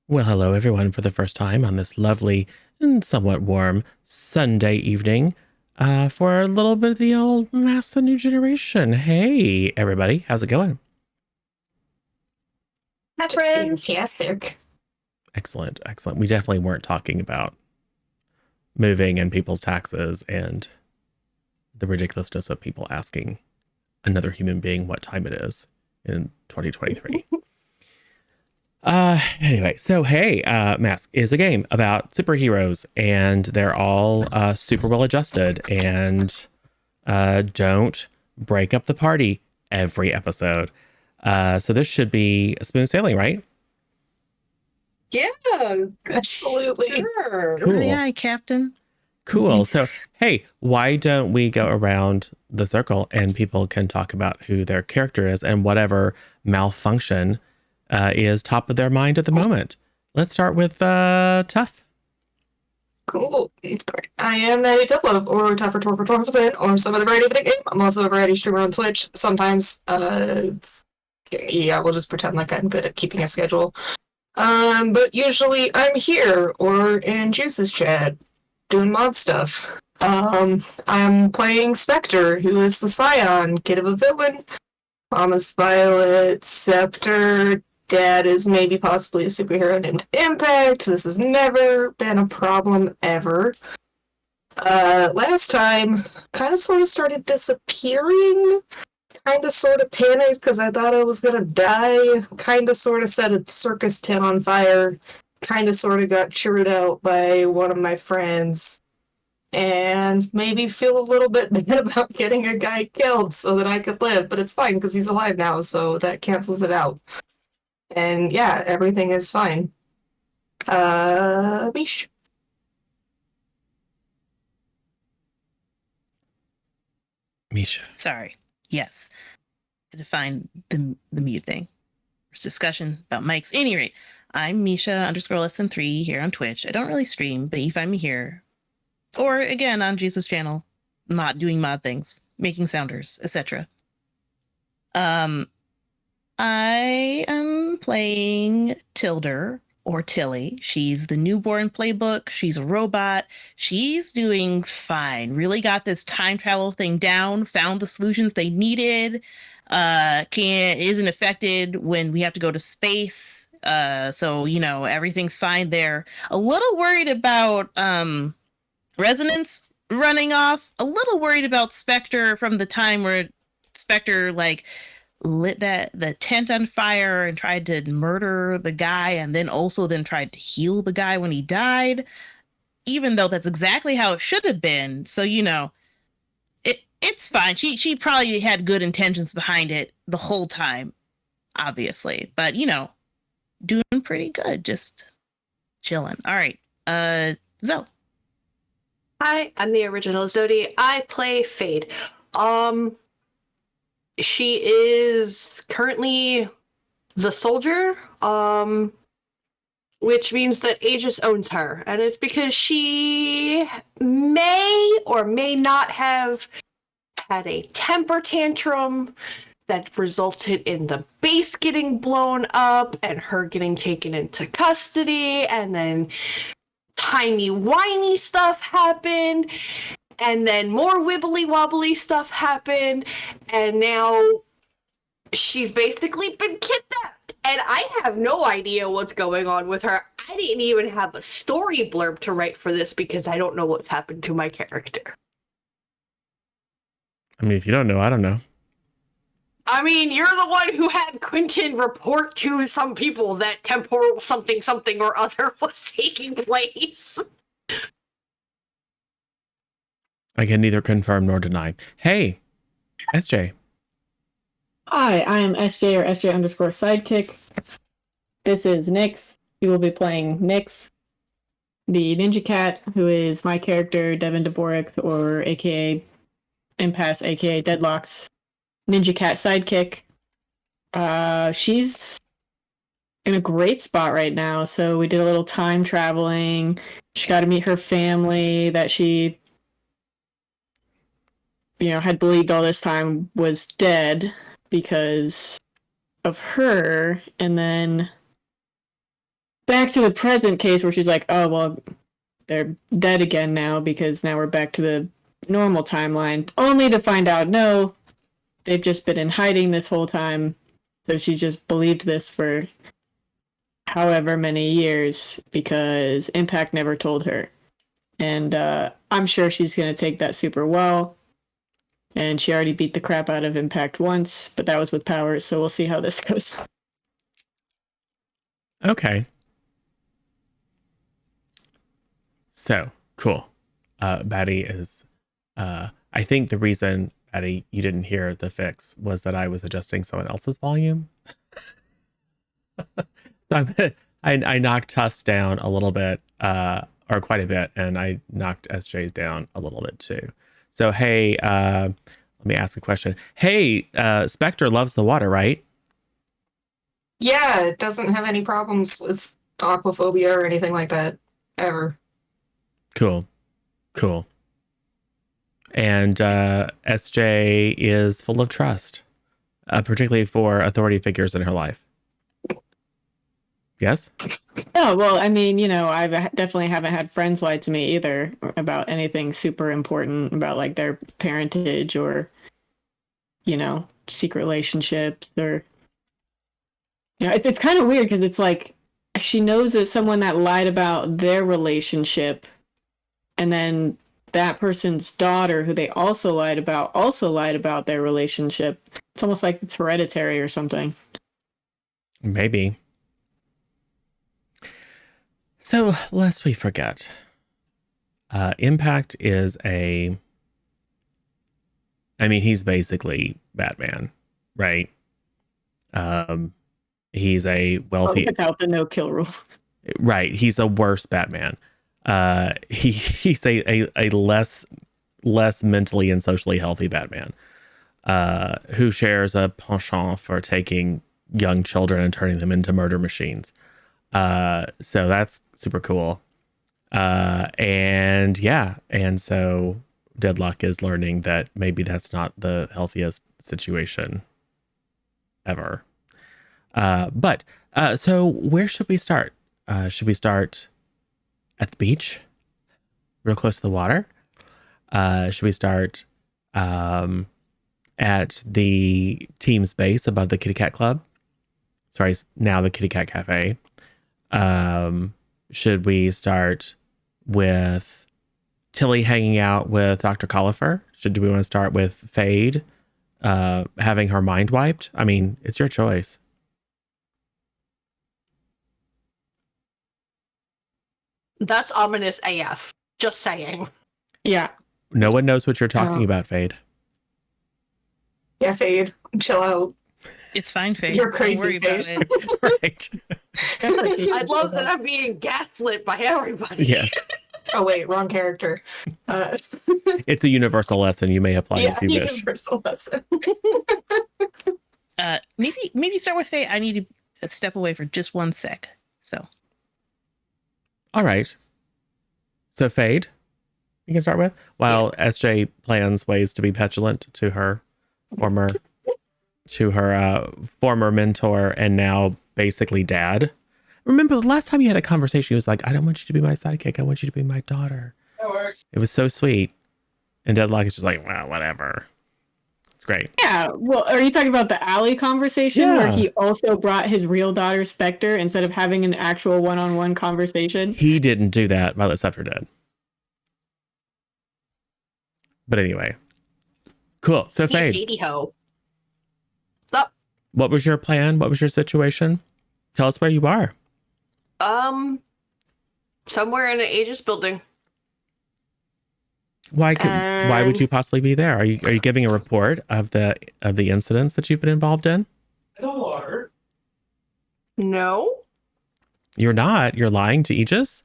Well, hello everyone for the first time on this lovely and somewhat warm Sunday evening for a little bit of the old Mass the New Generation. Hey, everybody, how's it going? Hi, Just friends. fantastic. Excellent, excellent. We definitely weren't talking about moving and people's taxes and the ridiculousness of people asking another human being what time it is in 2023. Anyway, so hey, Mask is a game about superheroes, and they're all super well adjusted and don't break up the party every episode. So this should be smooth sailing, right? Yeah, Absolutely. sure. Cool. Aye, Captain. Cool. So, hey, why don't we go around the circle and people can talk about who their character is and whatever malfunction is top of their mind at the moment? Let's start with Tough. Cool. I am Natty Toughlove, or Tougher Torfer Torferton, or some other variety of nickname. I'm also a variety streamer on Twitch. Sometimes, yeah, we'll just pretend like I'm good at keeping a schedule. But usually I'm here or in Juice's chat doing mod stuff. I'm playing Spectre, who is the scion, kid of a villain. Mom is Violet, Scepter. Dad is maybe possibly a superhero named Impact. This has never been a problem ever. Last time, kind of sort of started disappearing. Kind of sort of panicked because I thought I was gonna die. Kind of sort of set a circus tent on fire. Kind of sort of got chewed out by one of my friends. And maybe feel a little bit bad about getting a guy killed so that I could live. But it's fine because he's alive now, so that cancels it out. And yeah, everything is fine. Mish. Misha. Sorry. Yes. I had to find the mute thing. There's discussion about mics. Any rate, I'm Misha underscore less than 3 here on Twitch. I don't really stream, but you find me here. Or again on Jesus' channel, doing mod things, making sounders, etc. I am playing Tilder or Tilly. She's the newborn playbook. She's a robot. She's doing fine. Really got this time travel thing down, found the solutions they needed. Isn't affected when we have to go to space. So, everything's fine there. A little worried about resonance running off. A little worried about Spectre from the time where Spectre lit the tent on fire and tried to murder the guy, and then tried to heal the guy when he died, even though that's exactly how it should have been. So it's fine. She probably had good intentions behind it the whole time, obviously, but doing pretty good, just chilling. All right, Zoe. Hi, I'm the original Zodi. I play Fade. She is currently the soldier, which means that Aegis owns her, and it's because she may or may not have had a temper tantrum that resulted in the base getting blown up and her getting taken into custody, and then timey-wimey stuff happened, and then more wibbly-wobbly stuff happened, and now she's basically been kidnapped. And I have no idea what's going on with her. I didn't even have a story blurb to write for this because I don't know what's happened to my character. I mean, if you don't know, I don't know. I mean, you're the one who had Quentin report to some people that temporal something something or other was taking place. I can neither confirm nor deny. Hey, SJ. Hi, I am SJ or SJ underscore sidekick. This is Nyx. We will be playing Nyx, the ninja cat, who is my character, Devin Dvorak, or aka Impasse, aka Deadlock's ninja cat sidekick. She's in a great spot right now, so we did a little time traveling. She got to meet her family that she had believed all this time was dead because of her, and then back to the present case where she's like, oh, well, they're dead again now because now we're back to the normal timeline, only to find out, no, they've just been in hiding this whole time. So she's just believed this for however many years because Impact never told her. And I'm sure she's going to take that super well. And she already beat the crap out of Impact once, but that was with powers, so we'll see how this goes. Okay. So, cool. Batty is... I think the reason, Batty, you didn't hear the fix was that I was adjusting someone else's volume. So I knocked Tufts down a little bit, or quite a bit, and I knocked SJ's down a little bit too. So, hey, let me ask a question. Hey, Spectre loves the water, right? Yeah, it doesn't have any problems with aquaphobia or anything like that, ever. Cool. And SJ is full of trust, particularly for authority figures in her life. Yes? Oh, well, I mean, I definitely haven't had friends lie to me either about anything super important about like their parentage or, secret relationships or, it's kind of weird because it's like she knows that someone that lied about their relationship and then that person's daughter who they also lied about their relationship. It's almost like it's hereditary or something. Maybe. So, lest we forget, Impact is he's basically Batman, right? He's a wealthy... Without the no-kill rule. Right, he's a worse Batman. He's a less mentally and socially healthy Batman, who shares a penchant for taking young children and turning them into murder machines. So that's super cool. And so Deadlock is learning that maybe that's not the healthiest situation ever. But so where should we start? Should we start at the beach, real close to the water? Should we start at the team's base above the Kitty Cat Club? Sorry, now the Kitty Cat Cafe. Should we start with Tilly hanging out with Dr. Colifer? Do we want to start with Fade having her mind wiped? I mean, it's your choice. That's ominous AF. Just saying. Yeah. No one knows what you're talking about, Fade. Yeah, Fade, chill out. It's fine, Faye. You're crazy, Don't worry about Faye. it. Right. I love that I'm being gaslit by everybody. Yes. Oh wait, wrong character. It's a universal lesson. You may apply if you wish. Universal lesson. Maybe start with Faye. I need to step away for just 1 sec. So. All right. So Fade, you can start with, while SJ plans ways to be petulant to her former mentor and now basically dad. Remember the last time you had a conversation, he was like, I don't want you to be my sidekick. I want you to be my daughter. That works. It was so sweet. And Deadlock is just like, well, whatever. It's great. Yeah. Well, are you talking about the alley conversation where Yeah. he also brought his real daughter Spectre instead of having an actual one-on-one conversation? He didn't do that. Violet Scepter did. But anyway. Cool. So He's Fade, shady ho. What's up? what was your plan? What was your situation? Tell us where you are. Somewhere in an Aegis building. Why would you possibly be there? Are you giving a report of the incidents that you've been involved in? The water. No. You're not. You're lying to Aegis?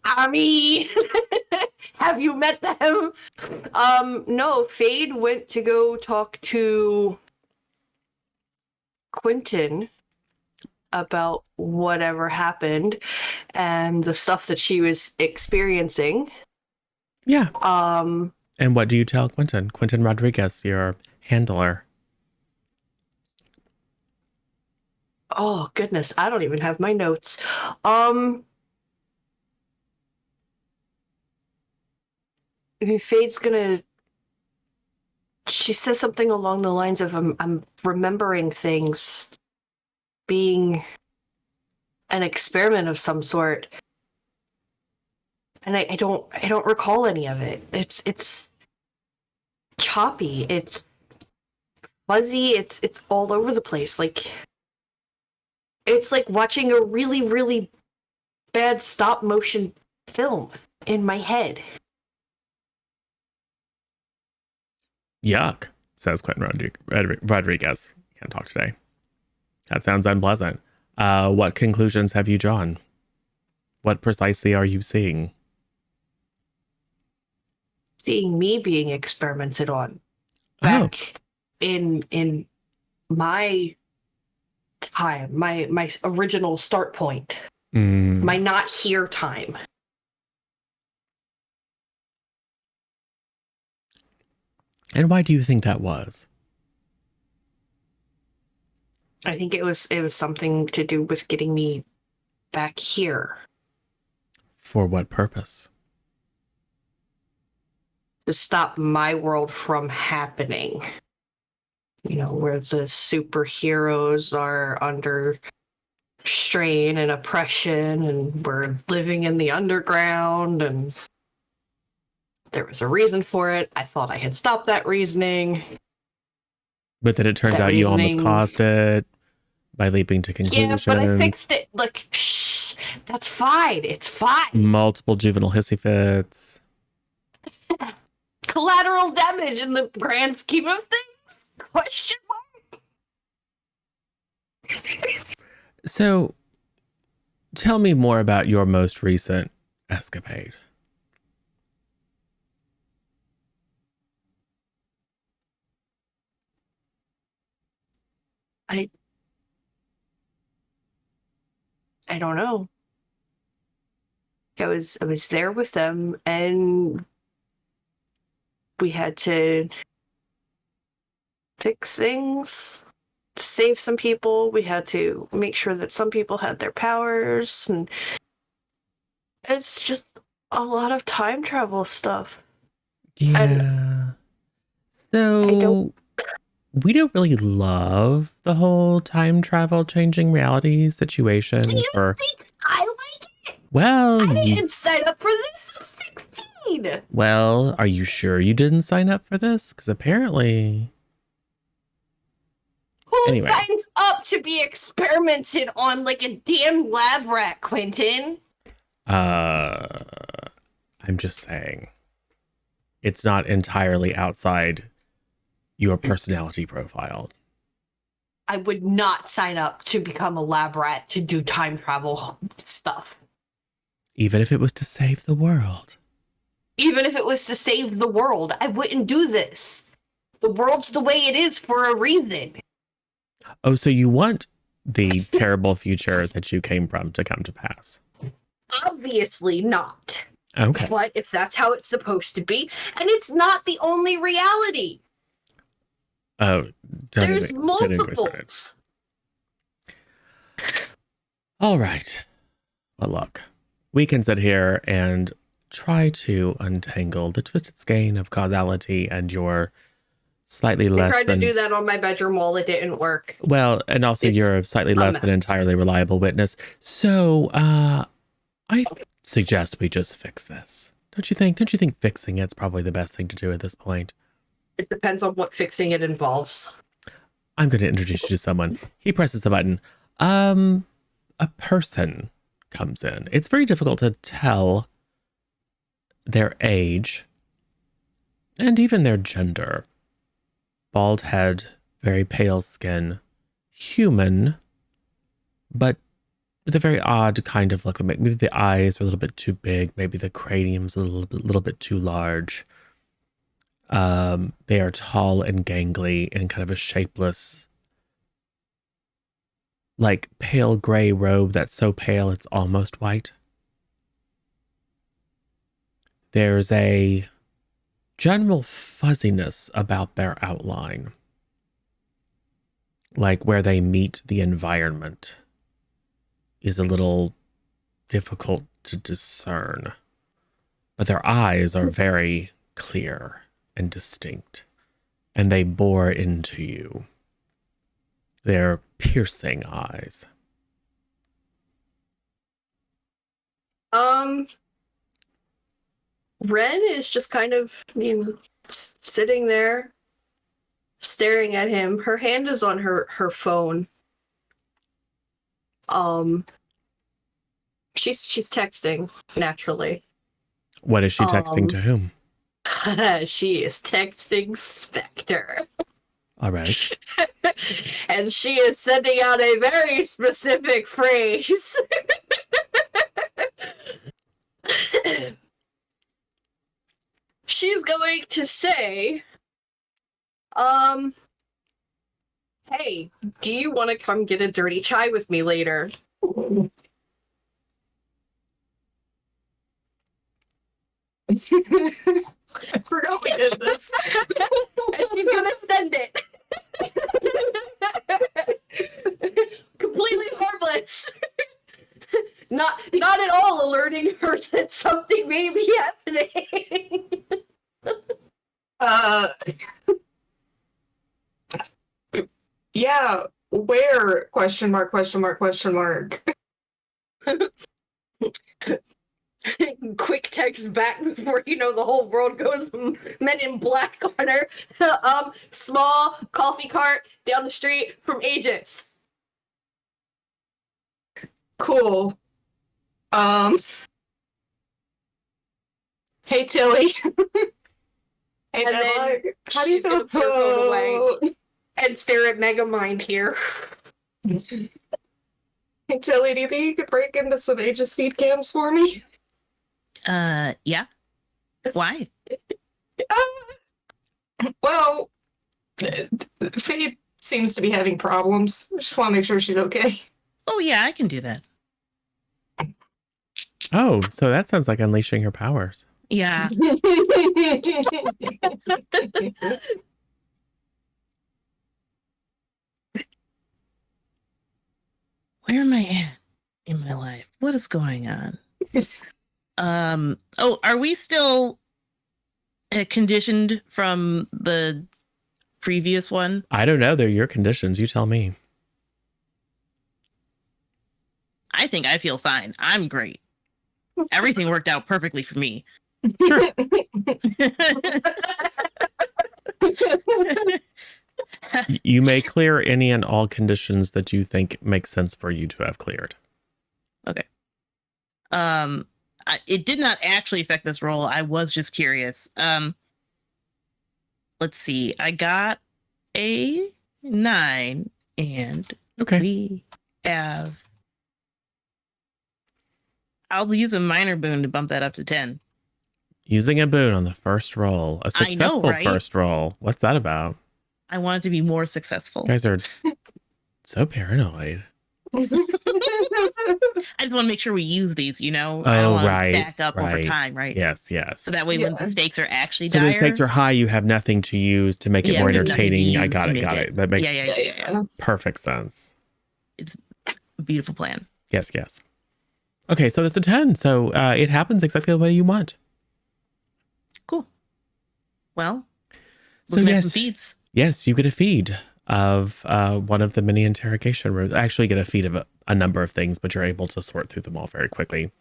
I mean, have you met them? No, Fade went to go talk to Quentin about whatever happened and the stuff that she was experiencing. Yeah. Um, And what do you tell Quentin? Quentin Rodriguez, your handler. Oh goodness, I don't even have my notes. Fade's gonna. She says something along the lines of, "I'm remembering things being an experiment of some sort, and I don't recall any of it. It's choppy. It's fuzzy. It's all over the place. Like it's like watching a really really bad stop motion film in my head." Yuck, says Quentin Rodriguez. Can't talk today. That sounds unpleasant. What conclusions have you drawn? What precisely are you seeing? Seeing me being experimented on Oh, back in my time, my original start point, my not here time. And why do you think that was? I think it was something to do with getting me back here For what purpose? to stop my world from happening. You know, where the superheroes are under strain and oppression, and we're living in the underground, and there was a reason for it. I thought I had stopped that reasoning. But then it turns That out you almost reasoning- caused it by leaping to Yeah, conclusions. but I fixed it. Look, shh, that's fine. It's fine. Multiple juvenile hissy fits. Collateral damage in the grand scheme of things? Question mark? So, tell me more about your most recent escapade. I don't know. I was there with them, and we had to fix things, save some people. We had to make sure that some people had their powers, and it's just a lot of time travel stuff. Yeah. So, we don't really love the whole time travel changing reality situation. Do you think I like it? Well, I didn't sign up for this at 16. well, are you sure you didn't sign up for this? Because apparently, Who Anyway. signs up to be experimented on like a damn lab rat, Quentin? I'm just saying, it's not entirely outside your personality profile. I would not sign up to become a lab rat to do time travel stuff. Even if it was to save the world. Even if it was to save the world, I wouldn't do this. The world's the way it is for a reason. Oh, so you want the terrible future that you came from to come to pass? Obviously not. Okay. But if that's how it's supposed to be, and it's not the only reality. Oh, There's don't even get me started. multiples. All right. Well, look, we can sit here and try to untangle the twisted skein of causality and your slightly I less tried than to do that on my bedroom wall. It didn't work. well, and also It's you're slightly a less than mess. entirely reliable witness. So, I suggest we just fix this. Don't you think? Don't you think fixing it's probably the best thing to do at this point? It depends on what fixing it involves. I'm going to introduce you to someone. He presses the button. A person comes in. It's very difficult to tell their age and even their gender. Bald head, very pale skin, human, but with a very odd kind of look. Maybe the eyes are a little bit too big. Maybe the cranium's a little bit too large. They are tall and gangly in kind of a shapeless, like pale gray robe that's so pale it's almost white. There's a general fuzziness about their outline. like where they meet the environment is a little difficult to discern. But their eyes are very clear and distinct, and they bore into you. They're piercing eyes. Ren is just kind of, sitting there, staring at him. Her hand is on her phone. She's texting naturally. What is she texting to whom? She is texting Spectre. All right. And she is sending out a very specific phrase. She's going to say, hey, do you want to come get a dirty chai with me later? I forgot we did this. And she's gonna send it. Completely harmless. Not at all alerting her that something may be happening. Yeah, where? Question mark, question mark, question mark. Quick text back before the whole world goes Men in Black on her. Small coffee cart down the street from agents. Cool. Hey Tilly. Hey And Emma. then How do you she's gonna feel put her phone away. about... And stare at Megamind here. Hey Tilly, do you think you could break into some Aegis feed cams for me? Yeah. Why? Well, Faith seems to be having problems. I just want to make sure she's okay. Oh, yeah, I can do that. Oh, so that sounds like unleashing her powers. Yeah. Where am I at in my life? What is going on? Oh, are we still conditioned from the previous one? I don't know. They're your conditions. You tell me. I think I feel fine. I'm great. Everything worked out perfectly for me. Sure. You may clear any and all conditions that you think make sense for you to have cleared. Okay. It did not actually affect this roll. I was just curious. Let's see. I got a 9, and Okay. we have. I'll use a minor boon to bump that up to 10. Using a boon on the first roll. A I know, successful right? first roll. What's that about? I want it to be more successful. You guys are so paranoid. I just want to make sure we use these, I don't Oh, want right. to stack up over Right. time, right? Yes, yes. So that way when Yeah. the stakes are actually So dire. the stakes are high, you have nothing to use to make it Yeah, more we have nothing to entertaining. I use got to it, make got it- it. That makes Yeah. perfect sense. A beautiful plan. Yes, yes. Okay, so that's a 10. So it happens exactly the way you want. Cool. Well, So looking at yes, some feeds. yes, you get a feed of one of the mini interrogation rooms. I actually get a feed of a number of things, but you're able to sort through them all very quickly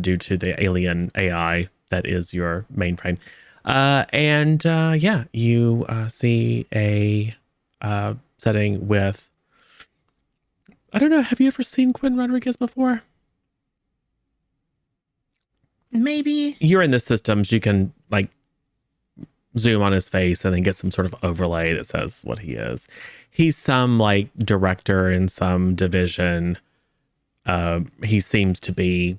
due to the alien AI that is your mainframe. You see a setting with, I don't know, have you ever seen Quinn Rodriguez before? Maybe. You're in the systems, you can like zoom on his face and then get some sort of overlay that says what he is. He's some like director in some division. He seems to be,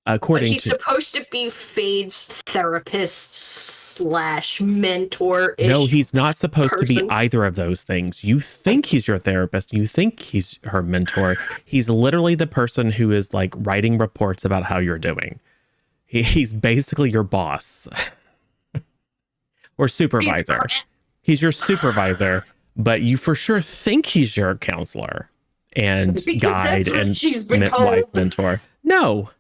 But according he's to... supposed to be Fade's therapist / mentor. No, he's not supposed to be person. either of those things. You think he's your therapist. You think he's her mentor. He's literally the person who is like writing reports about how you're doing. He's basically your boss or supervisor. He's your supervisor, but you for sure think he's your counselor and Because guide that's what and she's been wife told. mentor. No,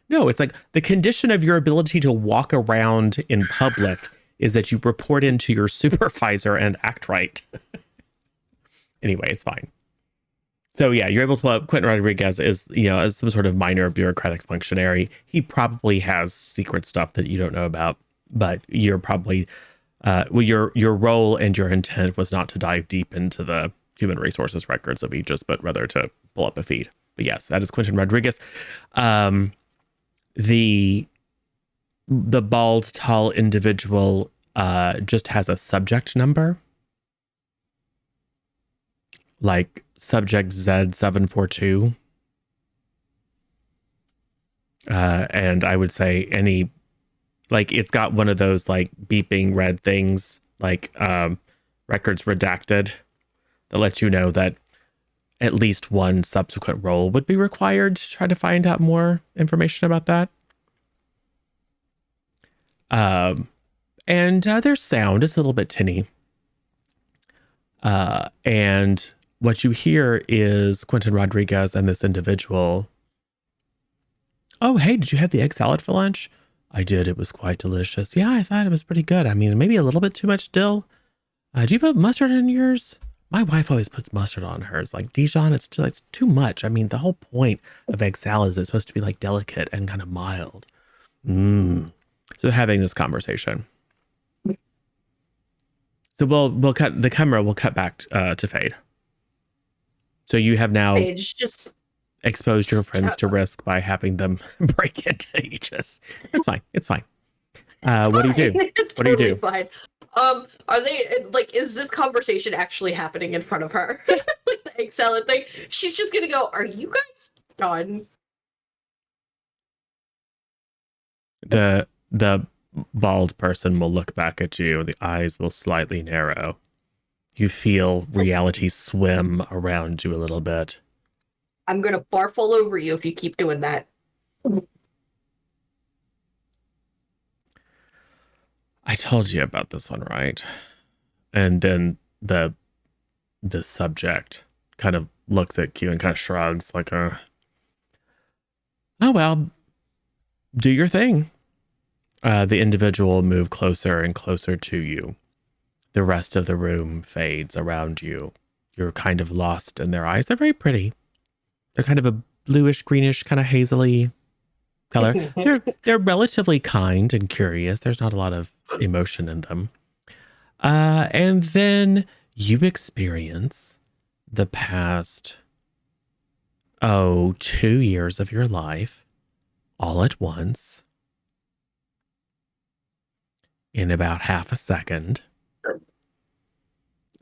it's like the condition of your ability to walk around in public is that you report into your supervisor and act right. Anyway, it's fine. So yeah, you're able to pull up Quentin Rodriguez is, as some sort of minor bureaucratic functionary. He probably has secret stuff that you don't know about, but you're probably, your role and your intent was not to dive deep into the human resources records of Aegis, but rather to pull up a feed. But yes, that is Quentin Rodriguez. The bald, tall individual just has a subject number, like subject Z742. And I would say it's got one of those like beeping red things, like records redacted, that lets you know that at least one subsequent roll would be required to try to find out more information about that. And there's sound. It's a little bit tinny. And what you hear is Quentin Rodriguez and this individual. Oh, hey, did you have the egg salad for lunch? I did. It was quite delicious. Yeah, I thought it was pretty good. I mean, maybe a little bit too much dill. Do you put mustard in yours? My wife always puts mustard on hers. Like Dijon, it's too much. I mean, the whole point of egg salad is it's supposed to be like delicate and kind of mild. So having this conversation. So we'll cut the camera. We'll cut back to Fade. So you have now It's just exposed your friends to risk by having them break into Aegis. It's fine. It's fine. What do you do? It's What do you totally do? fine. Are they like? Is this conversation actually happening in front of her? Like the egg salad thing. She's just gonna go. Are you guys done? The bald person will look back at you. The eyes will slightly narrow. You feel reality swim around you a little bit. I'm gonna barf all over you if you keep doing that. I told you about this one, right? And then the subject kind of looks at you and kind of shrugs like, oh well, do your thing. The individual will move closer and closer to you. The rest of the room fades around you. You're kind of lost in their eyes. They're very pretty. They're kind of a bluish, greenish, kind of hazily color. They're relatively kind and curious. There's not a lot of emotion in them. And then you experience the past, 2 years of your life all at once in about half a second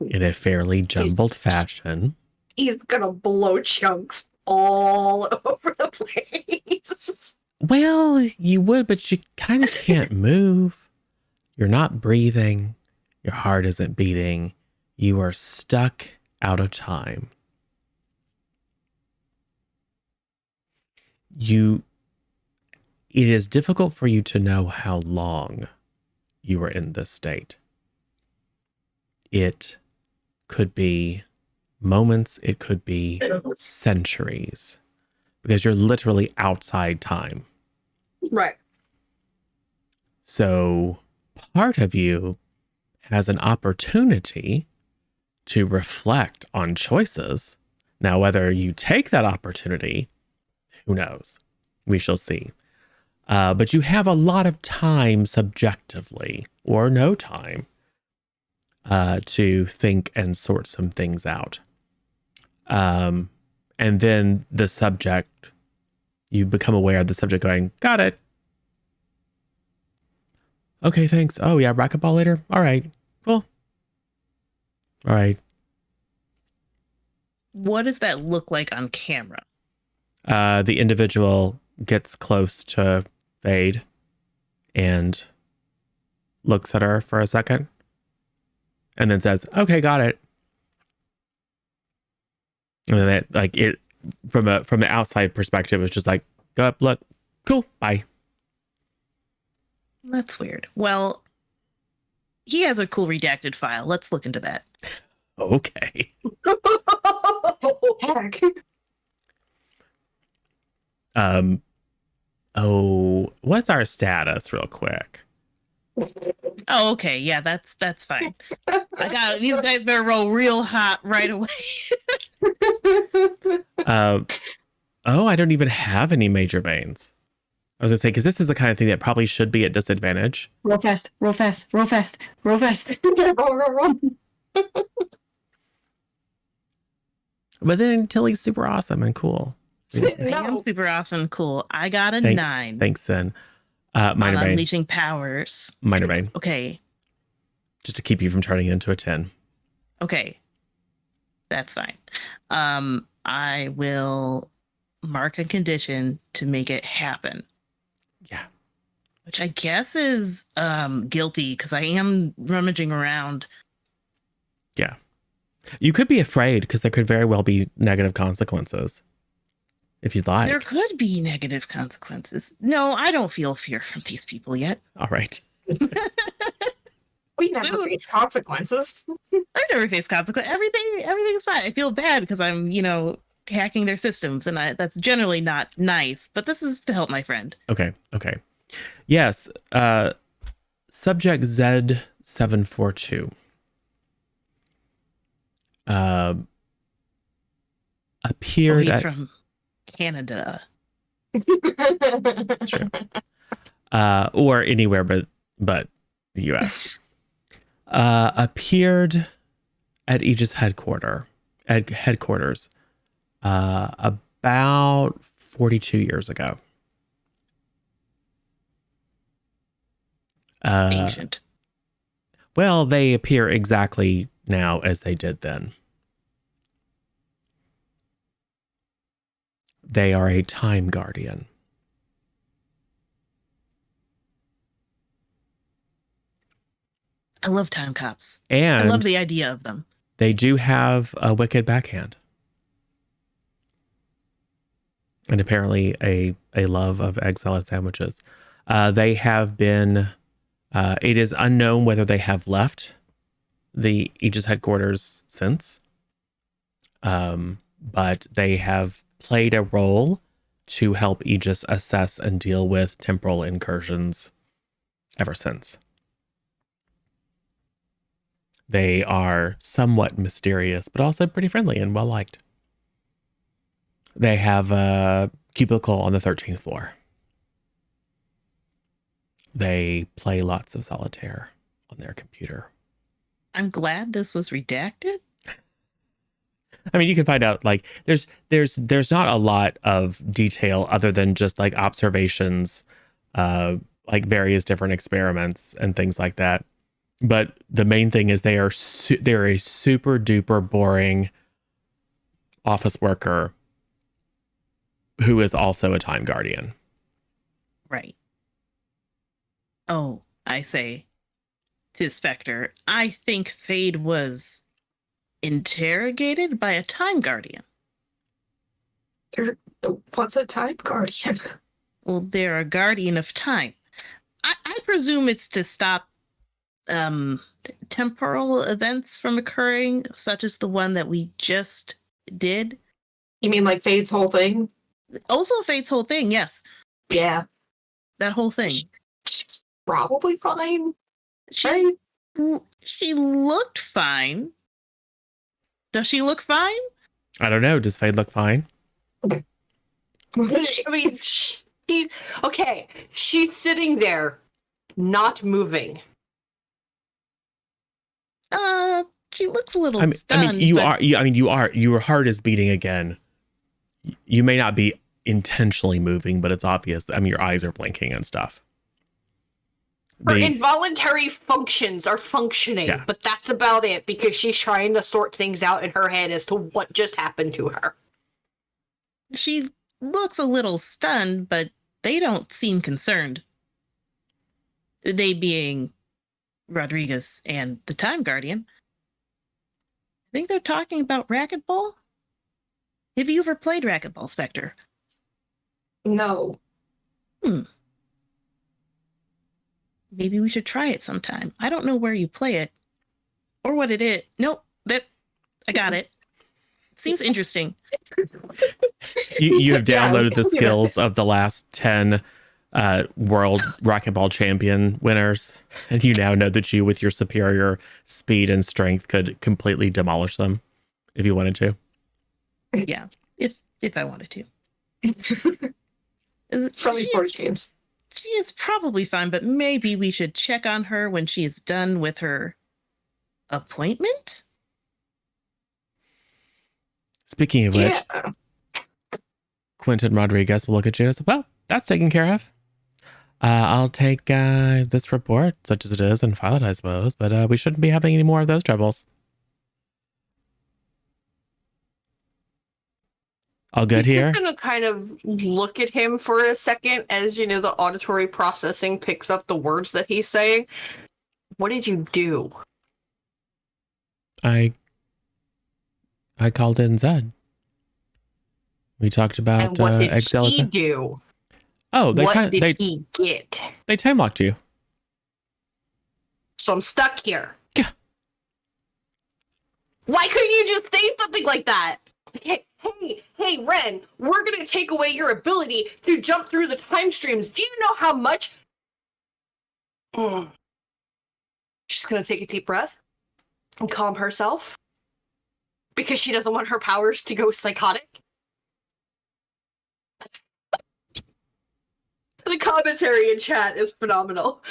in a fairly jumbled fashion. He's gonna blow chunks all over the place. Well, you would, but you kind of can't move. You're not breathing. Your heart isn't beating. You are stuck out of time. It is difficult for you to know how long you were in this state. It could be moments, it could be centuries, because you're literally outside time. Right. So part of you has an opportunity to reflect on choices. Now, whether you take that opportunity, who knows? We shall see. But you have a lot of time subjectively, or no time, to think and sort some things out. And then the subject, you become aware of the subject going, got it. Okay, thanks. Oh yeah, racquetball later? All right, cool. All right. What does that look like on camera? The individual gets close to Fade and looks at her for a second and then says, okay, got it. And then that, like, it from the outside perspective, it's just like, go up, look, cool, bye. That's weird. Well, he has a cool redacted file. Let's look into that. Okay. Heck. Oh, what's our status real quick? Oh, okay. Yeah, that's fine. I got these guys better roll real hot right away. Oh, I don't even have any major veins. I was gonna say, because this is the kind of thing that probably should be at disadvantage. Roll fast, roll fast, roll fast, roll fast. roll. But then Tilly's super awesome and cool. I am super awesome and cool. I got a 9 Thanks, Sin. on Minor vein. unleashing powers. Minor vein. Okay. Just to keep you from turning into a 10. Okay. That's fine. I will mark a condition to make it happen. Yeah. Which I guess is guilty because I am rummaging around. Yeah. You could be afraid because there could very well be negative consequences. If you'd like. There could be negative consequences. No, I don't feel fear from these people yet. All right. We never face consequences. I've never faced consequences. Everything's fine. I feel bad because I'm, hacking their systems, and that's generally not nice. But this is to help my friend. Okay. Yes. Subject Z742. Appeared he's at, from Canada. That's true. Or anywhere but the U.S. Appeared at Aegis headquarters about 42 years ago. Ancient. Well, they appear exactly now as they did then. They are a time guardian. I love time cops. And I love the idea of them. they do have a wicked backhand. And apparently a love of egg salad sandwiches. They have been, it is unknown whether they have left the Aegis headquarters since. But they have played a role to help Aegis assess and deal with temporal incursions ever since. They are somewhat mysterious, but also pretty friendly and well liked. They have a cubicle on the 13th floor. They play lots of solitaire on their computer. I'm glad this was redacted. I mean, you can find out like there's not a lot of detail other than just like observations, like various different experiments and things like that. But the main thing is they're a super duper boring office worker who is also a time guardian. Right. Oh, I say to Spectre, I think Fade was interrogated by a time guardian. What's a time guardian? Well, they're a guardian of time. I presume it's to stop temporal events from occurring, such as the one that we just did. You mean like Fade's whole thing? Also Fade's whole thing, yes. Yeah. That whole thing. She's probably fine. She looked fine. Does she look fine? I don't know. Does Fade look fine? I mean, she's okay. She's sitting there, not moving. She looks a little I stunned. mean, your heart is beating again. You may not be intentionally moving, but it's obvious. I mean, your eyes are blinking and stuff. Her involuntary functions are functioning, Yeah. but that's about it because she's trying to sort things out in her head as to what just happened to her. She looks a little stunned, but they don't seem concerned. They being Rodriguez and the Time Guardian. I think they're talking about racquetball. Have you ever played racquetball, Spectre? No. Maybe we should try it sometime. I don't know where you play it or what it is. Nope. I got it. Seems interesting. You have Yeah, downloaded the yeah. skills of the last 10 world racquetball champion winners, and you now know that you, with your superior speed and strength, could completely demolish them if you wanted to. Yeah, if I wanted to. Friendly She sports is- games. She is probably fine, but maybe we should check on her when she is done with her appointment. Speaking of which, Yeah. Quentin Rodriguez will look at you and say, well, that's taken care of. I'll take this report, such as it is, and file it, I suppose, but we shouldn't be having any more of those troubles. All good He's here? just gonna kind of look at him for a second as, you know, the auditory processing picks up the words that he's saying. What did you do? I called in Zed. We talked about And what did Exile. he do? Oh, What did he get? they time locked you. So I'm stuck here. Yeah. Why couldn't you just say something like that? Hey, Ren, we're gonna take away your ability to jump through the time streams. Do you know how much? She's gonna take a deep breath and calm herself because she doesn't want her powers to go psychotic. The commentary in chat is phenomenal.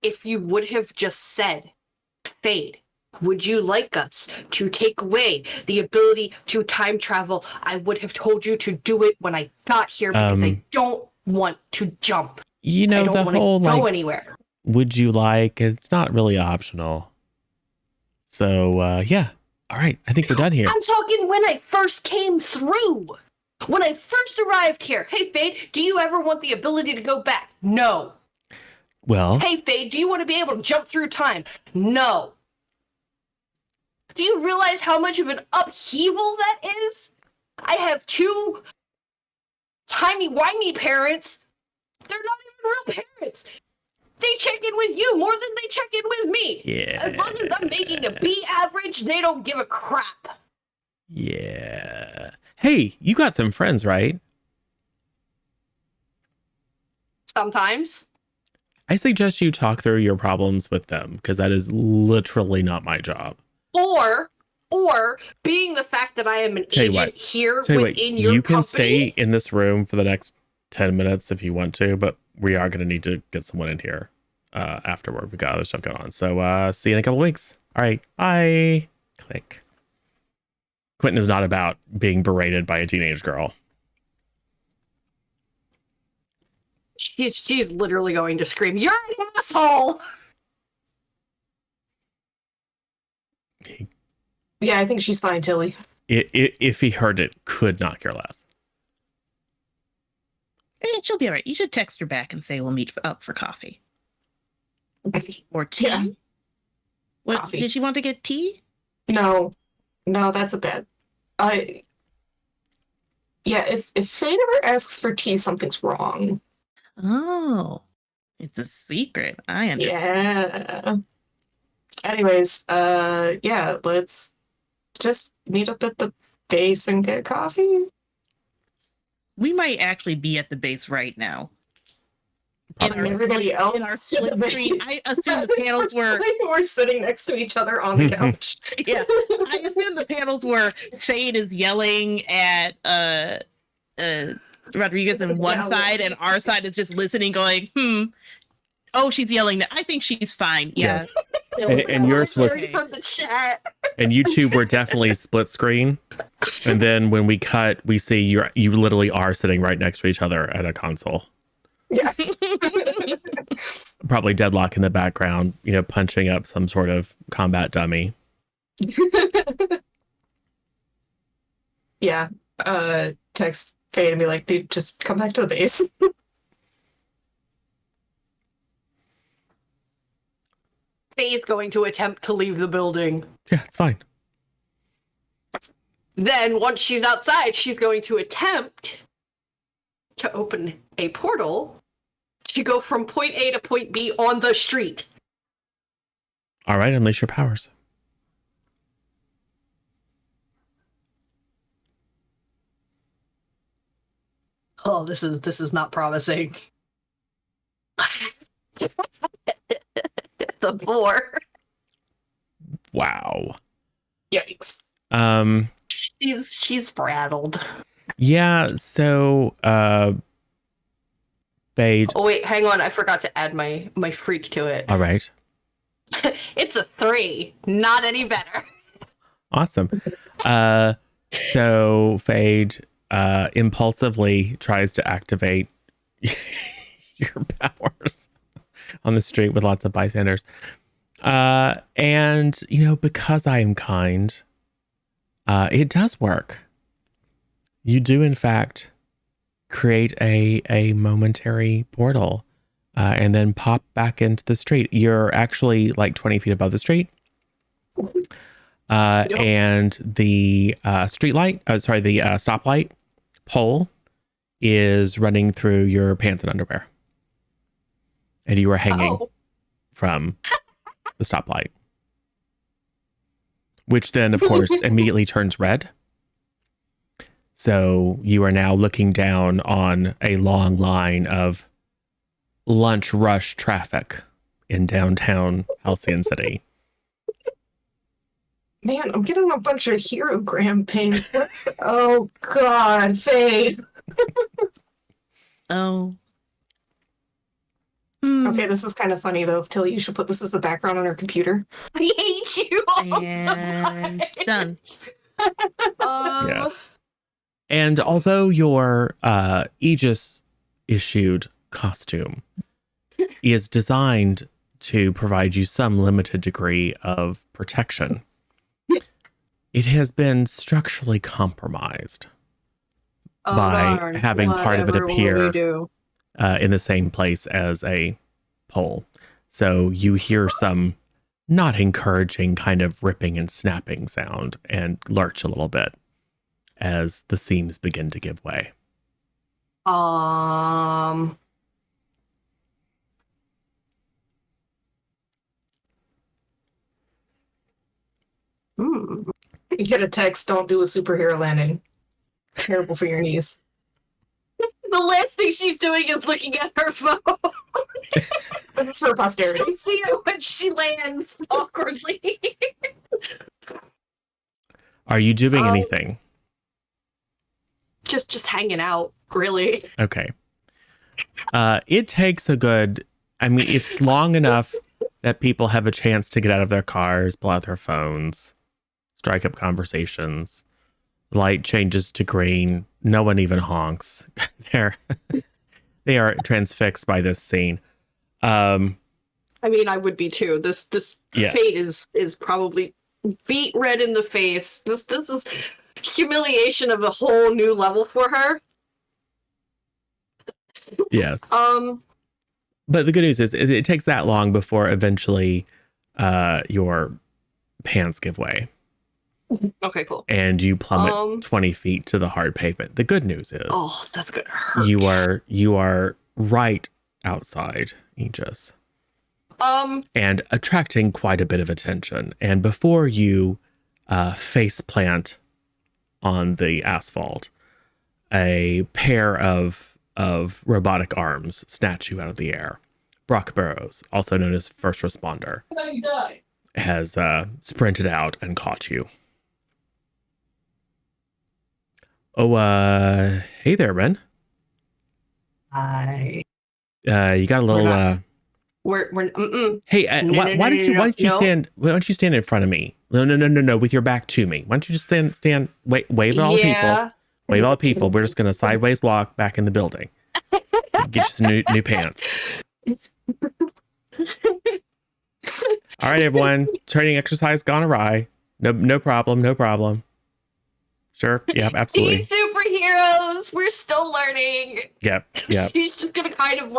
If you would have just said, Fade, would you like us to take away the ability to time travel? I would have told you to do it when I got here because I don't want to jump. You I know, don't the want to whole, go like, anywhere. would you like, it's not really optional. So, yeah. All right. I think we're done here. I'm talking when I first came through. When I first arrived here. Hey, Fade, do you ever want the ability to go back? No. Well, Hey, Fade, do you want to be able to jump through time? No. Do you realize how much of an upheaval that is? I have two timey-wimey parents. They're not even real parents. They check in with you more than they check in with me. yeah. As long as I'm making a B average, they don't give a crap. Yeah. Hey, you got some friends, right? Sometimes. I suggest you talk through your problems with them, because that is literally not my job. Or being the fact that I am an Tell you agent what. here Tell you what, within your you can company. stay in this room for the next 10 minutes if you want to, but we are going to need to get someone in here afterward. We got other stuff going on. So see you in a couple weeks. All right. Bye. Click. Quentin is not about being berated by a teenage girl. She's literally going to scream, "You're an asshole!" Yeah, I think she's fine, Tilly. If he heard it, could not care less. She'll be all right. You should text her back and say we'll meet up for coffee or tea. Yeah. What Coffee. did she want to get tea? No, that's a bad. Yeah, if Fade ever asks for tea, something's wrong. Oh, it's a secret. I understand. Yeah. Anyways, yeah, let's just meet up at the base and get coffee. We might actually be at the base right now. And everybody else in our split screen. I assume the panels were. We're sitting next to each other on the couch. Yeah, I assume the panels were. Fade is yelling at Rodriguez on one Yeah. side, and our side is just listening, going, Oh, she's yelling. I think she's fine. Yeah. And yours was, Sorry from the chat. and you two were definitely split screen. And then when we cut, we see you literally are sitting right next to each other at a console. Yeah. Probably Deadlock in the background, punching up some sort of combat dummy. Yeah. Text Fade and be like, dude, just come back to the base. Faye's going to attempt to leave the building. Yeah, it's fine. Then, once she's outside, she's going to attempt to open a portal to go from point A to point B on the street. All right, unleash your powers. Oh, this is not promising. The 4. Wow. Yikes. She's rattled. Yeah, so Fade. Oh wait, hang on. I forgot to add my freak to it. All right. It's a 3. Not any better. Awesome. So Fade impulsively tries to activate your powers on the street with lots of bystanders. And, because I am kind, it does work. You do, in fact, create a momentary portal and then pop back into the street. You're actually like 20 feet above the street. And the stoplight pole is running through your pants and underwear. And you are hanging from the stoplight, which then, of course, immediately turns red. So you are now looking down on a long line of lunch rush traffic in downtown Halcyon City. Man, I'm getting a bunch of herogram pains. Oh, God, Fade. Oh. Okay, this is kind of funny, though. Tilly, you should put this as the background on her computer. I hate you all. And done. Yes. And although your Aegis issued costume is designed to provide you some limited degree of protection, it has been structurally compromised by having part of it appear in the same place as a pole. So you hear some not encouraging kind of ripping and snapping sound and lurch a little bit as the seams begin to give way. You get a text, don't do a superhero landing. It's terrible for your knees. The last thing she's doing is looking at her phone. This is for posterity. See her when she lands awkwardly. Are you doing anything? Just hanging out, really. Okay. It takes it's long enough that people have a chance to get out of their cars, pull out their phones, strike up conversations. Light changes to green. No one even honks. They are transfixed by this scene. I mean, I would be too. This fate is probably beat red in the face. This is humiliation of a whole new level for her. Yes. But the good news is it takes that long before eventually your pants give way. Okay, cool. And you plummet 20 feet to the hard pavement. The good news is, that's gonna hurt. You are right outside Aegis. And attracting quite a bit of attention. And before you face plant on the asphalt, a pair of robotic arms snatch you out of the air. Brock Burrows, also known as First Responder, has sprinted out and caught you. Oh, hey there, Ben. Hi. You got a little. Hey, why don't you stand? Why don't you stand in front of me? No, with your back to me. Why don't you just stand? Wave at all the people. Wave at all the people. We're just gonna sideways walk back in the building. Get you some new pants. All right, everyone. Training exercise gone awry. No problem. Sure. Yep. Absolutely. Team superheroes. We're still learning. Yep. He's just gonna kind of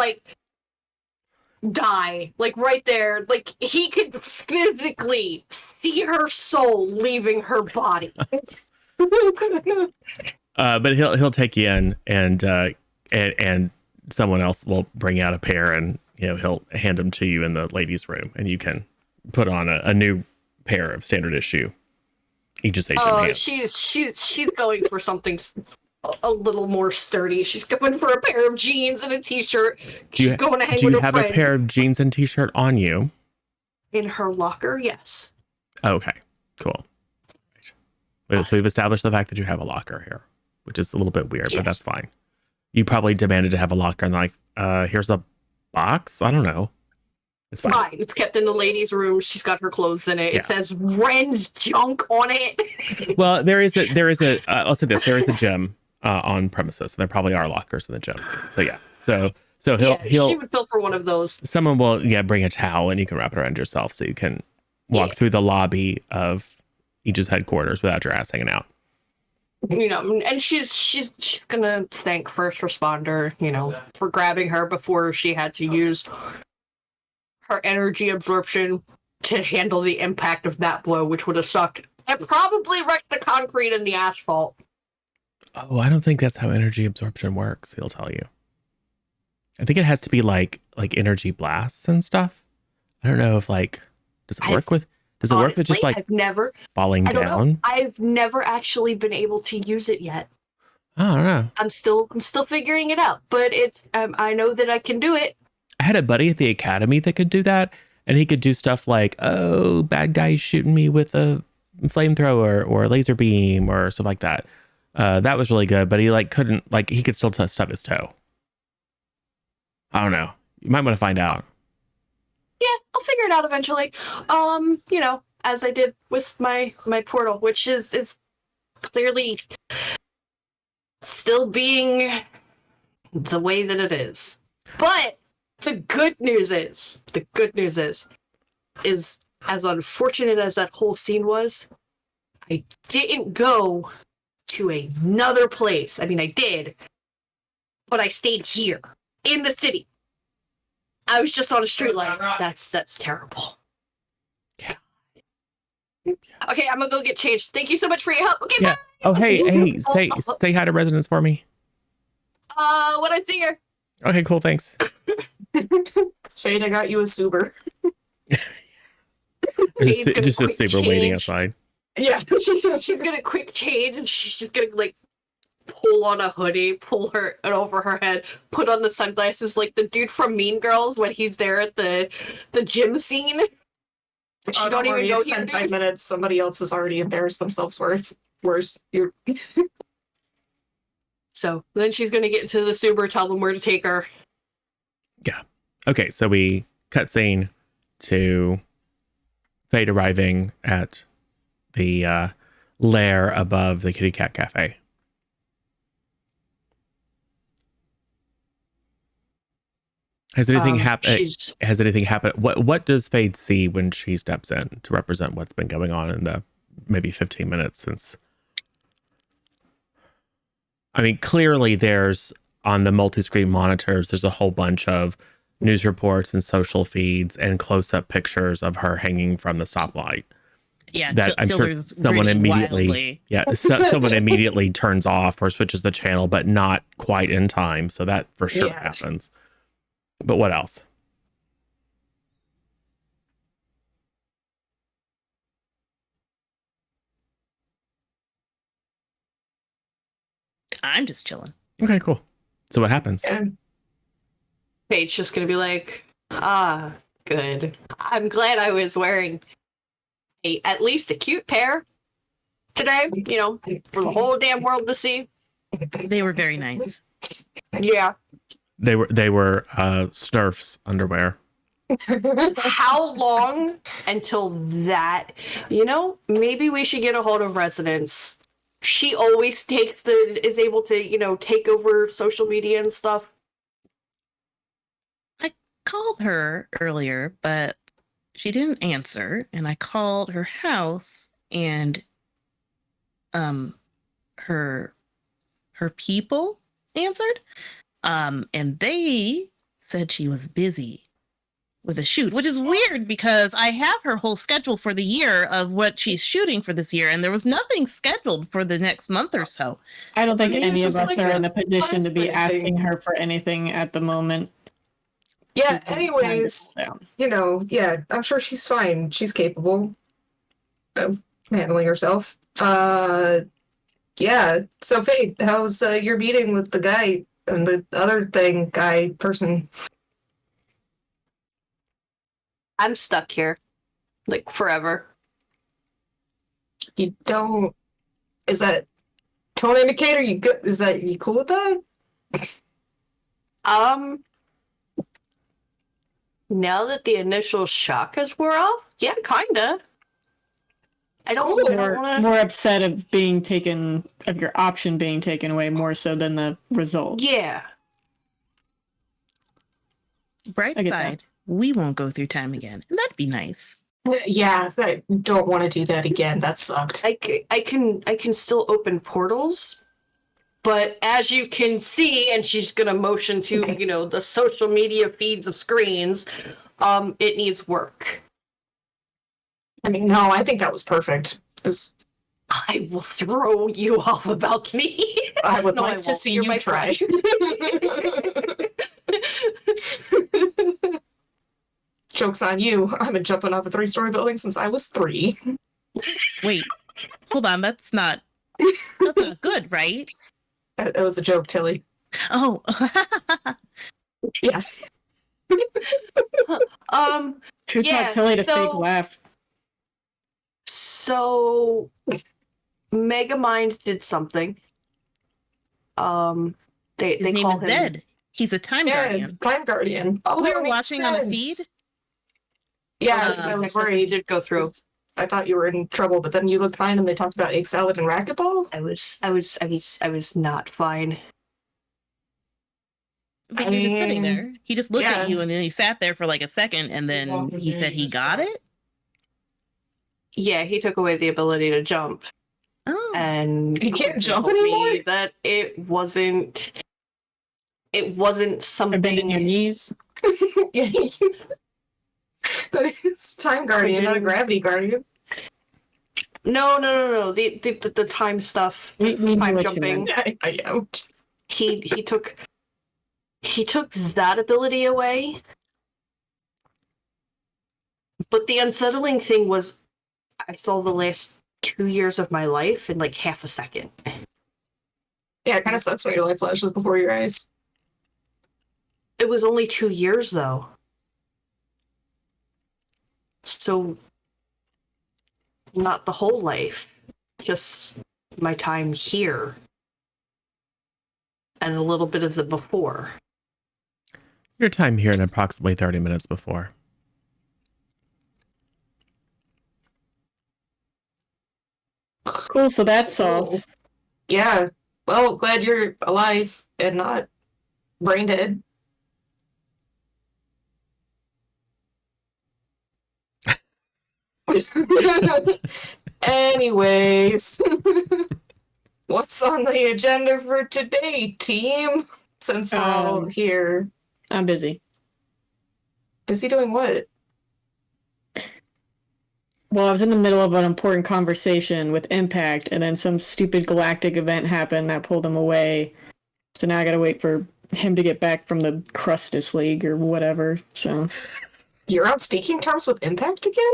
die, right there. He could physically see her soul leaving her body. But he'll take you in, and someone else will bring out a pair, and he'll hand them to you in the ladies' room, and you can put on a new pair of standard issue Aegis Agent pants. She's going for something a little more sturdy. She's going for a pair of jeans and a t-shirt. Do you, She's going to hang do with you her have friends. a pair of jeans and t-shirt on you? In her locker, yes. Okay, cool. Right. So we've established the fact that you have a locker here, which is a little bit weird, but that's fine. You probably demanded to have a locker and like, here's a box? I don't know. It's fine. Fine. It's kept in the ladies' room. She's got her clothes in it. Yeah. It says Ren's junk on it. Well, let's say this, there is a gym on premises. There probably are lockers in the gym. So yeah. So She would fill for one of those. someone will bring a towel and you can wrap it around yourself so you can walk through the lobby of Aegis headquarters without your ass hanging out. You know, and she's gonna thank first responder, you know, for grabbing her before she had to use her energy absorption to handle the impact of that blow, which would have sucked and probably wrecked the concrete and the asphalt. Oh, I don't think that's how energy absorption works, he'll tell you. I think it has to be like energy blasts and stuff. I don't know if does it work with just like I've never falling I don't down? know. I've never actually been able to use it yet. I don't know. I'm still figuring it out, but it's I know that I can do it. I had a buddy at the academy that could do that, and he could do stuff like, oh, bad guy shooting me with a flamethrower or a laser beam or stuff like that. That was really good, but he couldn't he could still stub his toe. I don't know. You might want to find out. Yeah, I'll figure it out eventually. You know, as I did with my portal, which is clearly still being the way that it is. But the good news is as unfortunate as that whole scene was, I didn't go to another place. I mean, I did, but I stayed here in the city. I was just on a street light. That's terrible. Yeah. Okay, I'm gonna go get changed. Thank you so much for your help. Okay, Yeah. bye. Oh, hey, say hi to residents for me. When I see her. Okay, cool, thanks. Shade, I got you a Suber. Just a super waiting outside. Yeah. She's gonna quick change and she's just gonna pull on a hoodie, pull it over her head, put on the sunglasses like the dude from Mean Girls when he's there at the gym scene. She don't even know in 5 minutes. Somebody else has already embarrassed themselves worse. So then she's gonna get into the Subaru, tell them where to take her. Yeah. Okay, so we cut scene to Fate arriving at the lair above the Kitty Cat Cafe. Has anything happened? Has anything happened? What does Fade see when she steps in to represent what's been going on in the maybe 15 minutes since? I mean, clearly there's on the multi-screen monitors, there's a whole bunch of news reports and social feeds and close-up pictures of her hanging from the stoplight. Yeah, that I'm sure someone immediately, someone immediately turns off or switches the channel, but not quite in time. So that for sure happens. But what else? I'm just chilling. Okay, cool. So what happens? Paige just gonna be like, good. I'm glad I was wearing at least a cute pair today, you know, for the whole damn world to see. They were very nice. Yeah. They were Snurf's underwear. How long until that? You know, maybe we should get a hold of residents. She always is able to, you know, take over social media and stuff. I called her earlier, but she didn't answer, and I called her house, and her people answered, and they said she was busy with a shoot, which is weird because I have her whole schedule for the year of what she's shooting for this year, and there was nothing scheduled for the next month or so. I don't think any of us are in a position to be asking her for anything at the moment. Yeah, anyways, you know, yeah, I'm sure she's fine. She's capable of handling herself. Yeah. So Faith, how's your meeting with the guy and the other thing guy person? I'm stuck here, like forever. You don't. Is that tone indicator? You good? Is that you cool with that? Now that the initial shock has wore off, yeah, kinda. I don't Cool. want to. More upset of your option being taken away more so than the result. Yeah. Bright I get that. side, we won't go through time again, and that'd be nice. Yeah, I don't want to do that again. That sucked. I can still open portals, but as you can see, and she's gonna motion to the social media feeds of screens, it needs work. I mean, no, I think that was perfect. I will throw you off a balcony. I would No, like I to won't. see You're you my try. Joke's on you. I've been jumping off a 3-story building since I was 3. Wait, hold on, that's not good, right? That was a joke, Tilly. Oh, Yeah. Who Yeah, taught Tilly to so- fake laugh? So Megamind did something. They his name call is him Zed. He's a time guardian. Time Guardian. Oh, We that were makes watching on the feed. sense. Yeah, the because I was text message worried. did go through. 'Cause I thought you were in trouble, but then you looked fine and they talked about egg salad and racquetball. I was not fine. But you were just sitting there. He just looked yeah. at you, and then you sat there for like a second, and then he said he got it. Yeah, he took away the ability to jump, Oh, You and can't he jump told me anymore? that it wasn't Or bend your something. knees? Yeah. That is Time Guardian, not a didn't- Gravity Guardian. No. The time stuff, We know time what you jumping. meant. I am. He took that ability away. But the unsettling thing was I saw the last 2 years of my life in like half a second. Yeah, it kind of sucks when your life flashes before your eyes. It was only 2 years though. So not the whole life, just my time here. And a little bit of the before. Your time here in approximately 30 minutes before. Cool, so that's solved. Yeah. Well, glad you're alive and not brain dead. Anyways, what's on the agenda for today, team? Since we're all here. I'm busy. Busy doing what? Well, I was in the middle of an important conversation with Impact, and then some stupid galactic event happened that pulled him away. So now I gotta wait for him to get back from the Crustus League or whatever. So You're on speaking terms with Impact again?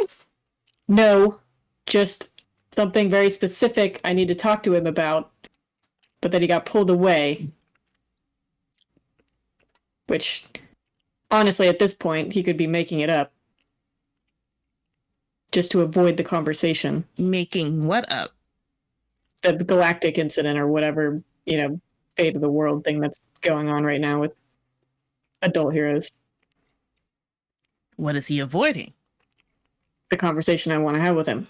no, just something very specific I need to talk to him about, but then he got pulled away. Which, honestly, at this point, he could be making it up. Just to avoid the conversation. making what up? The galactic incident or whatever, fate of the world thing that's going on right now with adult heroes. What is he avoiding? The conversation I want to have with him.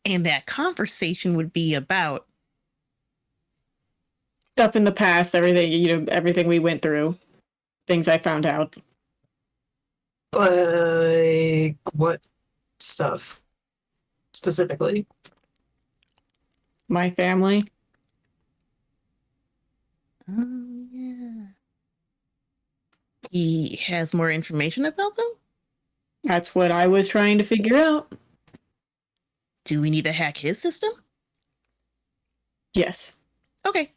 And that conversation would be about Stuff in the past, everything we went through. Things I found out. Like, what stuff? Specifically? My family. oh yeah. He has more information about them? That's what I was trying to figure out. Do we need to hack his system? Yes. Okay.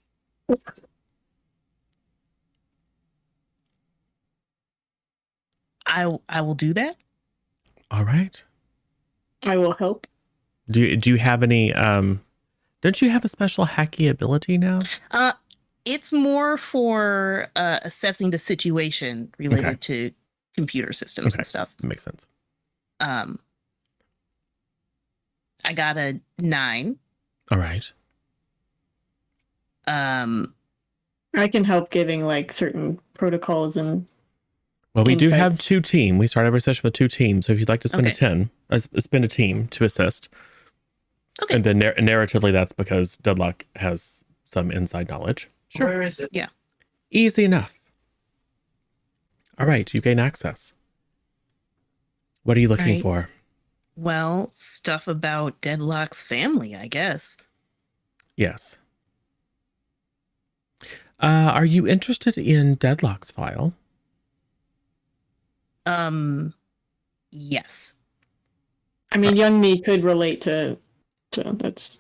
I will do that. All right. I will help. Do you have any? Don't you have a special hacky ability now? It's more for assessing the situation related to computer systems and stuff. Makes sense. I got a 9. All right. I can help giving like certain protocols and. Well, we do have insights. 2 teams. We start every session with 2 teams. So if you'd like to spend spend a team to assist. Okay. And then narratively, that's because Deadlock has some inside knowledge. Sure. Where is it? Yeah. Easy enough. All right, you gain access. What are you looking Right. for? Well, stuff about Deadlock's family, I guess. Yes. Are you interested in Deadlock's file? Yes. I mean, young me could relate to that's.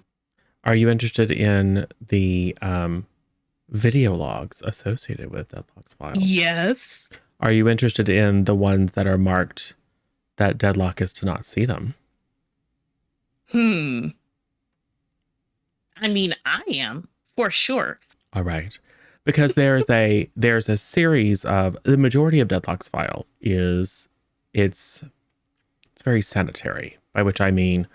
Are you interested in the video logs associated with Deadlock's file? Yes. Are you interested in the ones that are marked that Deadlock is to not see them? I mean, I am for sure. All right. Because there's a series of the majority of Deadlock's file is it's very sanitary, by which I mean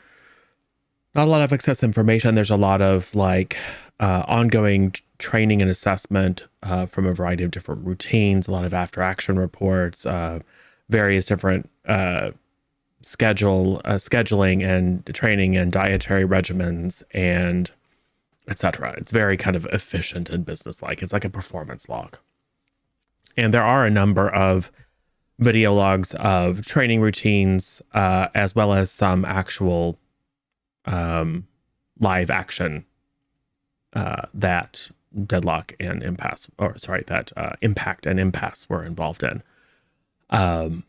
not a lot of excess information. There's a lot of like ongoing training and assessment from a variety of different routines, a lot of after action reports, various different scheduling and training and dietary regimens and etc. It's very kind of efficient and businesslike. It's like a performance log. And there are a number of video logs of training routines, as well as some actual live action that Deadlock and Impact and Impasse were involved in. And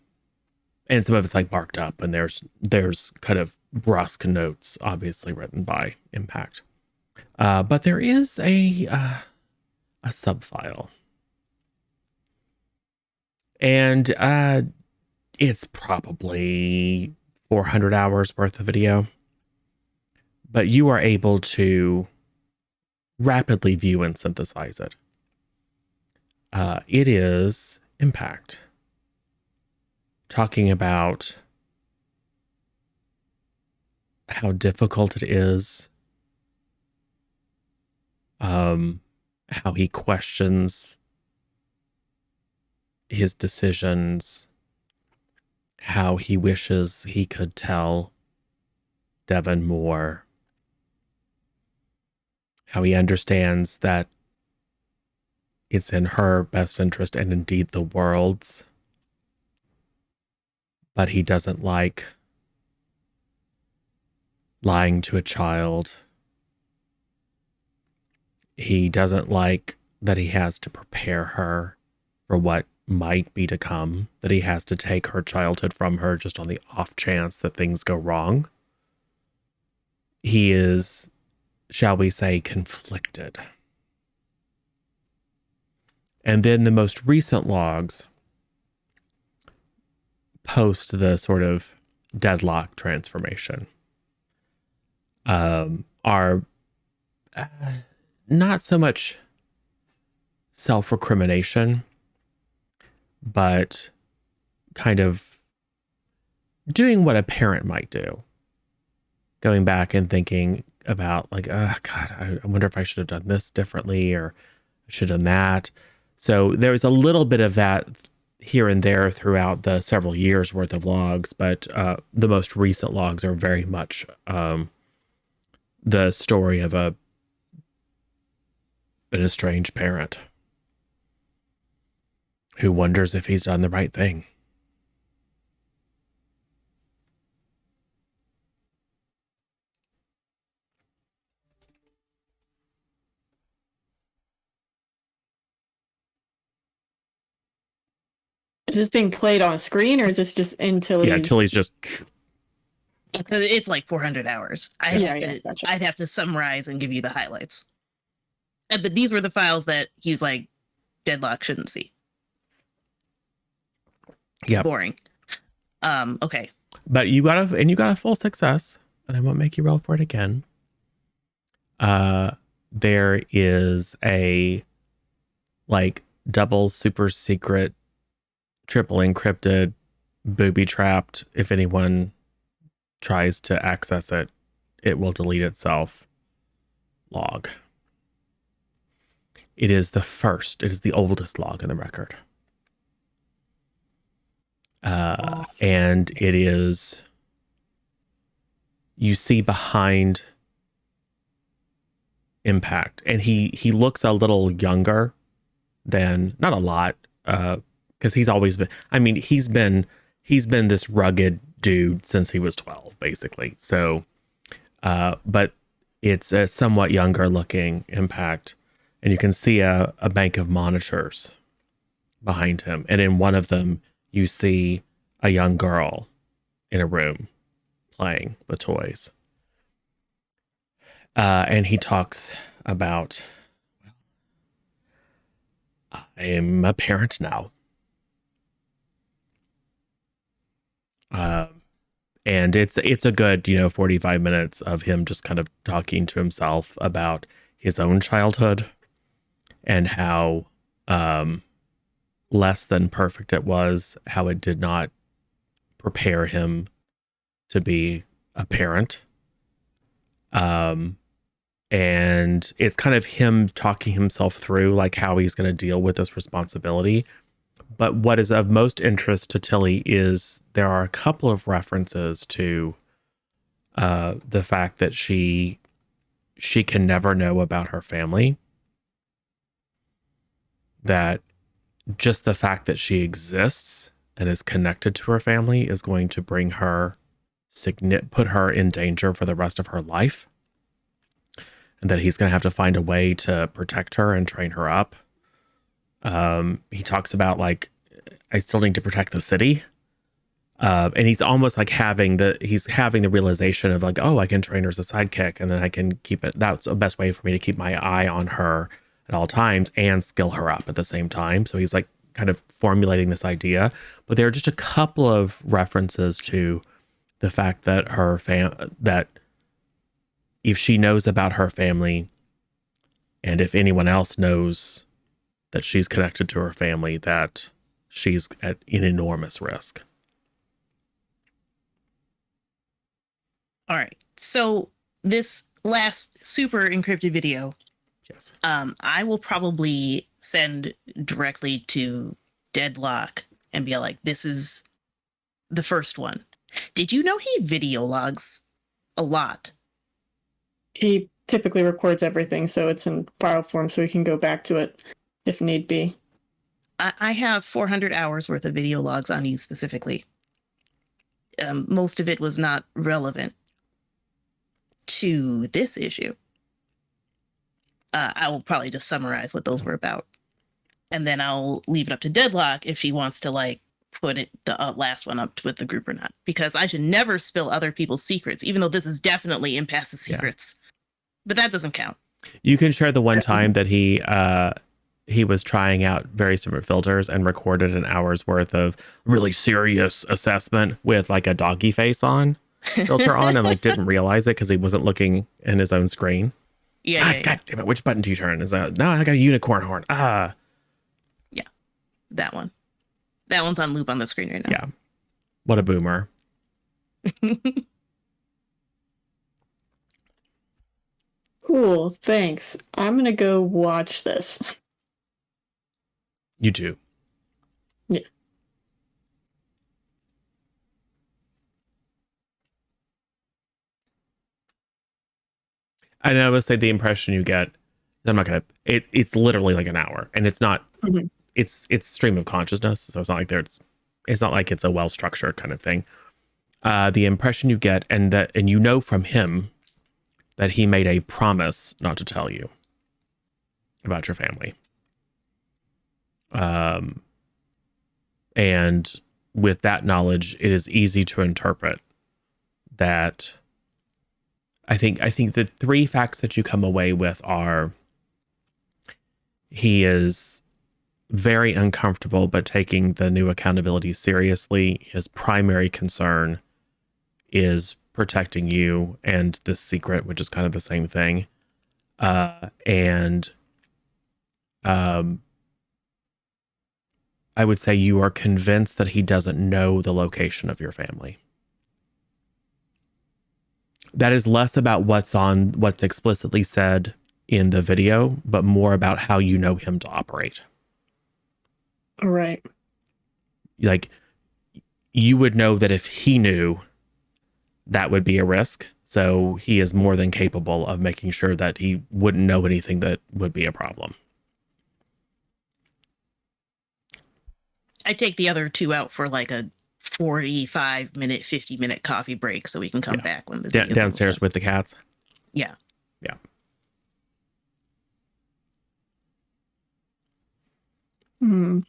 some of it's like marked up, and there's kind of brusque notes, obviously written by Impact. But there is a subfile, and it's probably 400 hours worth of video, but you are able to rapidly view and synthesize it. It is Impact talking about how difficult it is, how he questions his decisions, how he wishes he could tell Devon more, how he understands that it's in her best interest and indeed the world's, but he doesn't like lying to a child. He doesn't like that he has to prepare her for what might be to come, that he has to take her childhood from her just on the off chance that things go wrong. He is, shall we say, conflicted. And then the most recent logs post the sort of Deadlock transformation are not so much self-recrimination, but kind of doing what a parent might do. Going back and thinking about like, oh God, I wonder if I should have done this differently or I should have done that. So there's a little bit of that here and there throughout the several years worth of logs, but the most recent logs are very much the story of an estranged parent who wonders if he's done the right thing. Is this being played on a screen or is this just until Yeah, Tilly's just Because it's like 400 hours. Gotcha. I'd have to summarize and give you the highlights. But these were the files that he was like, Deadlock shouldn't see. yeah. Boring. Okay. But you got a full success. and I won't make you roll for it again. There is a like double super secret, triple encrypted, booby trapped. If anyone tries to access it, it will delete itself log. It is it is the oldest log in the record. And it is, you see behind Impact, and he looks a little younger than, not a lot, because he's always been, I mean, he's been this rugged dude since he was 12, basically. So, but it's a somewhat younger looking Impact, and you can see a bank of monitors behind him. And in one of them, you see a young girl in a room playing with toys. And he talks about, I'm a parent now. And it's a good, 45 minutes of him just kind of talking to himself about his own childhood and how less than perfect it was, how it did not prepare him to be a parent. And it's kind of him talking himself through like how he's going to deal with this responsibility. But what is of most interest to Tilly is there are a couple of references to the fact that she can never know about her family. That just the fact that she exists and is connected to her family is going to bring her, put her in danger for the rest of her life. And that he's going to have to find a way to protect her and train her up. He talks about like, I still need to protect the city. And he's almost like having the realization of like, oh, I can train her as a sidekick and then I can keep it. That's the best way for me to keep my eye on her at all times and skill her up at the same time. So he's like kind of formulating this idea, but there are just a couple of references to the fact that that if she knows about her family and if anyone else knows that she's connected to her family, that she's at an enormous risk. All right. So this last super encrypted video, Yes. I will probably send directly to Deadlock and be like, this is the first one. Did you know he video logs a lot? He typically records everything, so it's in file form, so we can go back to it if need be. I have 400 hours worth of video logs on you specifically. Most of it was not relevant to this issue. I will probably just summarize what those were about. And then I'll leave it up to Deadlock if she wants to like put it the last one up with the group or not. Because I should never spill other people's secrets, even though this is definitely Impass's secrets. Yeah. But that doesn't count. You can share the one time that he was trying out various different filters and recorded an hour's worth of really serious assessment with like a doggy face on filter on and like didn't realize it because he wasn't looking in his own screen. Yeah. God damn it, which button do you turn? Is that no, I got a unicorn horn. Yeah. That one. That one's on loop on the screen right now. Yeah. What a boomer. Cool, thanks. I'm gonna go watch this. You too. Yeah. And I would say the impression you get, I'm not gonna. It's literally like an hour, and it's not. Mm-hmm. It's stream of consciousness, so it's not like it's not like it's a well structured kind of thing. The impression you get, and you know from him that he made a promise not to tell you about your family. And with that knowledge, it is easy to interpret that. I think the three facts that you come away with are he is very uncomfortable, but taking the new accountability seriously. His primary concern is protecting you and this secret, which is kind of the same thing. And I would say you are convinced that he doesn't know the location of your family. That is less about what's explicitly said in the video, but more about how you know him to operate. All right. Like, you would know that if he knew, that would be a risk. So he is more than capable of making sure that he wouldn't know anything that would be a problem. I take the other two out for like a 45-minute, 50-minute coffee break so we can come back when the video's downstairs almost done. with the cats. Yeah. Yeah. Hmm.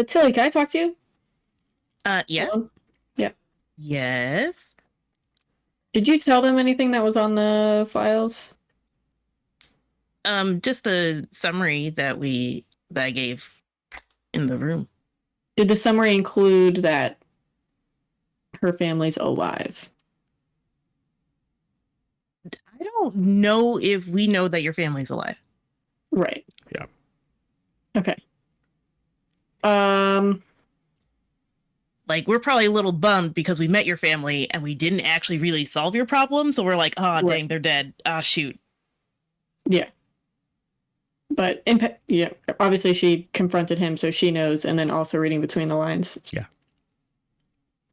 Tilly, can I talk to you? Yeah. Hello? Yeah. Yes. Did you tell them anything that was on the files? Just the summary that I gave in the room. Did the summary include that her family's alive? I don't know if we know that your family's alive. Right. Yeah. Okay. Like, we're probably a little bummed because we met your family and we didn't actually really solve your problem. So we're like, oh, Right. dang, they're dead. Ah, shoot. Yeah. But yeah, obviously she confronted him, so she knows, and then also reading between the lines. Yeah.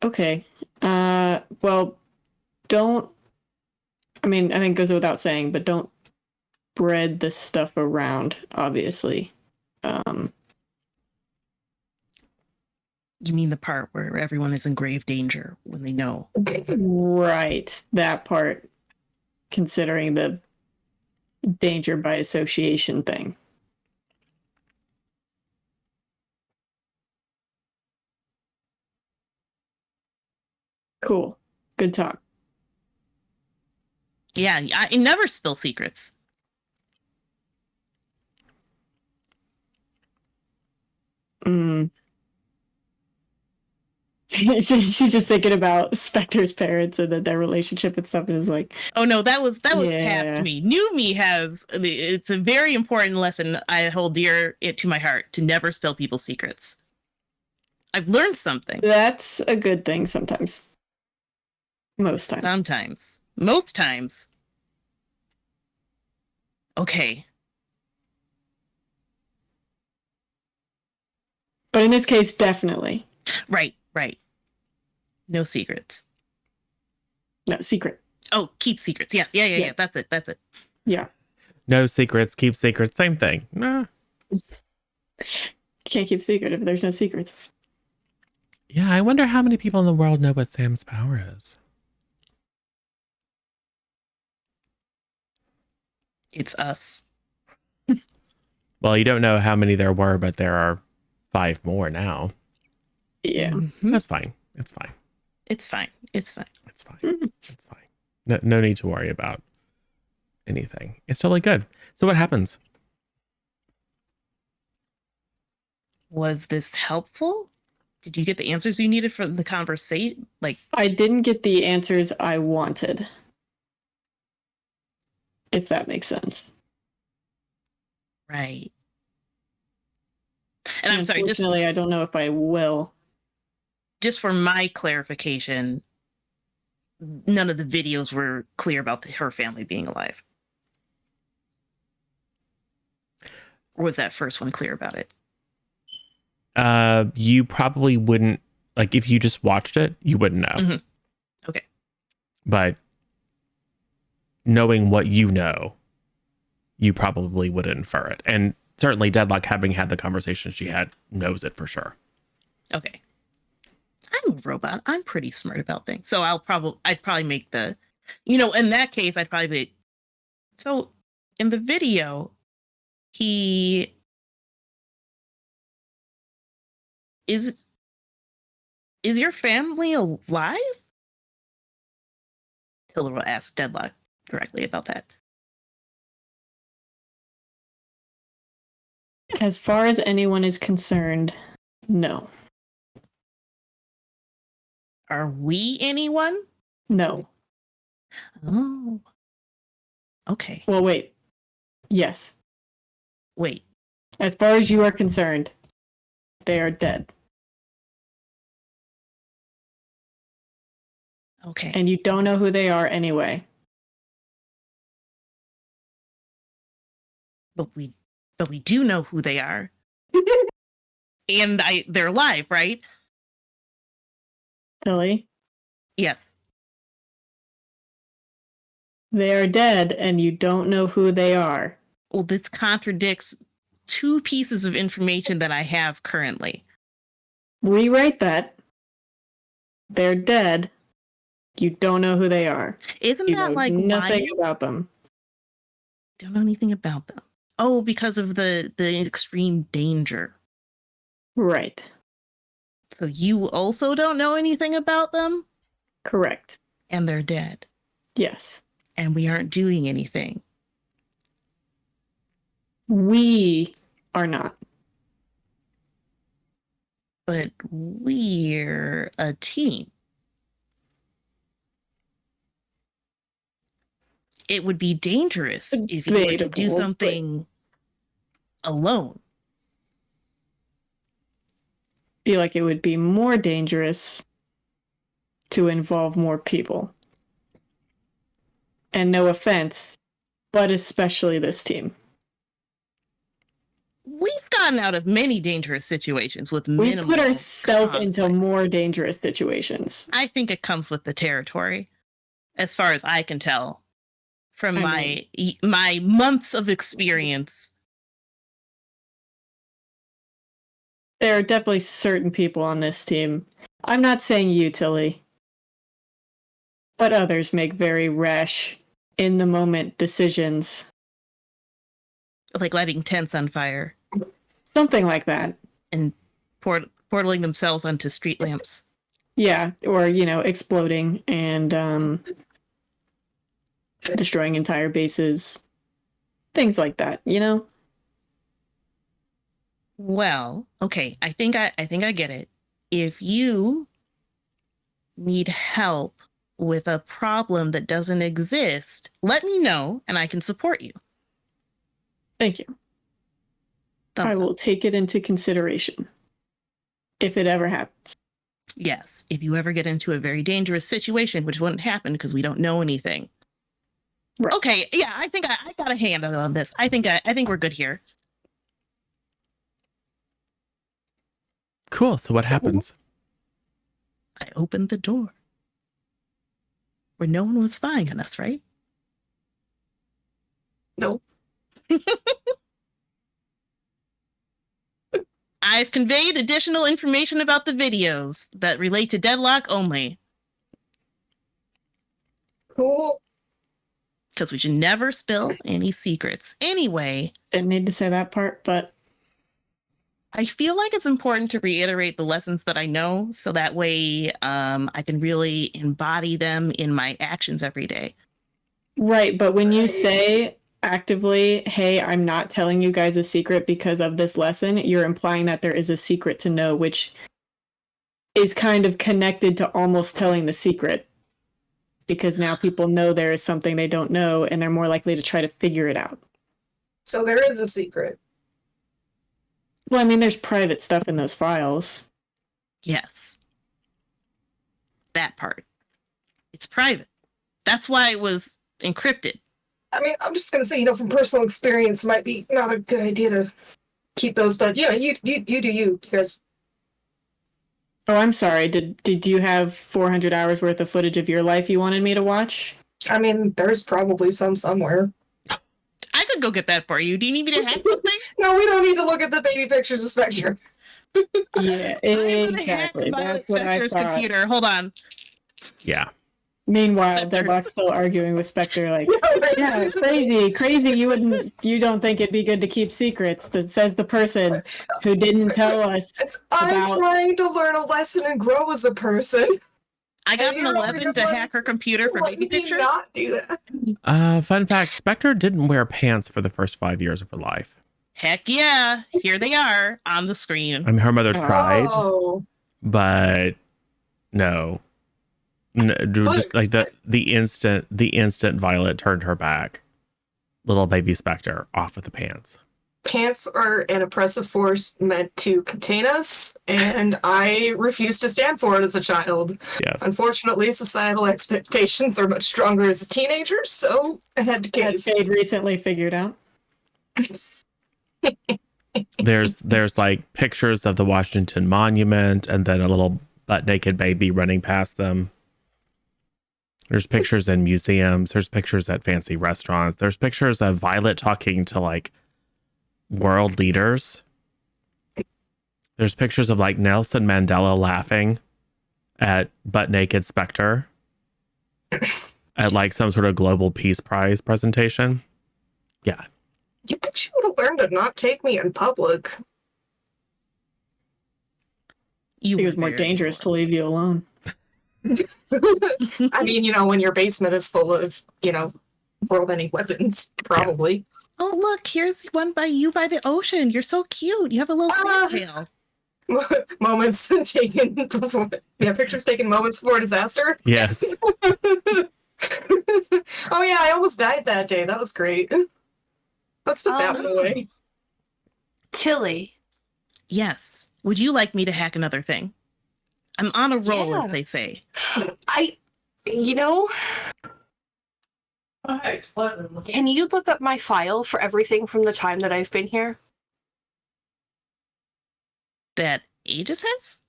Okay. Well, don't. I mean, I think it goes without saying, but don't spread this stuff around. Obviously. You mean the part where everyone is in grave danger when they know? Right. That part, considering the danger by association thing. Cool. Good talk. Yeah, I never spill secrets. She's just thinking about Spectre's parents and their relationship and stuff, and is like, Oh no, that was Yeah. past me. New me has. It's a very important lesson I hold dear to my heart, to never spill people's secrets. I've learned something. that's a good thing sometimes. Most times. Sometimes. Most times. Okay. But in this case, definitely. Right. No secrets. No, secret. Oh, keep secrets. Yes. Yeah. Yes. That's it. Yeah. No secrets, keep secrets. Same thing. Nah. Can't keep secret if there's no secrets. Yeah, I wonder how many people in the world know what Sam's power is. It's us. Well, you don't know how many there were, but there are 5 more now. Yeah. Mhm. That's fine. It's fine. It's fine. It's fine. It's fine. No need to worry about anything. It's totally good. So what happens? Was this helpful? Did you get the answers you needed from the conversation? Like, I didn't get the answers I wanted. If that makes sense. right. And I'm sorry, Unfortunately, I don't know if I will. just for my clarification, none of the videos were clear about her family being alive. Or was that first one clear about it? You probably wouldn't, like, if you just watched it, you wouldn't know. Mhm. Okay. But knowing what you know, you probably would infer it. And certainly Deadlock, having had the conversation she had, knows it for sure. Okay. I'm a robot. I'm pretty smart about things. So I'd probably make the, in that case, I'd probably be, so in the video, is your family alive? Tilda will ask Deadlock directly about that. As far as anyone is concerned, no. Are we anyone? No. Oh. Okay. Well, wait. Yes. Wait. As far as you are concerned, they are dead. Okay. And you don't know who they are anyway. But we do know who they are. And they're alive, right? Billy, Yes. they are dead and you don't know who they are. Well, this contradicts 2 pieces of information that I have currently. Rewrite that. They're dead. You don't know who they are. Isn't You that know like nothing why about them. don't know anything about them? Oh, because of the extreme danger. Right. So you also don't know anything about them? Correct. And they're dead. Yes. And we aren't doing anything. We are not. But we're a team. It would be dangerous if you were to do Debatable, something alone. I feel like it would be more dangerous to involve more people. And no offense, but especially this team. We've gotten out of many dangerous situations with We minimal put ourselves into conflict. more dangerous situations. I think it comes with the territory, as far as I can tell, from my months of experience. There are definitely certain people on this team. I'm not saying you, Tilly. But others make very rash, in the moment decisions. Like lighting tents on fire Something like that. and portaling themselves onto street lamps. Yeah, or, exploding and destroying entire bases. Things like that, Well, okay, I think I get it. If you need help with a problem that doesn't exist, let me know and I can support you. Thank you. Thumbs I up. will take it into consideration. If it ever happens. Yes, if you ever get into a very dangerous situation, which wouldn't happen because we don't know anything. Right. Okay, yeah, I think I got a hand on this. I think we're good here. Cool. So what happens? I opened the door where no one was spying on us, right? No. I've conveyed additional information about the videos that relate to Deadlock only, Cool. because we should never spill any secrets. Anyway, Didn't need to say that part, but I feel like it's important to reiterate the lessons that I know, so that way I can really embody them in my actions every day. right. But when you say actively, hey, I'm not telling you guys a secret because of this lesson, you're implying that there is a secret to know, which is kind of connected to almost telling the secret. Because now people know there is something they don't know, and they're more likely to try to figure it out. So there is a secret. Well, I mean, there's private stuff in those files. Yes. That part. It's private. That's why it was encrypted. I mean, I'm just gonna say, from personal experience, it might be not a good idea to keep those. But yeah, you do you, because Oh, I'm sorry. Did you have 400 hours worth of footage of your life you wanted me to watch? I mean, there's probably some somewhere. I could go get that for you. Do you need me to have something? No, we don't need to look at the baby pictures of Spectre. Yeah, I'm gonna hack exactly. Violet That's what I Spectre's thought. computer. Hold on. Yeah. Meanwhile, Spectre. Deadlock's still arguing with Spectre, like, yeah, crazy. You don't think it'd be good to keep secrets? That says the person who didn't tell us. I'm About- trying to learn a lesson and grow as a person. I got And an you're 11 over to here hack her computer for Let baby me pictures. not do that. Fun fact, Spectre didn't wear pants for the first 5 years of her life. Heck yeah. Here they are on the screen. I mean, her mother tried, Oh, but no. Just like the instant Violet turned her back, little baby Spectre off with the pants. Pants are an oppressive force meant to contain us, and I refused to stand for it as a child. Yes. Unfortunately, societal expectations are much stronger as a teenager, so I had to As cave. Fade recently figured out. There's like pictures of the Washington Monument and then a little butt naked baby running past them. There's pictures in museums. There's pictures at fancy restaurants. There's pictures of Violet talking to like world leaders. There's pictures of like Nelson Mandela laughing at butt naked Spectre at like some sort of global peace prize presentation. Yeah. You think she would have learned to not take me in public? You It were was more very dangerous to bored. leave you alone. I mean, when your basement is full of, world-ending weapons, probably. Oh, look, here's one by the ocean. You're so cute. You have a little tail. Moments taken before, pictures taken moments before disaster. Yes. Oh yeah, I almost died that day. That was great. Let's put that one away. Tilly. Yes. Would you like me to hack another thing? I'm on a roll, Yeah. as they say. Can you look up my file for everything from the time that I've been here? That Aegis has?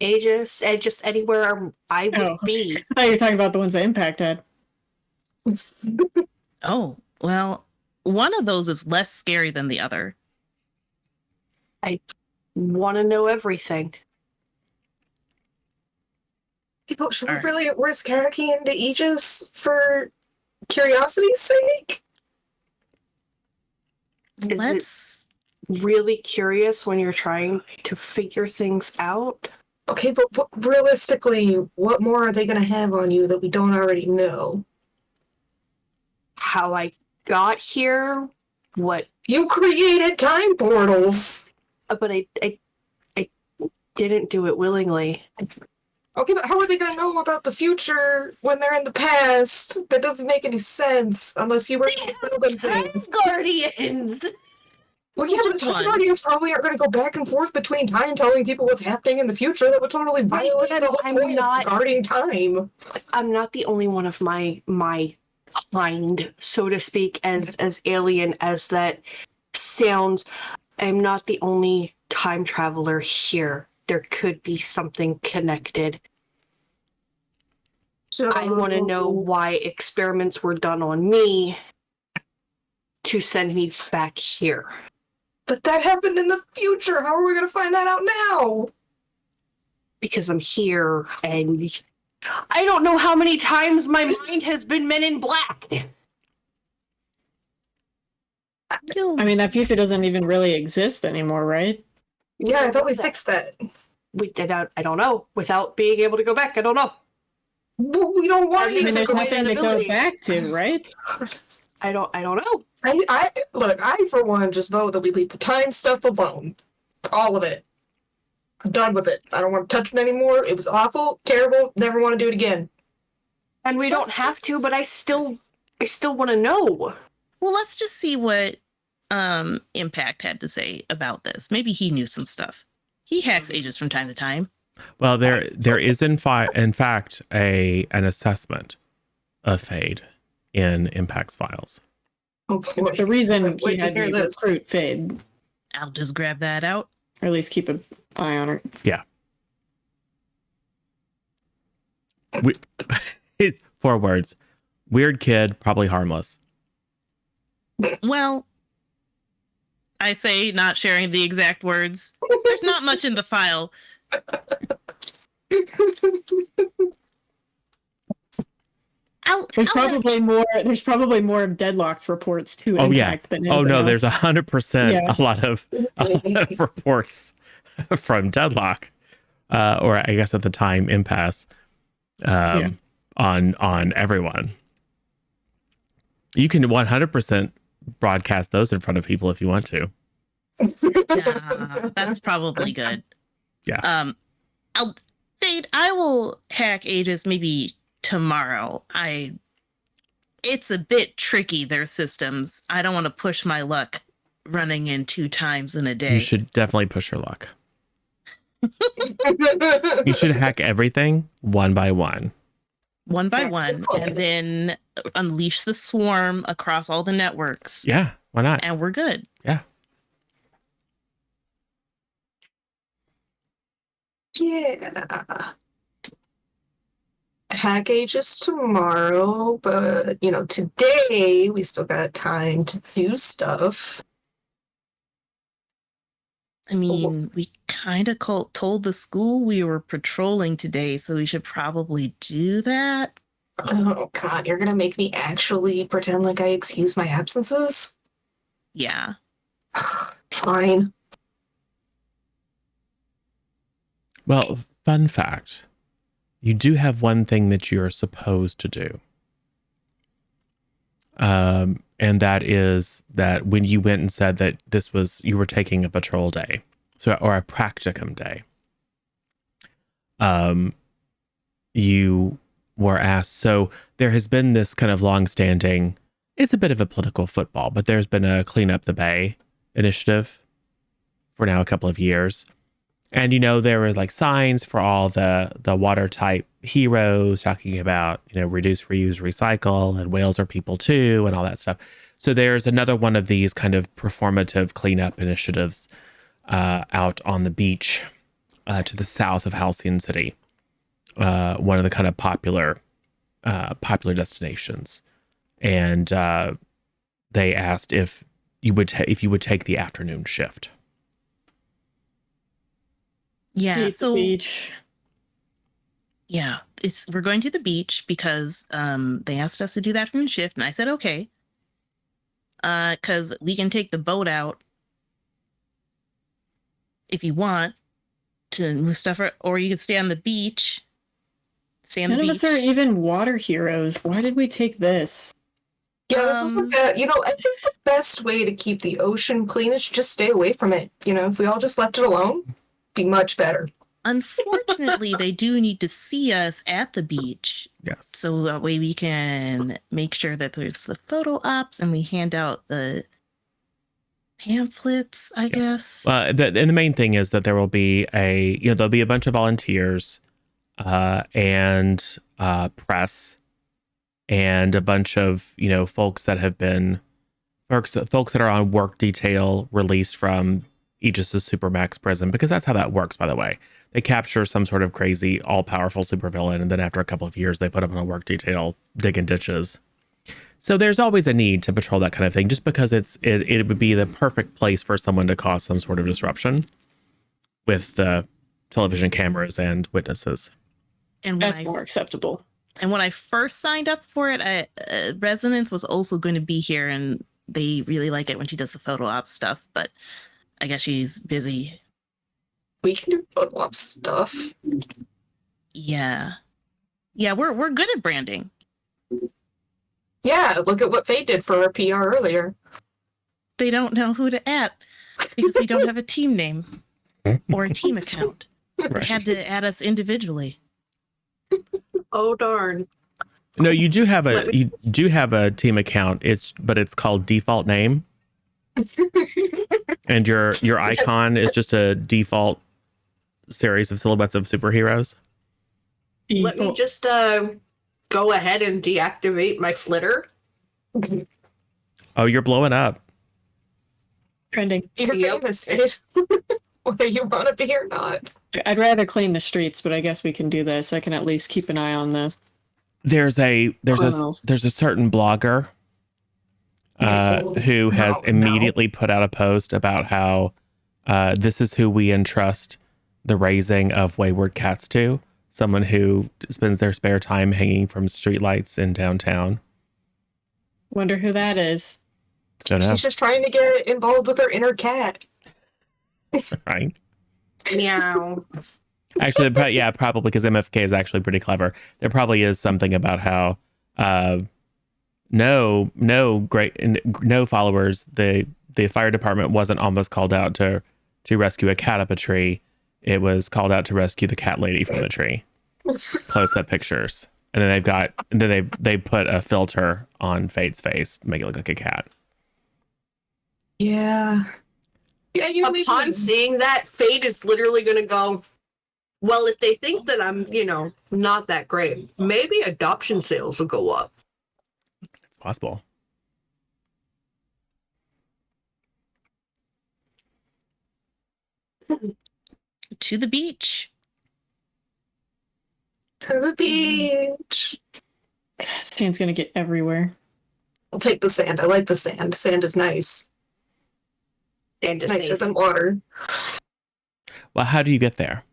Aegis, and just anywhere I would Oh. be. I thought you were talking about the ones that Impact had. Oh, well, one of those is less scary than the other. Want to know everything. People, should we Alright. really risk hacking into Aegis for curiosity's sake? Is it- Let's. Really curious when you're trying to figure things out? Okay, but realistically, what more are they going to have on you that we don't already know? How I got here? What? You created time portals! But I didn't do it willingly. Okay, but how are they going to know about the future when they're in the past? That doesn't make any sense unless you were building things. Guardians! Well, yeah, but the Just Time one. Guardians probably aren't going to go back and forth between time telling people what's happening in the future. That would totally Right, violate but the whole I'm point not- of guarding time. I'm not the only one of my kind, so to speak, as alien as that sounds. I'm not the only time traveler here. There could be something connected. So, I want to know why experiments were done on me to send me back here. But that happened in the future. How are we going to find that out now? Because I'm here and I don't know how many times my mind has been Men in Black. I mean, that future doesn't even really exist anymore, right? Yeah, I thought we fixed that. I don't know. Without being able to go back, I don't know. But we don't want I I you mean, to there's go away nothing that to go ability. back to, right? I don't know. I look, I for one just vote that we leave the time stuff alone. All of it. I'm done with it. I don't want to touch it anymore. It was awful, terrible, never want to do it again. And we don't have to, but I still want to know. Well, let's just see what Impact had to say about this. Maybe he knew some stuff. He hacks Aegis from time to time. Well, there is in fact an assessment of Fade in Impact's files. Oh boy. The reason Wait he to had hear to this. recruit Fade, I'll just grab that out. or at least keep an eye on her. We, 4 words: weird kid, probably harmless. Well, I say not sharing the exact words. There's not much in the file. There's probably more. There's probably more Deadlock's reports to Oh, yeah. Impact than Oh no, anything there's 100% Yeah. a lot of reports from Deadlock, or I guess at the time Impasse, on everyone. You can 100% broadcast those in front of people if you want to. That's probably good. Yeah. Fade, I will hack Aegis maybe tomorrow. It's a bit tricky, their systems. I don't want to push my luck running in 2 times in a day. You should definitely push your luck. You should hack everything one by one. One by one, and then unleash the swarm across all the networks. Yeah, why not? And we're good. Yeah. Yeah. Hack Aegis tomorrow, but today we still got time to do stuff. I mean, we kind of told the school we were patrolling today, so we should probably do that. Oh god, you're gonna make me actually pretend like I excuse my absences? Yeah. Fine. Well, fun fact. You do have one thing that you're supposed to do. And that is that when you went and said that you were taking a patrol day, or a practicum day, you were asked. So there has been this kind of long-standing, it's a bit of a political football, but there's been a clean up the bay initiative for now a couple of years. And, there were like signs for all the water type heroes talking about, reduce, reuse, recycle, and whales are people too, and all that stuff. So there's another one of these kind of performative cleanup initiatives out on the beach to the south of Halcyon City. One of the kind of popular destinations. And they asked if you would take the afternoon shift. Yeah, so beach. Yeah, we're going to the beach because they asked us to do that from the shift, and I said okay. Because we can take the boat out if you want to move stuff, or you could stay on the beach. None of us are even water heroes. Why did we take this? Yeah, this is I think the best way to keep the ocean clean is just stay away from it. If we all just left it alone, be much better. Unfortunately, they do need to see us at the beach. Yes. So that way we can make sure that there's the photo ops and we hand out the pamphlets, I guess. And the main thing is that there will be there'll be a bunch of volunteers and press and a bunch of, folks that have been folks that are on work detail released from Aegis's Supermax prison, because that's how that works, by the way. They capture some sort of crazy, all-powerful supervillain, and then after a couple of years, they put him on a work detail digging ditches. So there's always a need to patrol that kind of thing, just because it would be the perfect place for someone to cause some sort of disruption with the television cameras and witnesses. And that's more acceptable. And when I first signed up for it, Resonance was also going to be here, and they really like it when she does the photo op stuff, but I guess she's busy. We can do photo op stuff. Yeah. Yeah, we're good at branding. Yeah, look at what Faye did for our PR earlier. They don't know who to add because we don't have a team name or a team account. Right. They had to add us individually. Oh darn. No, you do have a team account. It's called default name. And your icon is just a default series of silhouettes of superheroes. Let me just go ahead and deactivate my flitter. Oh, you're blowing up. Trending. You're famous, Faye. Whether you want to be or not. I'd rather clean the streets, but I guess we can do this. I can at least keep an eye on the There's a certain blogger who has immediately put out a post about how this is who we entrust the raising of wayward cats to. Someone who spends their spare time hanging from streetlights in downtown. Wonder who that is. Don't know. She's just trying to get involved with her inner cat. Right? Meow. Actually, probably because MFK is actually pretty clever. There probably is something about how no followers. The fire department wasn't almost called out to rescue a cat up a tree. It was called out to rescue the cat lady from the tree. Close-up pictures. And then they put a filter on Fate's face to make it look like a cat. Yeah. Yeah, you Upon seeing that, Fate is literally going to go, well, if they think that I'm, not that great, maybe adoption sales will go up. It's possible. To the beach. to the beach. Sand's gonna get everywhere. I'll take the sand. I like the sand. Sand is nice. And to Nicer save. than water. Well, how do you get there?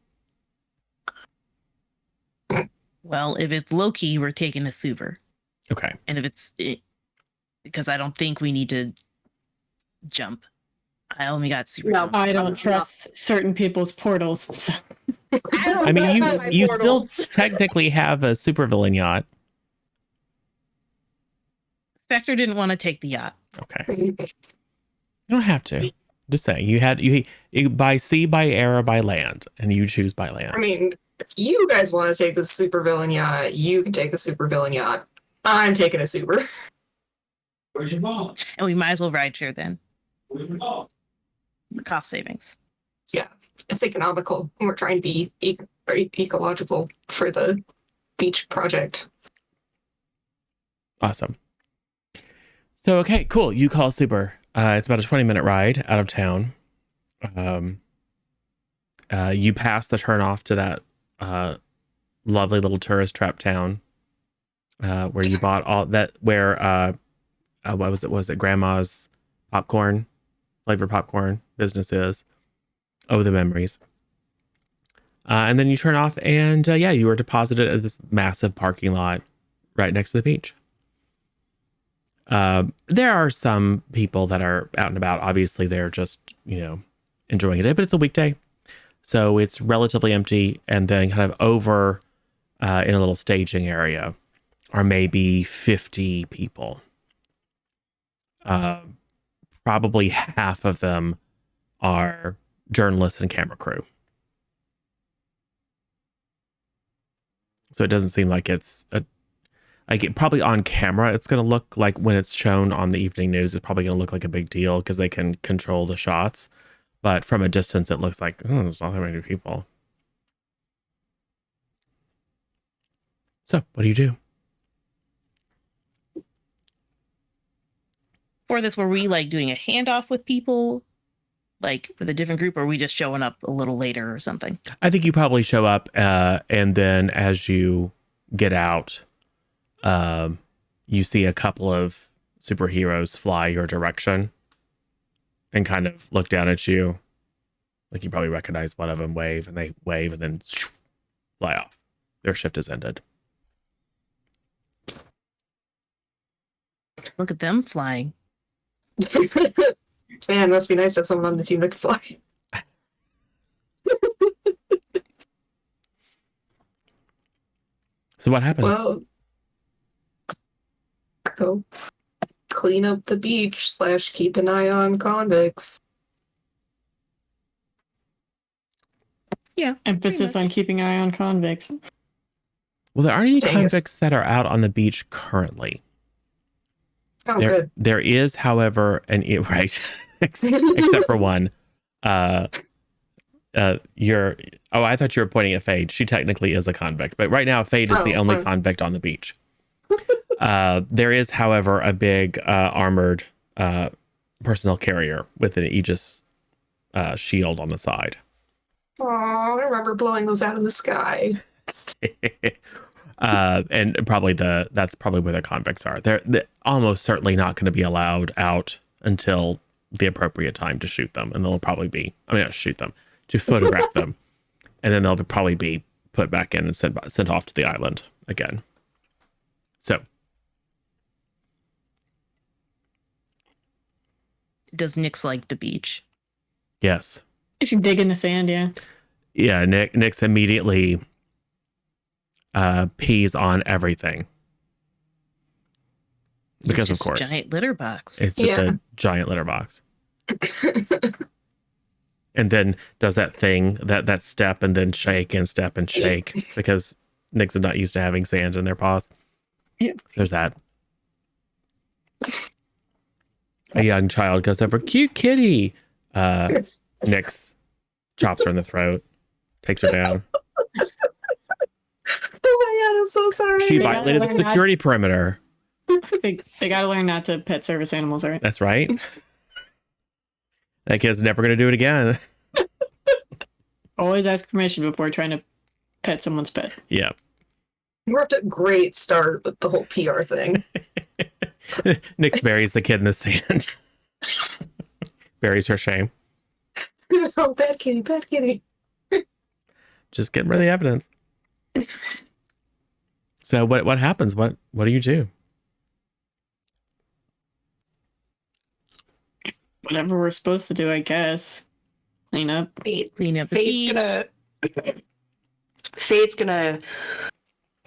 Well, if it's Loki, we're taking a super. Okay. And if it's because I don't think we need to jump. I only got super. No. jump. I don't trust certain people's portals. So. I mean, you still technically have a supervillain yacht. Spectre didn't want to take the yacht. Okay. You don't have to. Just saying, you by sea, by air, or by land, and you choose by land. I mean, if you guys want to take the supervillain yacht, you can take the supervillain yacht. I'm taking a super. Where's your mom? And we might as well ride share then. Where's your mom? Cost savings. Yeah, it's economical. And we're trying to be ecological for the beach project. Awesome. So, okay, cool. You call super. It's about a 20-minute ride out of town. You pass the turnoff to that lovely little tourist trap town where you bought all that, where, what was it? Was it Grandma's flavored popcorn business is? Oh, the memories. And then you turn off and you were deposited at this massive parking lot right next to the beach. There are some people that are out and about. Obviously, they're just, enjoying a day, but it's a weekday. So it's relatively empty. And then kind of over in a little staging area are maybe 50 people. Probably half of them are journalists and camera crew. So it doesn't seem like it's probably on camera, it's going to look like when it's shown on the evening news, it's probably going to look like a big deal because they can control the shots. But from a distance, it looks like, there's not that many people. So what do you do? For this, were we like doing a handoff with people, like with a different group, or are we just showing up a little later or something? I think you probably show up and then as you get out, you see a couple of superheroes fly your direction and kind of look down at you. Like you probably recognize one of them, wave, and they wave and then fly off. Their shift has ended. Look at them flying. Man, must be nice to have someone on the team that can fly. So what happens? Well, go clean up the beach / keep an eye on convicts. Yeah. Emphasis on keeping an eye on convicts. Well, there aren't any Dang it. convicts that are out on the beach currently. Oh, good. There is, however, right, except for one. I thought you were pointing at Fade. She technically is a convict, but right now Fade is the only convict on the beach. There is, however, a big armored personnel carrier with an Aegis shield on the side. Oh, I remember blowing those out of the sky. And that's probably where the convicts are. They're almost certainly not going to be allowed out until the appropriate time to shoot them, and they'll probably not shoot them, to photograph them, and then they'll probably be put back in and sent off to the island again. So, Does Nyx like the beach? yes, You should dig in the sand, yeah. yeah. Nyx immediately pees on everything because, It's of course, just a giant litter box. it's just Yeah. a giant litter box. and then does that thing, that step and then shake and step and shake because Nyx is not used to having sand in their paws. Yep. There's that. A young child goes over, cute kitty. Nyx chops her in the throat, takes her down. Oh my god, I'm so sorry. She They violated the gotta learn security perimeter. They got to learn not to pet service animals, right? That's right. That kid's never going to do it again. Always ask permission before trying to pet someone's pet. Yeah. We're off to a great start with the whole PR thing. Nyx buries the kid in the sand. Buries her shame. Oh, bad kitty, bad kitty. Just getting rid of the evidence. So what happens? What do you do? Whatever we're supposed to do, I guess. Clean up. Clean up the beach. Fade's gonna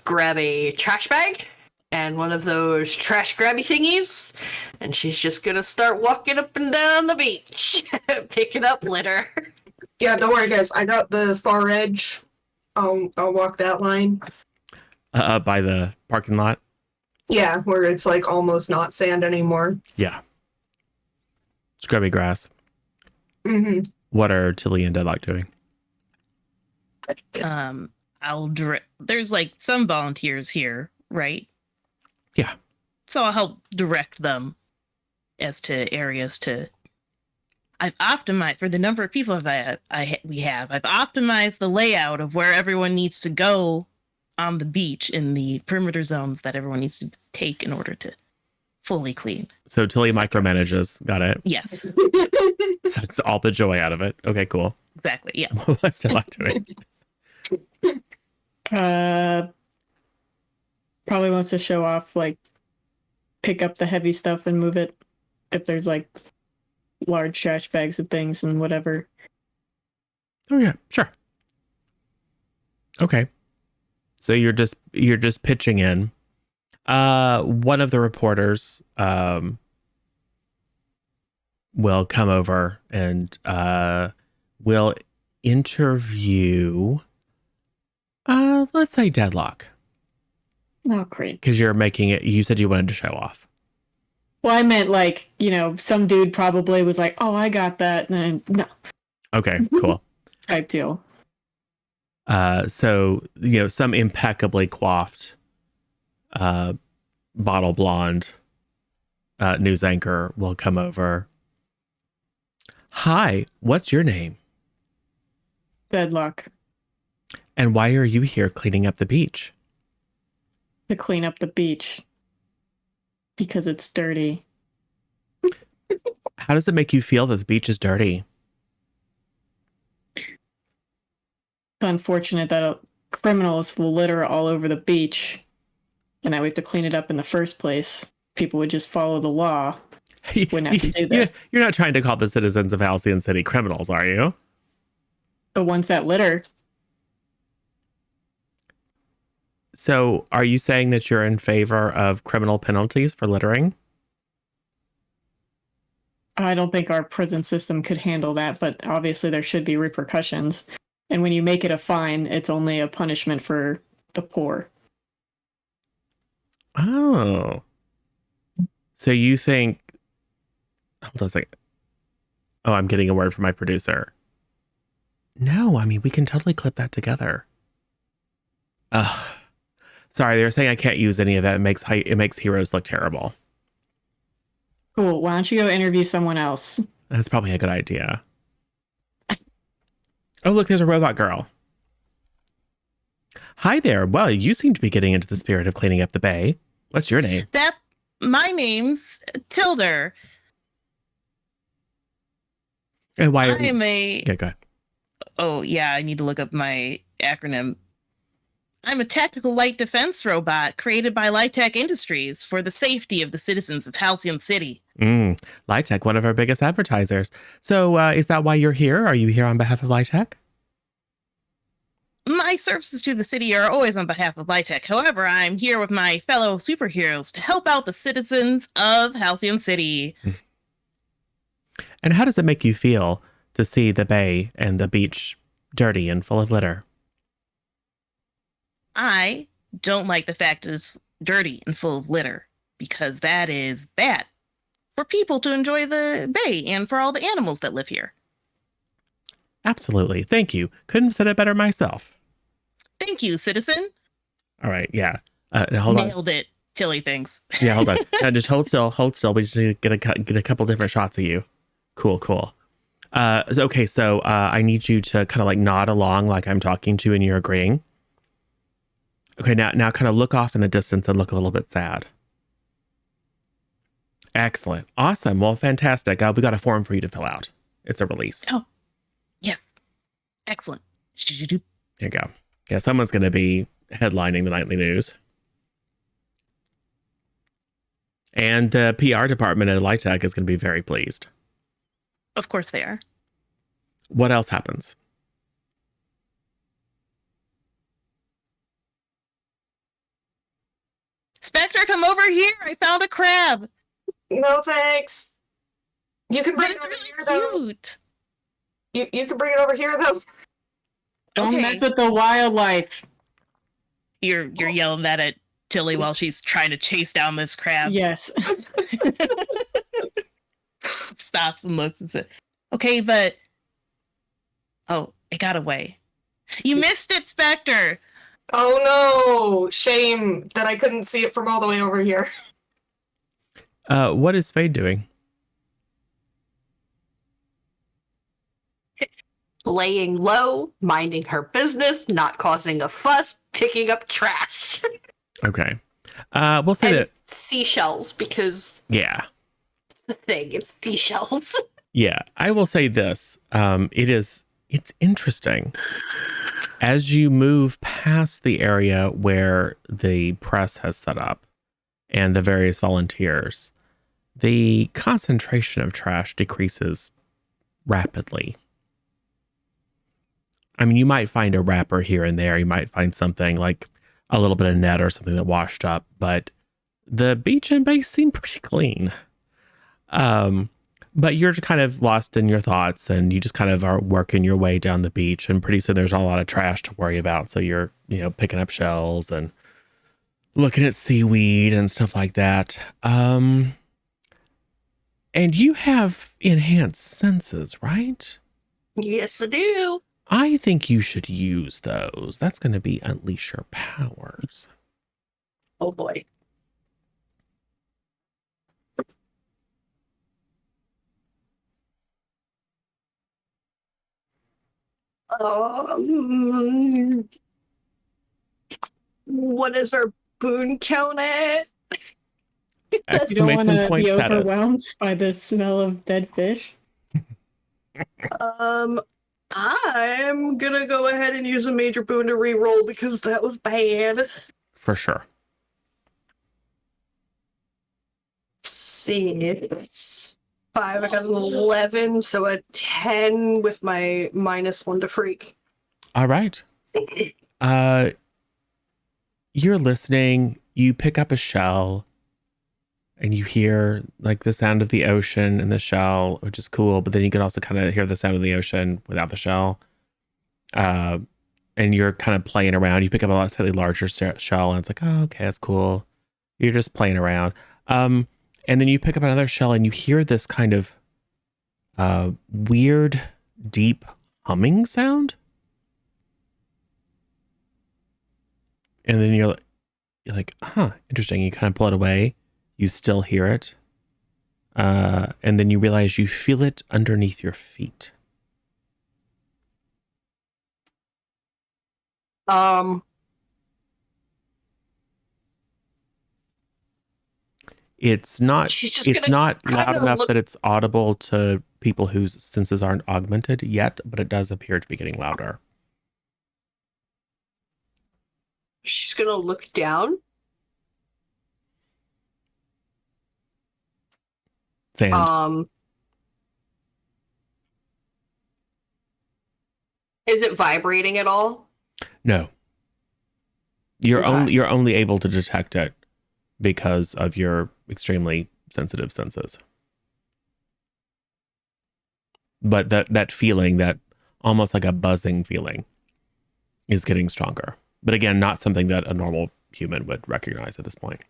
grab a trash bag and one of those trash grabby thingies, and she's just gonna start walking up and down the beach, picking up litter. Yeah, don't worry, guys. I got the far edge. I'll walk that line. By the parking lot. Yeah, where it's like almost not sand anymore. Yeah. Scrubby grass. Mm-hmm. What are Tilly and Deadlock doing? I'll direct. There's like some volunteers here, right? Yeah. So I'll help direct them as to areas to. I've optimized for the number of people that we have. I've optimized the layout of where everyone needs to go on the beach in the perimeter zones that everyone needs to take in order to fully clean. So Tilly micromanages. Got it. Yes, Sucks all the joy out of it. Okay, cool. exactly. Yeah. What's Deadlock doing? Probably wants to show off, like, pick up the heavy stuff and move it. If there's like large trash bags of things and whatever. Oh yeah, sure. Okay. So you're just pitching in. One of the reporters will come over and will interview let's say Deadlock. Oh, great. Because you're making it, you said you wanted to show off. Well, I meant like, some dude probably was like, oh, I got that. And then, no, Okay, cool. type deal. So, some impeccably coiffed bottle blonde news anchor will come over. Hi, what's your name? Deadlock. And why are you here cleaning up the beach? To clean up the beach. Because it's dirty. How does it make you feel that the beach is dirty? It's unfortunate that criminals will litter all over the beach and that we have to clean it up in the first place. People would just follow the law. Wouldn't have to do this. You're not trying to call the citizens of Halcyon City criminals, are you? The ones that litter. So are you saying that you're in favor of criminal penalties for littering? I don't think our prison system could handle that, but obviously there should be repercussions. And when you make it a fine, it's only a punishment for the poor. Oh. So you think... Hold on a second. Oh, I'm getting a word from my producer. No, I mean, we can totally clip that together. Ugh. Sorry, they were saying I can't use any of that. It makes heroes look terrible. Cool. Why don't you go interview someone else? That's probably a good idea. Oh, look, there's a robot girl. Hi there. Well, you seem to be getting into the spirit of cleaning up the bay. What's your name? My name's Tilder. And why? I'm a. Yeah, go ahead. Oh yeah, I need to look up my acronym. I'm a tactical light defense robot created by Lightech Industries for the safety of the citizens of Halcyon City. Lightech, one of our biggest advertisers. So is that why you're here? Are you here on behalf of Lightech? My services to the city are always on behalf of Lightech. However, I'm here with my fellow superheroes to help out the citizens of Halcyon City. And how does it make you feel to see the bay and the beach dirty and full of litter? I don't like the fact it's dirty and full of litter because that is bad for people to enjoy the bay and for all the animals that live here. Absolutely. Thank you. Couldn't have said it better myself. Thank you, citizen. All right. Yeah. Now hold on. Nailed it. Tilly thinks. Yeah, hold on. Now just hold still. Hold still. We just need to get a couple different shots of you. Cool. So I need you to kind of like nod along like I'm talking to you and you're agreeing. Okay, now kind of look off in the distance and look a little bit sad. Excellent. Awesome. Well, fantastic. We got a form for you to fill out. It's a release. Oh, yes. Excellent. There you go. Yeah, someone's going to be headlining the nightly news. And the PR department at Lightech is going to be very pleased. Of course they are. What else happens? Spectre, come over here. I found a crab. No thanks. You can bring But it it's over really here though. cute. You can bring it over here though. Don't Okay. mess with the wildlife. You're yelling that at Tilly while she's trying to chase down this crab. Yes. Stops and looks and says, okay, but oh, it got away. You missed it, Spectre. Oh no! Shame that I couldn't see it from all the way over here. What is Fade doing? Laying low, minding her business, not causing a fuss, picking up trash. Okay. We'll say And that. seashells, because Yeah. it's the thing, it's seashells. Yeah. I will say this. It's interesting. As you move past the area where the press has set up and the various volunteers, the concentration of trash decreases rapidly. I mean, you might find a wrapper here and there. You might find something like a little bit of net or something that washed up, but the beach and bay seem pretty clean. But you're kind of lost in your thoughts and you just kind of are working your way down the beach, and pretty soon there's not a lot of trash to worry about. So you're, picking up shells and looking at seaweed and stuff like that. And you have enhanced senses, right? Yes, I do. I think you should use those. That's going to be unleash your powers. Oh boy. What is our boon count at? You don't want Exclamation to point be status. overwhelmed by the smell of dead fish. I'm gonna go ahead and use a major boon to re-roll because that was bad. For sure. 6, 5, I got an 11, so a 10 with my -1 to freak. All right. You're listening, you pick up a shell and you hear like the sound of the ocean in the shell, which is cool, but then you can also kind of hear the sound of the ocean without the shell. And you're kind of playing around. You pick up a slightly larger shell and it's like, oh, okay, that's cool. You're just playing around. And then you pick up another shell and you hear this kind of weird, deep humming sound. And then you're like, huh, interesting. You kind of pull it away. You still hear it. And then you realize you feel it underneath your feet. It's not She's just it's gonna not loud kinda enough look- that it's audible to people whose senses aren't augmented yet, but it does appear to be getting louder. She's gonna look down. Sand. Is it vibrating at all? No. You're Okay. you're only able to detect it because of your extremely sensitive senses. but that feeling, that almost like a buzzing feeling, is getting stronger. But again, not something that a normal human would recognize at this point.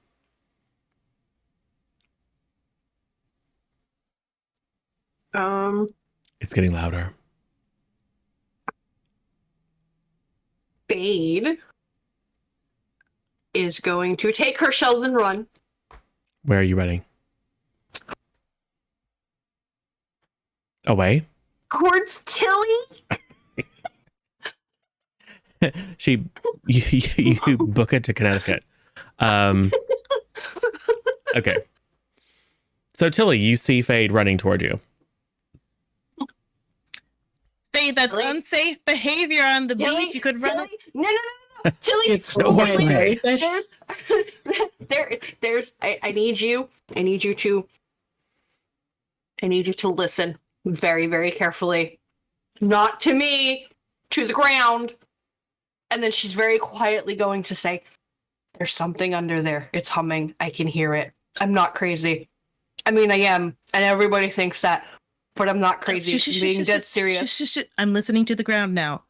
It's getting louder. Fade is going to take her shells and run. Where are you running? Away? Towards Tilly? You book it to Connecticut. Okay. So Tilly, you see Fade running toward you. Fade, that's Tilly? unsafe behavior on the Tilly? beach. You could run. Tilly? No. Tilly, It's No more Tilly, play. I need you to listen very, very carefully. Not to me, to the ground. And then she's very quietly going to say, there's something under there. It's humming. I can hear it. I'm not crazy. I mean, I am. And everybody thinks that. But I'm not crazy. I'm being dead serious. I'm listening to the ground now.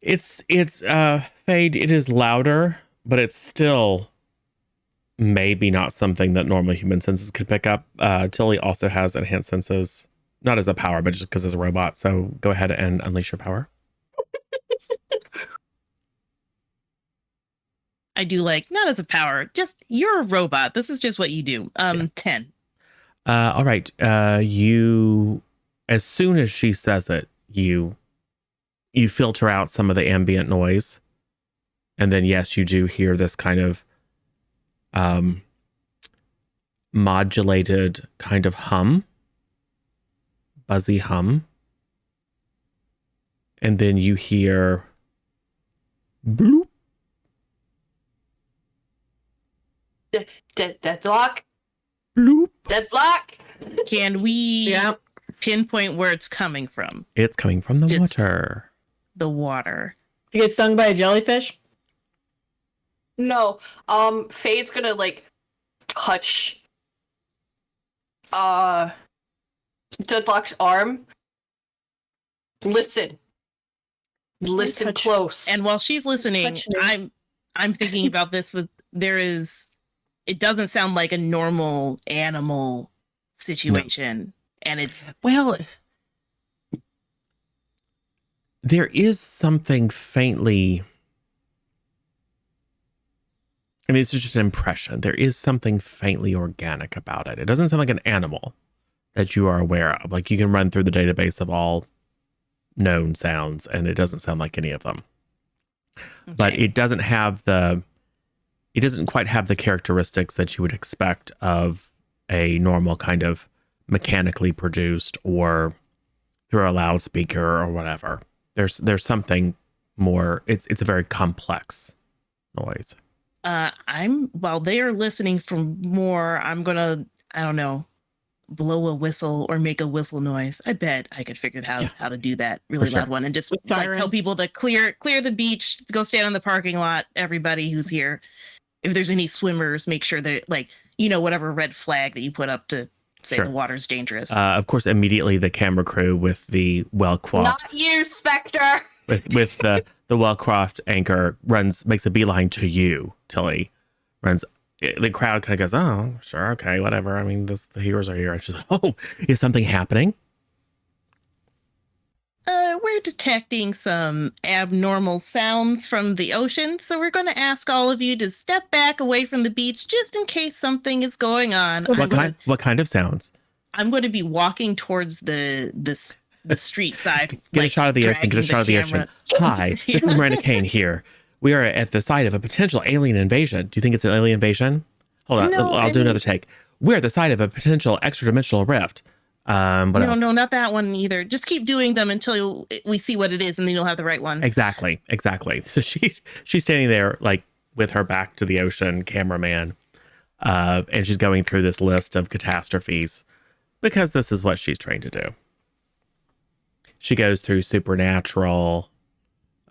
It's Fade, it is louder, but it's still maybe not something that normal human senses could pick up. Tilly also has enhanced senses, not as a power, but just because it's a robot. So go ahead and unleash your power. I do not as a power, just you're a robot. This is just what you do. 10. All right. You, as soon as she says it, you filter out some of the ambient noise. And then, yes, you do hear this kind of modulated kind of hum, buzzy hum. And then you hear bloop. Deadlock. Bloop. Deadlock. Can we pinpoint where it's coming from? It's coming from the Just- water. The water. You get stung by a jellyfish? No. Fade's gonna touch Deadlock's arm. Listen touch- close. And while she's listening, Touch me. I'm thinking about this it doesn't sound like a normal animal situation. And it's Well, there is something faintly. I mean, it's just an impression. There is something faintly organic about it. It doesn't sound like an animal that you are aware of. Like, you can run through the database of all known sounds, and it doesn't sound like any of them. But okay. it doesn't quite have the characteristics that you would expect of a normal kind of mechanically produced or through a loudspeaker or whatever. There's something more. It's a very complex noise. While they are listening for more, I'm gonna, I don't know, blow a whistle or make a whistle noise. I bet I could figure out how to do that really For sure. loud one and just With siren. tell people to clear the beach, go stand on the parking lot. Everybody who's here, if there's any swimmers, make sure that whatever red flag that you put up to say Sure. the water's dangerous. Of course, immediately the camera crew with the well-coiffed, Not you, Spectre. with the well-coiffed anchor makes a beeline to you, Tilly. The crowd kind of goes, oh, sure, okay, whatever. I mean, the heroes are here. And she's like, oh, is something happening? We're detecting some abnormal sounds from the ocean, so we're going to ask all of you to step back away from the beach just in case something is going on. What kind of sounds? I'm going to be walking towards the street side. Get a shot of the ocean. Get a shot of the ocean. Hi, this is Miranda Kane here. We are at the site of a potential alien invasion. Do you think it's an alien invasion? Hold on, No, I'll do another take. We're at the site of a potential extra-dimensional rift. What else? No, not that one either. Just keep doing them until we see what it is, and then you'll have the right one. Exactly. So she's standing there with her back to the ocean, cameraman, and she's going through this list of catastrophes because this is what she's trained to do. She goes through supernatural,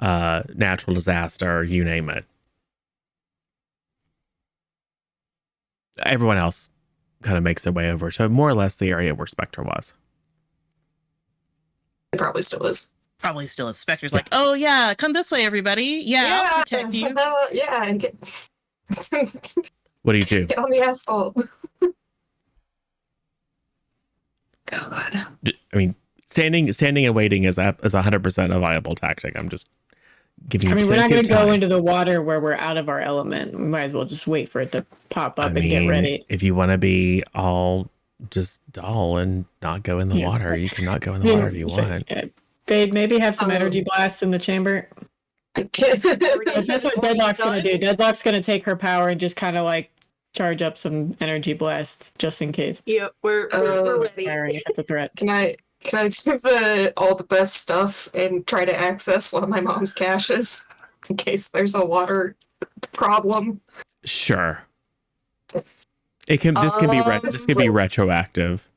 natural disaster, you name it. Everyone else, kind of makes their way over to more or less the area where Spectre was. It probably still is. Probably still is. Spectre's like, oh yeah, come this way, everybody. Yeah, I'll protect you. Yeah, and get What do you do? get on the asphalt. God. I mean, standing and waiting is 100% a viable tactic. I'm just giving you I mean, we're not plenty going of to go time. into the water where we're out of our element. We might as well just wait for it to pop up and get ready. If you want to be all just dull and not go in the Yeah. water, you can not go in the water if you want. They'd maybe have some energy blasts in the chamber. But that's what Deadlock's going to do. Deadlock's going to take her power and just kind of like charge up some energy blasts just in case. Yeah, we're ready. Firing at the threat. Can I give all the best stuff and try to access one of my mom's caches in case there's a water problem? Sure. This can be retroactive.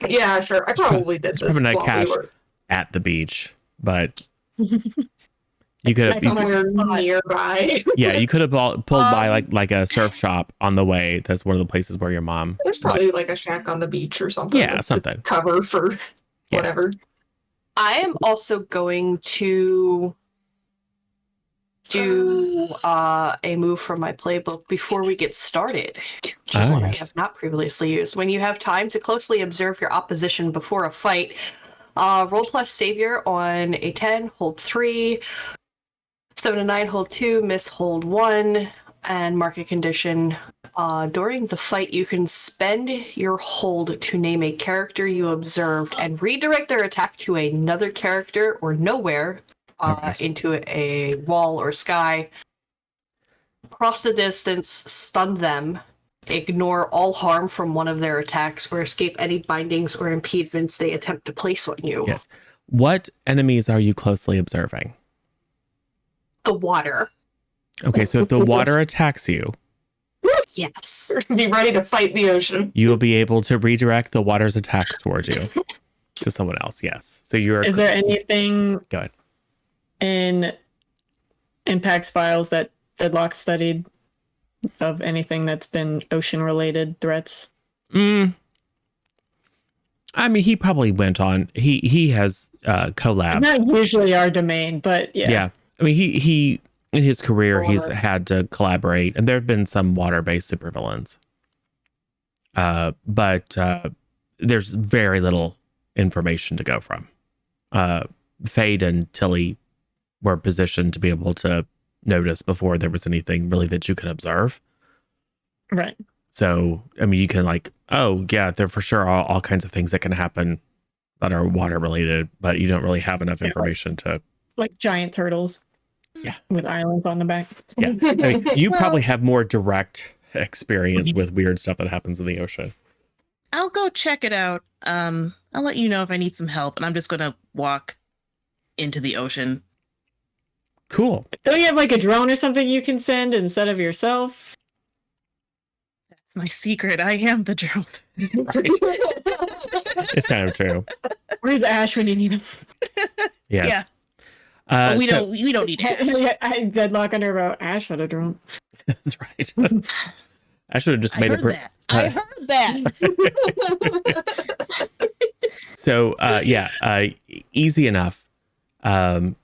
Yeah, sure. I probably did It's this probably not while we cache were at the beach, but you could have. somewhere nearby. Yeah, you could have pulled by like a surf shop on the way. That's one of the places where your mom. There's probably like a shack on the beach or something. Yeah, that's something. a cover for Yeah. whatever. I am also going to do a move from my playbook before we get started, which is one I Yes. have not previously used. When you have time to closely observe your opposition before a fight, roll plus savior on a 10, hold 3, 7 to 9, hold 2, miss, hold 1, and market condition. During the fight, you can spend your hold to name a character you observed and redirect their attack to another character or nowhere into a wall or sky. Cross the distance, stun them, ignore all harm from one of their attacks, or escape any bindings or impediments they attempt to place on you. Yes. What enemies are you closely observing? The water. Okay, so if the water attacks you, Yes. Be ready to fight the ocean. you will be able to redirect the water's attacks towards you to someone else. Yes. So you're. Is there anything Go ahead. in Impact's files that Deadlock studied of anything that's been ocean-related threats? I mean, he probably went on. He has collab. Not usually our domain, but yeah. Yeah. I mean, he in his career, he's Water. had to collaborate, and there have been some water-based supervillains. But there's very little information to go from. Fade and Tilly were positioned to be able to notice before there was anything really that you could observe. Right. So, I mean, you can like, oh yeah, there for sure are all kinds of things that can happen that are water related, but you don't really have enough information to. Like giant turtles. Yeah. With islands on the back. Yeah, I mean, you probably have more direct experience with weird stuff that happens in the ocean. I'll go check it out. I'll let you know if I need some help, and I'm just gonna walk into the ocean. Cool. Don't you have like a drone or something you can send instead of yourself? That's my secret. I am the drone. It's kind of true. Where's Ash when you need him? Yes. Yeah. But we so- don't need it. I Deadlock under about Ash had a drone. That's right. I should have just I made heard that. I heard that. So easy enough.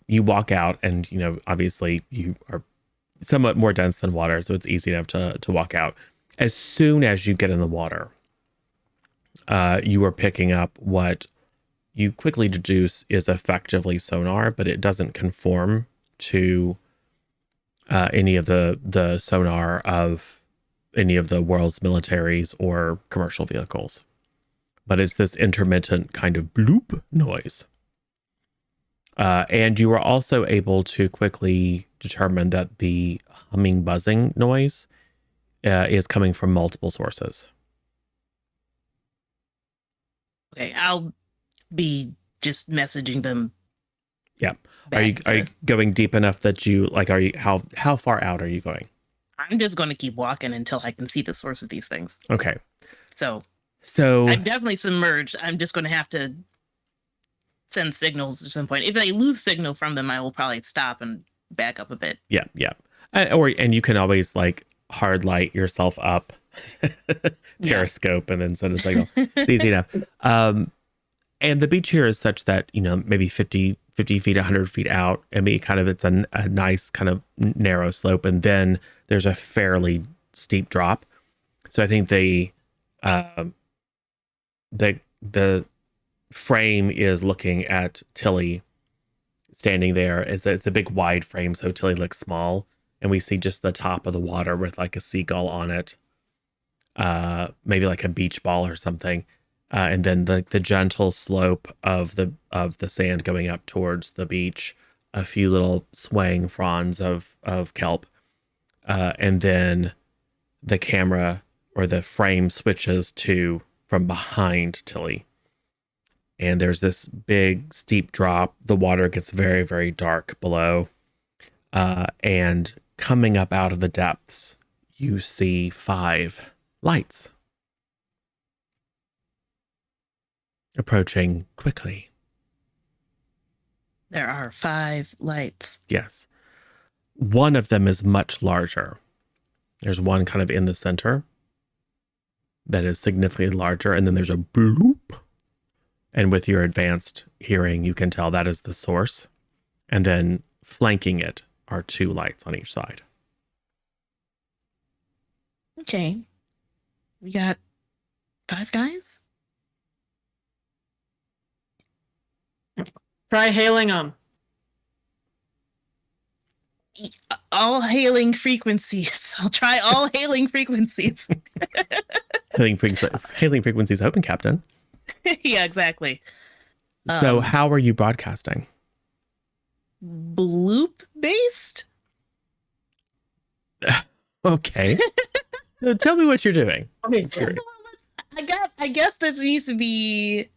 You walk out, and obviously you are somewhat more dense than water, so it's easy enough to walk out. As soon as you get in the water, you are picking up what you quickly deduce is effectively sonar, but it doesn't conform to any of the sonar of any of the world's militaries or commercial vehicles. But it's this intermittent kind of bloop noise. And you are also able to quickly determine that the humming, buzzing noise is coming from multiple sources. Okay, I'll be just messaging them. Yeah. back. Are you going deep enough that you how far out are you going? I'm just going to keep walking until I can see the source of these things. Okay. So So I'm definitely submerged. I'm just going to have to send signals at some point. If I lose signal from them, I will probably stop and back up a bit. yeah. And you can always like hard light yourself up periscope and then send a signal. It's easy enough. And the beach here is such that, maybe 50 feet, 100 feet out, it's a nice kind of narrow slope. And then there's a fairly steep drop. So I think the frame is looking at Tilly standing there. It's a big wide frame, so Tilly looks small, and we see just the top of the water with like a seagull on it, maybe like a beach ball or something, and then the gentle slope of the sand going up towards the beach, a few little swaying fronds of kelp, and then the camera or the frame switches to from behind Tilly. And there's this big steep drop. The water gets very, very dark below. And coming up out of the depths, you see 5 lights approaching quickly. There are 5 lights. Yes. One of them is much larger. There's one kind of in the center that is significantly larger. And then there's a bloop. And with your advanced hearing, you can tell that is the source. And then flanking it are 2 lights on each side. Okay. We got 5 guys? Try hailing them. All hailing frequencies. I'll try all hailing frequencies. Hailing frequencies open, Captain. Yeah, exactly. So how are you broadcasting? Bloop based? Okay. So tell me what you're doing. I guess this needs to be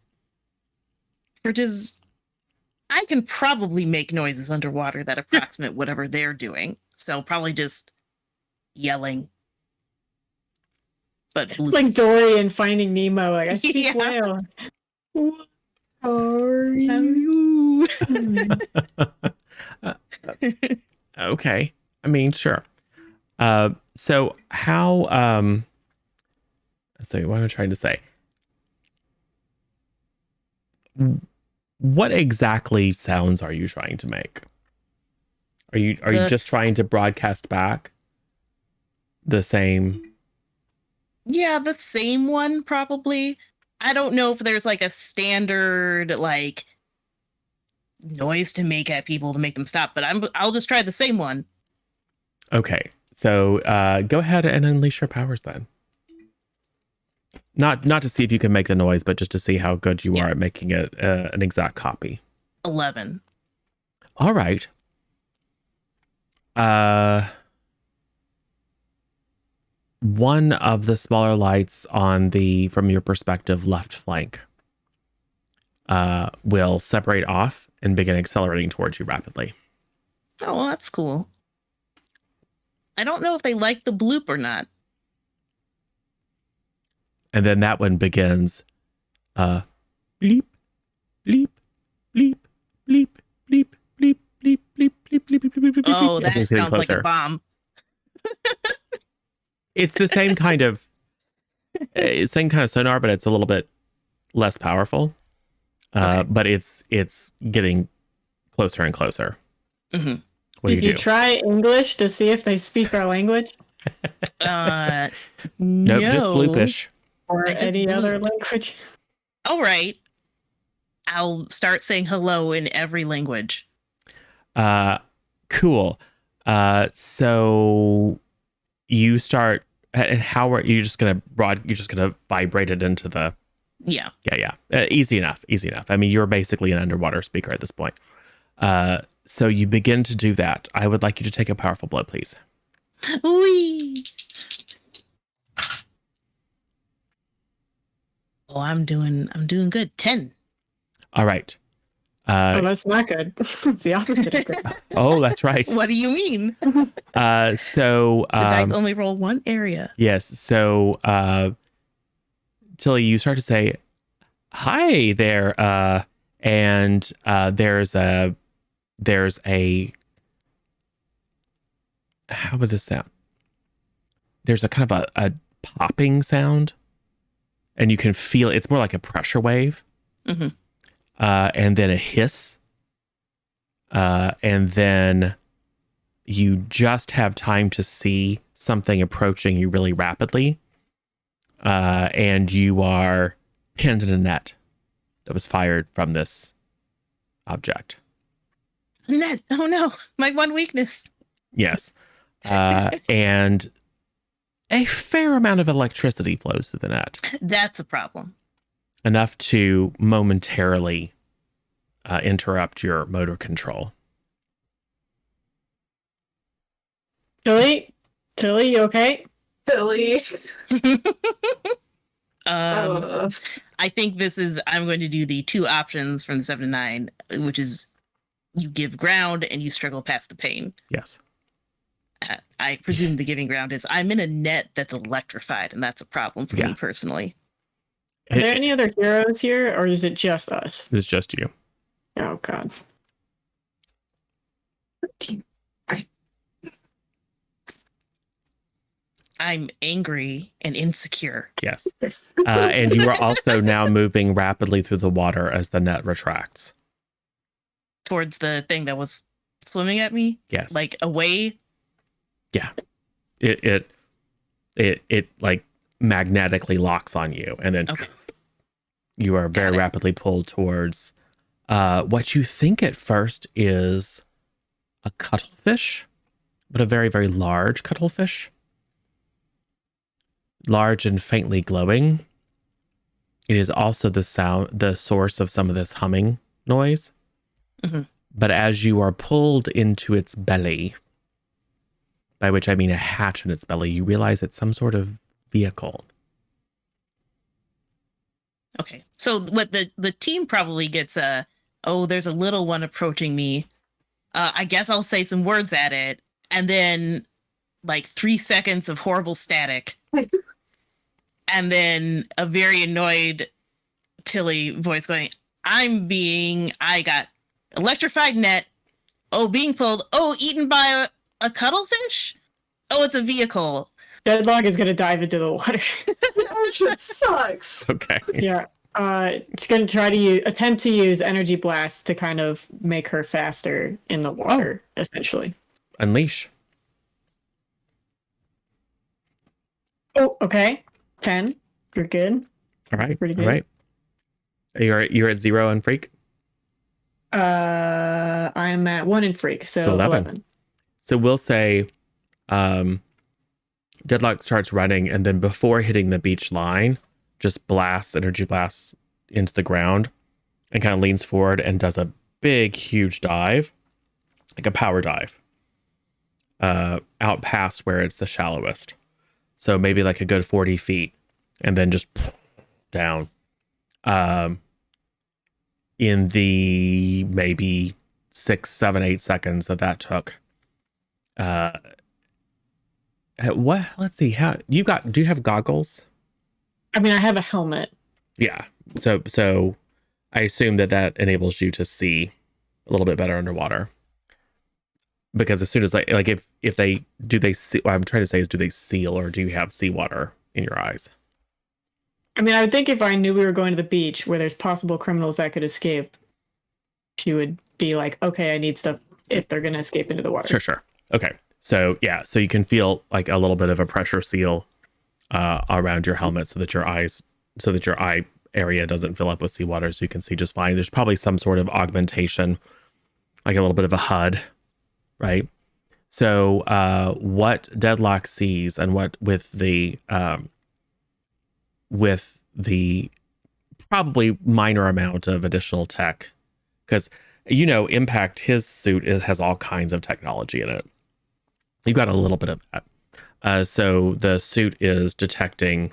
I can probably make noises underwater that approximate whatever they're doing. So probably just yelling. But It's like Dory in Finding Nemo. Like, I speak Yeah. whale. What are you? Okay. I mean, sure. So how, let's see, what am I trying to say? What exactly sounds are you trying to make? Are you just trying to broadcast back the same? Yeah, the same one probably. I don't know if there's like a standard like noise to make at people to make them stop, but I'll just try the same one. Okay. So go ahead and unleash your powers then. Not to see if you can make the noise, but just to see how good you are at making it an exact copy. 11. All right. One of the smaller lights on from your perspective, left flank, will separate off and begin accelerating towards you rapidly. Oh, well, that's cool. I don't know if they like the bloop or not. And then that one begins, bleep, bleep, bleep, bleep, bleep, bleep, bleep, bleep, bleep, bleep, bleep. Oh, As that it's getting sounds like closer. a bomb. It's the same kind of sonar, but it's a little bit less powerful. Okay. But it's getting closer and closer. Mm-hmm. What do Did you you do? try English to see if they speak our language Nope, No. just bloopish. or I just any other blooped. language? All right. I'll start saying hello in every language. Cool. So you start, and how are you just gonna vibrate it into the? Yeah. Yeah. Easy enough. I mean, you're basically an underwater speaker at this point. So you begin to do that. I would like you to take a powerful blow, please. Whee! Oh, I'm doing good. 10. All right. Oh, that's not good. It's the opposite of good. Oh, that's right. What do you mean? So The dice only roll one area. yes. So Tilly, you start to say, "Hi there," and there's a how would this sound? There's a kind of a popping sound, and you can feel it's more like a pressure wave, Mhm. And then a hiss, and then you just have time to see something approaching you really rapidly, and you are pinned in a net that was fired from this object. Net. Oh no, my one weakness. Yes. And a fair amount of electricity flows through the net, That's a problem. enough to momentarily interrupt your motor control. Tilly, you okay? Silly. I think I'm going to do the 2 options from the 7 to 9, which is you give ground and you struggle past the pain. Yes. I presume the giving ground is I'm in a net that's electrified, and that's a problem for me personally. Are there any other heroes here, or is it just us? It's just you. Oh god. I'm angry and insecure. Yes. And you are also now moving rapidly through the water as the net retracts. Towards the thing that was swimming at me? Yes. Like away? Yeah. It like magnetically locks on you, and then you are very rapidly pulled towards what you think at first is a cuttlefish, but a very, very large cuttlefish. Large and faintly glowing. It is also the source of some of this humming noise. Mhm. But as you are pulled into its belly, by which I mean a hatch in its belly, you realize it's some sort of vehicle. Okay. So what the team probably gets there's a little one approaching me. I guess I'll say some words at it, and then like 3 seconds of horrible static. And then a very annoyed Tilly voice going, I got electrified net. Oh, being pulled. Oh, eaten by a cuttlefish? Oh, it's a vehicle. Deadlock is gonna dive into the water. That shit sucks. Okay. Yeah. It's gonna try to attempt to use energy blast to kind of make her faster in the water, essentially. Unleash. Oh, okay. 10. You're good. All right. Pretty good. All right. You're at 0 on freak. I'm at 1 in freak, so 11. So we'll say Deadlock starts running, and then before hitting the beach line, just energy blasts into the ground and kind of leans forward and does a big, huge dive, like a power dive, out past where it's the shallowest. So maybe like a good 40 feet, and then just down. In the maybe 6, 7, 8 seconds that took. What? Let's see. How do you have goggles? I mean, I have a helmet. Yeah. So I assume that enables you to see a little bit better underwater. Because as soon as if they see, what I'm trying to say is, do they seal, or do you have seawater in your eyes? I mean, I would think if I knew we were going to the beach where there's possible criminals that could escape, she would be like, okay, I need stuff if they're going to escape into the water. Sure. Okay. So yeah, so you can feel like a little bit of a pressure seal around your helmet so that your eye area doesn't fill up with seawater, so you can see just fine. There's probably some sort of augmentation, like a little bit of a HUD, right? So what Deadlock sees, and what with the probably minor amount of additional tech, because Impact, his suit has all kinds of technology in it. You've got a little bit of that. So the suit is detecting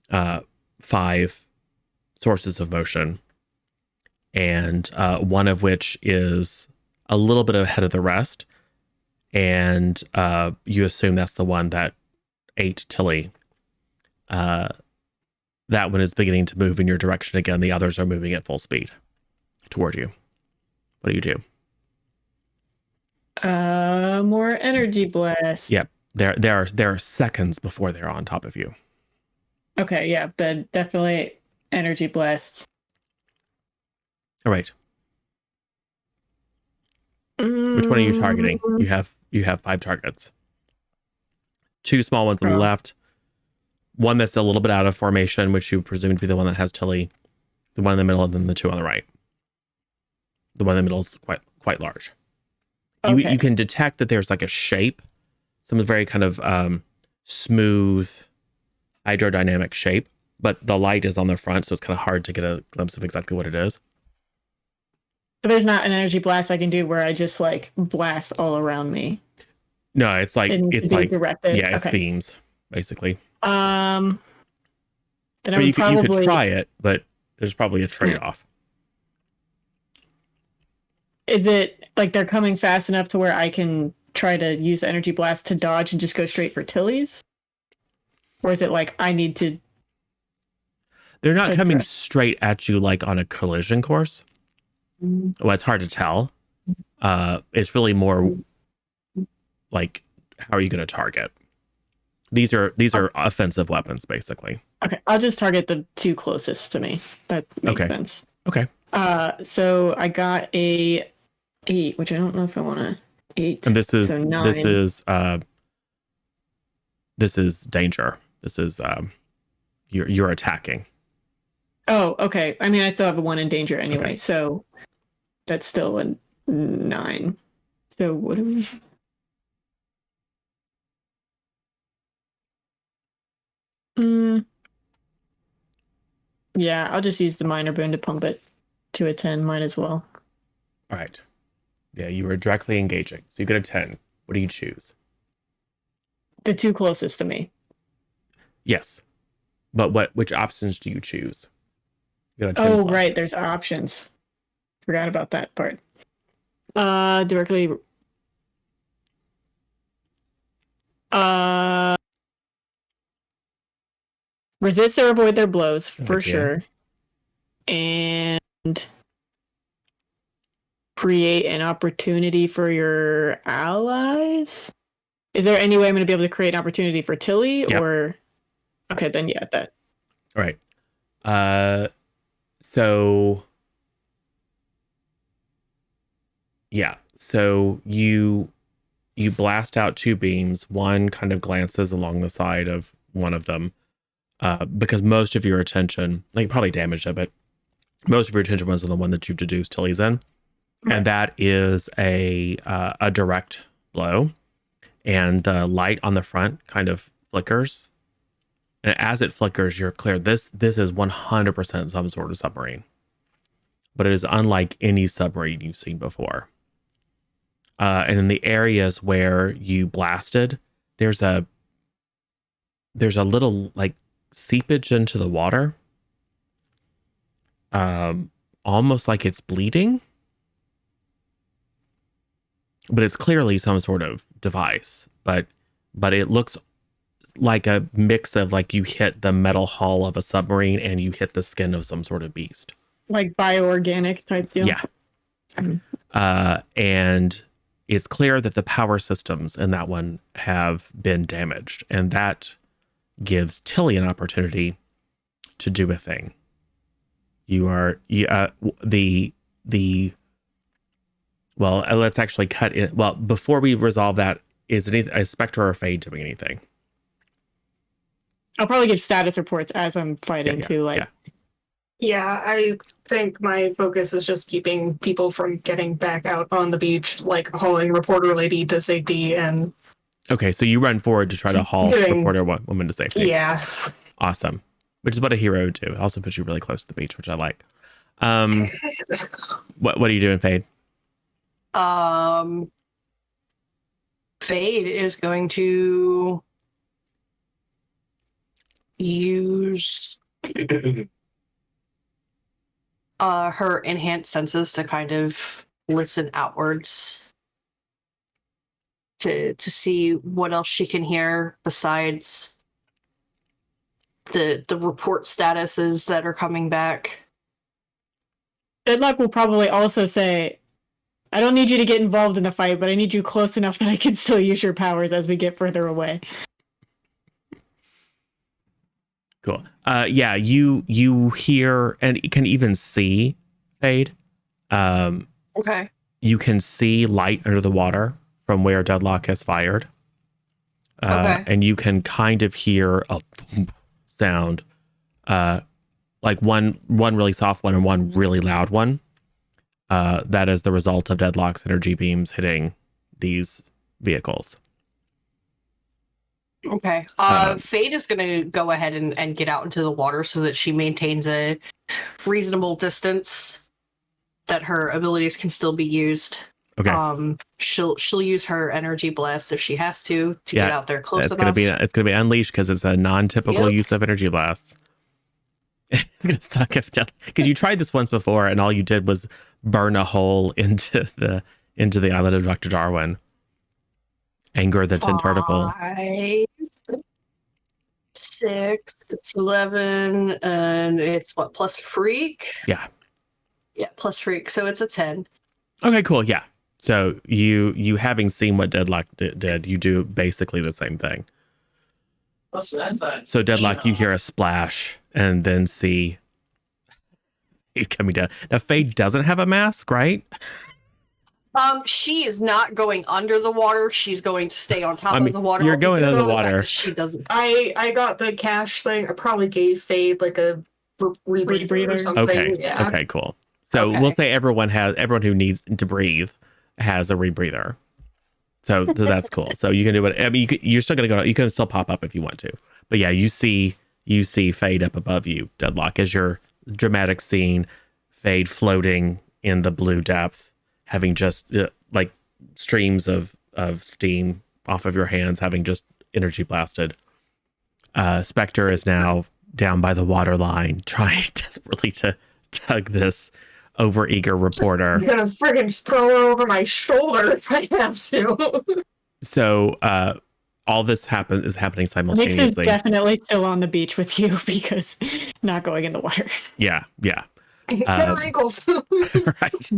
5 sources of motion, and one of which is a little bit ahead of the rest, and you assume that's the one that ate Tilly. That one is beginning to move in your direction again. The others are moving at full speed toward you. What do you do? More energy blast. Yep. There are seconds before they're on top of you. Okay, yeah, then definitely energy blasts. All right. Which one are you targeting? You have 5 targets. 2 small ones on the Oh. left. One that's a little bit out of formation, which you presume to be the one that has Tilly. The one in the middle, and then the 2 on the right. The one in the middle is quite large. Okay. You can detect that there's like a shape, some very kind of smooth hydrodynamic shape, but the light is on the front, so it's kind of hard to get a glimpse of exactly what it is. So there's not an energy blast I can do where I just like blast all around me. No, it's like directed. yeah, it's Okay. beams basically. Then I So would you probably could try it, but there's probably a trade-off. Is it like they're coming fast enough to where I can try to use the energy blast to dodge and just go straight for Tilly's? Or is it like I need to? They're not coming address- straight at you like on a collision course. Well, it's hard to tell. It's really more like, how are you going to target? These are offensive weapons, basically. Okay, I'll just target the 2 closest to me. That makes Okay. sense. Okay. So I got a 8, which I don't know if I want to 8. And this is So 9. this is danger. This is you're attacking. Oh, okay. I mean, I still have a 1 in danger anyway, Okay. so that's still a 9. So what do we? Yeah, I'll just use the minor boon to pump it to a 10. Might as well. All right. Yeah, you were directly engaging. So you get a 10. What do you choose? The 2 closest to me. Yes. But which options do you choose? You got a 10 Oh, plus. right. There's options. Forgot about that part. Directly. Resist or avoid their blows for idea. sure, and create an opportunity for your allies. Is there any way I'm going to be able to create an opportunity for Tilly? Yep. Or okay, then yeah, that. All right. So yeah. So you blast out 2 beams. One kind of glances along the side of one of them. Because most of your attention, like probably damaged it, but most of your attention was on the one that you've deduced Tilly's in. Right. And that is a direct blow. And the light on the front kind of flickers. And as it flickers, you're clear. This is 100% some sort of submarine. But it is unlike any submarine you've seen before. And in the areas where you blasted, there's a little like seepage into the water, almost like it's bleeding, but it's clearly some sort of device, but it looks like a mix of like you hit the metal hull of a submarine and you hit the skin of some sort of beast, Like bioorganic type deal. yeah. And it's clear that the power systems in that one have been damaged, and that gives Tilly an opportunity to do a thing. Let's actually cut in. Well, before we resolve that, is a Spectre or Fade doing anything? I'll probably give status reports as I'm fighting too. Like, Yeah, I think my focus is just keeping people from getting back out on the beach, like hauling reporter lady to safety and. Okay, so you run forward to try to haul reporter woman to safety. Yeah. Awesome. Which is what a hero would do. It also puts you really close to the beach, which I like. What are you doing, Fade? Fade is going to use her enhanced senses to kind of listen outwards to see what else she can hear besides the report statuses that are coming back. Deadlock will probably also say, I don't need you to get involved in the fight, but I need you close enough that I can still use your powers as we get further away. Cool. Yeah, you hear and you can even see Fade. Okay. You can see light under the water from where Deadlock has fired. Okay. And you can kind of hear a thump sound, like one really soft one and one really loud one. That is the result of Deadlock's energy beams hitting these vehicles. Okay. Fade is gonna go ahead and get out into the water so that she maintains a reasonable distance that her abilities can still be used. Okay. She'll use her energy blast if she has to get out there close it's enough. It's gonna be unleashed because it's a non-typical Yep. use of energy blasts. It's gonna suck if because you tried this once before and all you did was burn a hole into the island of Dr. Darwin. Anger the tentacle. 5, 6, it's 11, and it's what, plus freak? Yeah. Yeah, plus freak. So it's a 10. Okay, cool. Yeah. So you having seen what Deadlock did, you do basically the same thing. What's that? So Deadlock, you hear a splash and then see it coming down. Now Fade doesn't have a mask, right? She is not going under the water. She's going to stay on top of the water. You're going under the water. She doesn't. I got the cash thing. I probably gave Fade like a rebreather or something. Okay. Yeah. Okay, cool. So we'll say everyone who needs to breathe has a rebreather. So that's cool. So you can do it. I mean, you're still gonna go. You can still pop up if you want to. But yeah, you see Fade up above you, Deadlock, as your dramatic scene. Fade floating in the blue depth, having just like streams of steam off of your hands, having just energy blasted. Spectre is now down by the water line, trying desperately to tug this overeager reporter. I'm gonna friggin' throw her over my shoulder if I have to. So all this is happening Nix simultaneously. is definitely still on the beach with you because not going in the water. Yeah. Get her ankles. Right.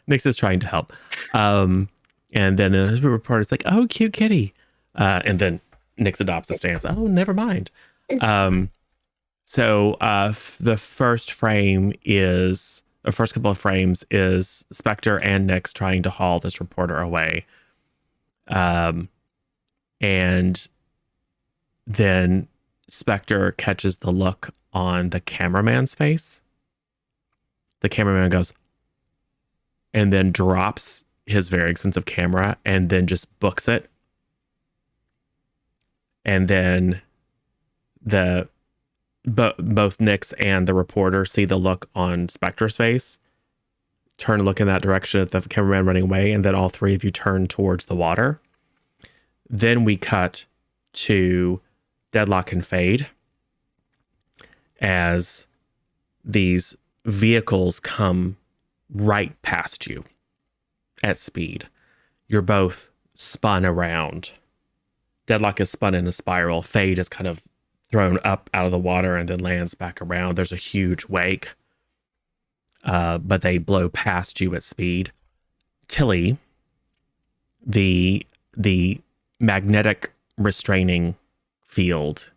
Nix is trying to help. And then the reporter's like, "Oh, cute kitty." And then Nix adopts a stance. "Oh, never mind." So the first couple of frames is Spectre and Nix trying to haul this reporter away. And then Spectre catches the look on the cameraman's face. The cameraman goes, and then drops his very expensive camera and then just books it. And then both Nix and the reporter see the look on Spectre's face, turn and look in that direction at the cameraman running away, and then all three of you turn towards the water. Then we cut to Deadlock and Fade as these vehicles come right past you at speed. You're both spun around. Deadlock is spun in a spiral. Fade is kind of thrown up out of the water and then lands back around. There's a huge wake, but they blow past you at speed. Tilly, the magnetic restraining field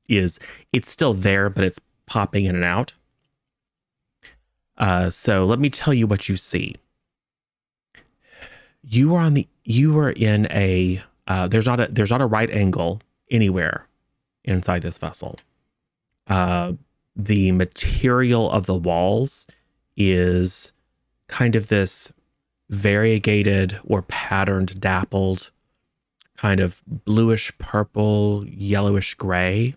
it's still there, but it's popping in and out. So let me tell you what you see. You are in a there's not a right angle anywhere inside this vessel. The material of the walls is kind of this variegated or patterned, dappled, kind of bluish purple, yellowish gray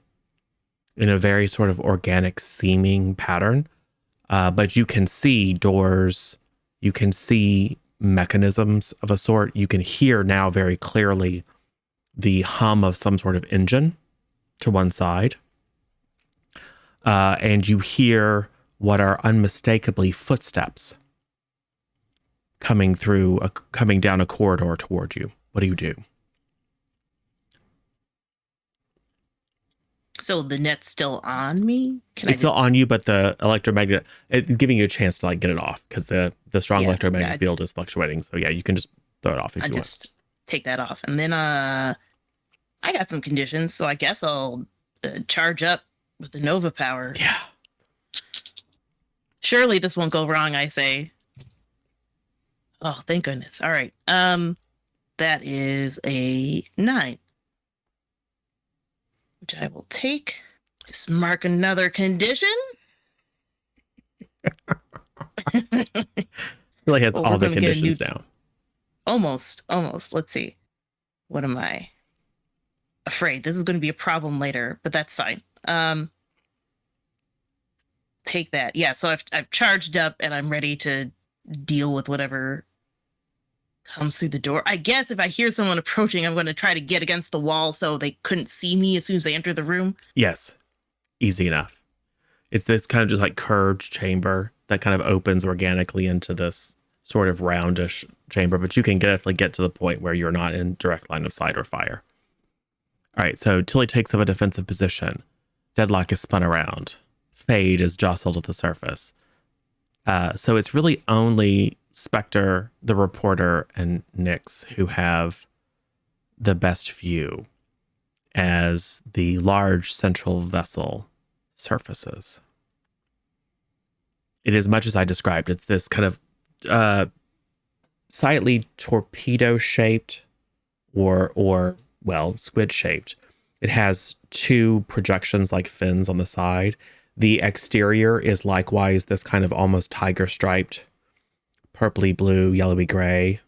in a very sort of organic seeming pattern. But you can see doors, you can see mechanisms of a sort. You can hear now very clearly the hum of some sort of engine to one side. And you hear what are unmistakably footsteps coming down a corridor toward you. What do you do? So the net's still on me? It's still on you, but the electromagnet, it's giving you a chance to like get it off because the strong electromagnetic field is fluctuating. So yeah, you can just throw it off if you want. Just take that off. And then I got some conditions, so I guess I'll charge up with the Nova power. Yeah. Surely this won't go wrong, I say. Oh, thank goodness. All right. That is a 9. Which I will take. Just mark another condition. Really has Well, all we're the gonna get a conditions down. Almost. Let's see. What am I afraid? This is going to be a problem later, but that's fine. Take that. Yeah, so I've charged up and I'm ready to deal with whatever comes through the door. I guess if I hear someone approaching, I'm going to try to get against the wall so they couldn't see me as soon as they enter the room. Yes. Easy enough. It's this kind of just like curved chamber that kind of opens organically into this sort of roundish chamber, but you can definitely get to the point where you're not in direct line of sight or fire. All right, so Tilly takes up a defensive position. Deadlock is spun around. Fade is jostled at the surface. So it's really only Spectre, the reporter, and Nyx who have the best view as the large central vessel surfaces. It is much as I described. It's this kind of slightly torpedo shaped or squid shaped. It has 2 projections like fins on the side. The exterior is likewise this kind of almost tiger striped, purpley blue, yellowy gray,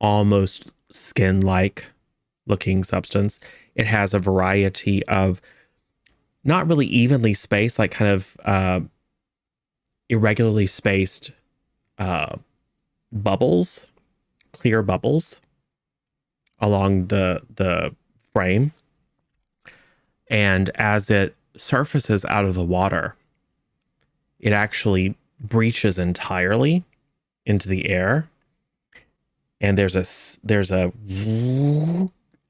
almost skin like looking substance. It has a variety of not really evenly spaced, like kind of irregularly spaced bubbles, clear bubbles along the frame. And as it surfaces out of the water, it actually breaches entirely into the air. And there's a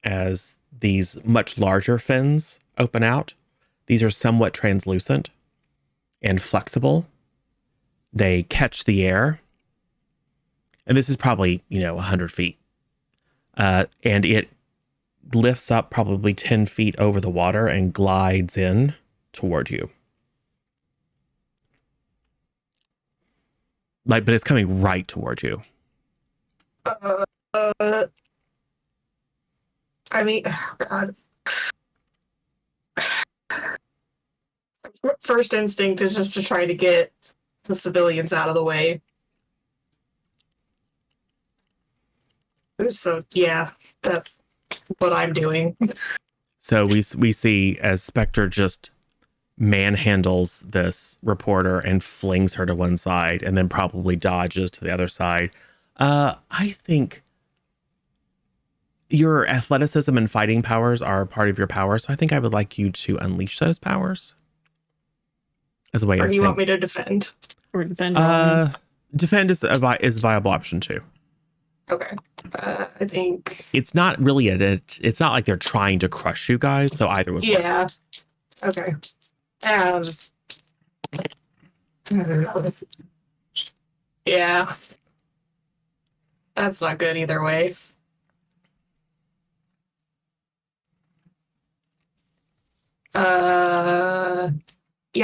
as these much larger fins open out. These are somewhat translucent and flexible. They catch the air. And this is probably, 100 feet. And it lifts up probably 10 feet over the water and glides in toward you. But it's coming right toward you. I mean, oh God. First instinct is just to try to get the civilians out of the way. So yeah, that's what I'm doing. So we see as Spectre just manhandles this reporter and flings her to one side and then probably dodges to the other side. I think your athleticism and fighting powers are part of your power, so I think I would like you to unleash those powers as a way Or of do you saying, want me to defend? Or defend. defend is a viable option too. Okay. I think. It's not really it's not like they're trying to crush you guys, so either would work. Yeah. Okay. I'll just. Yeah. That's not good either way. Yeah,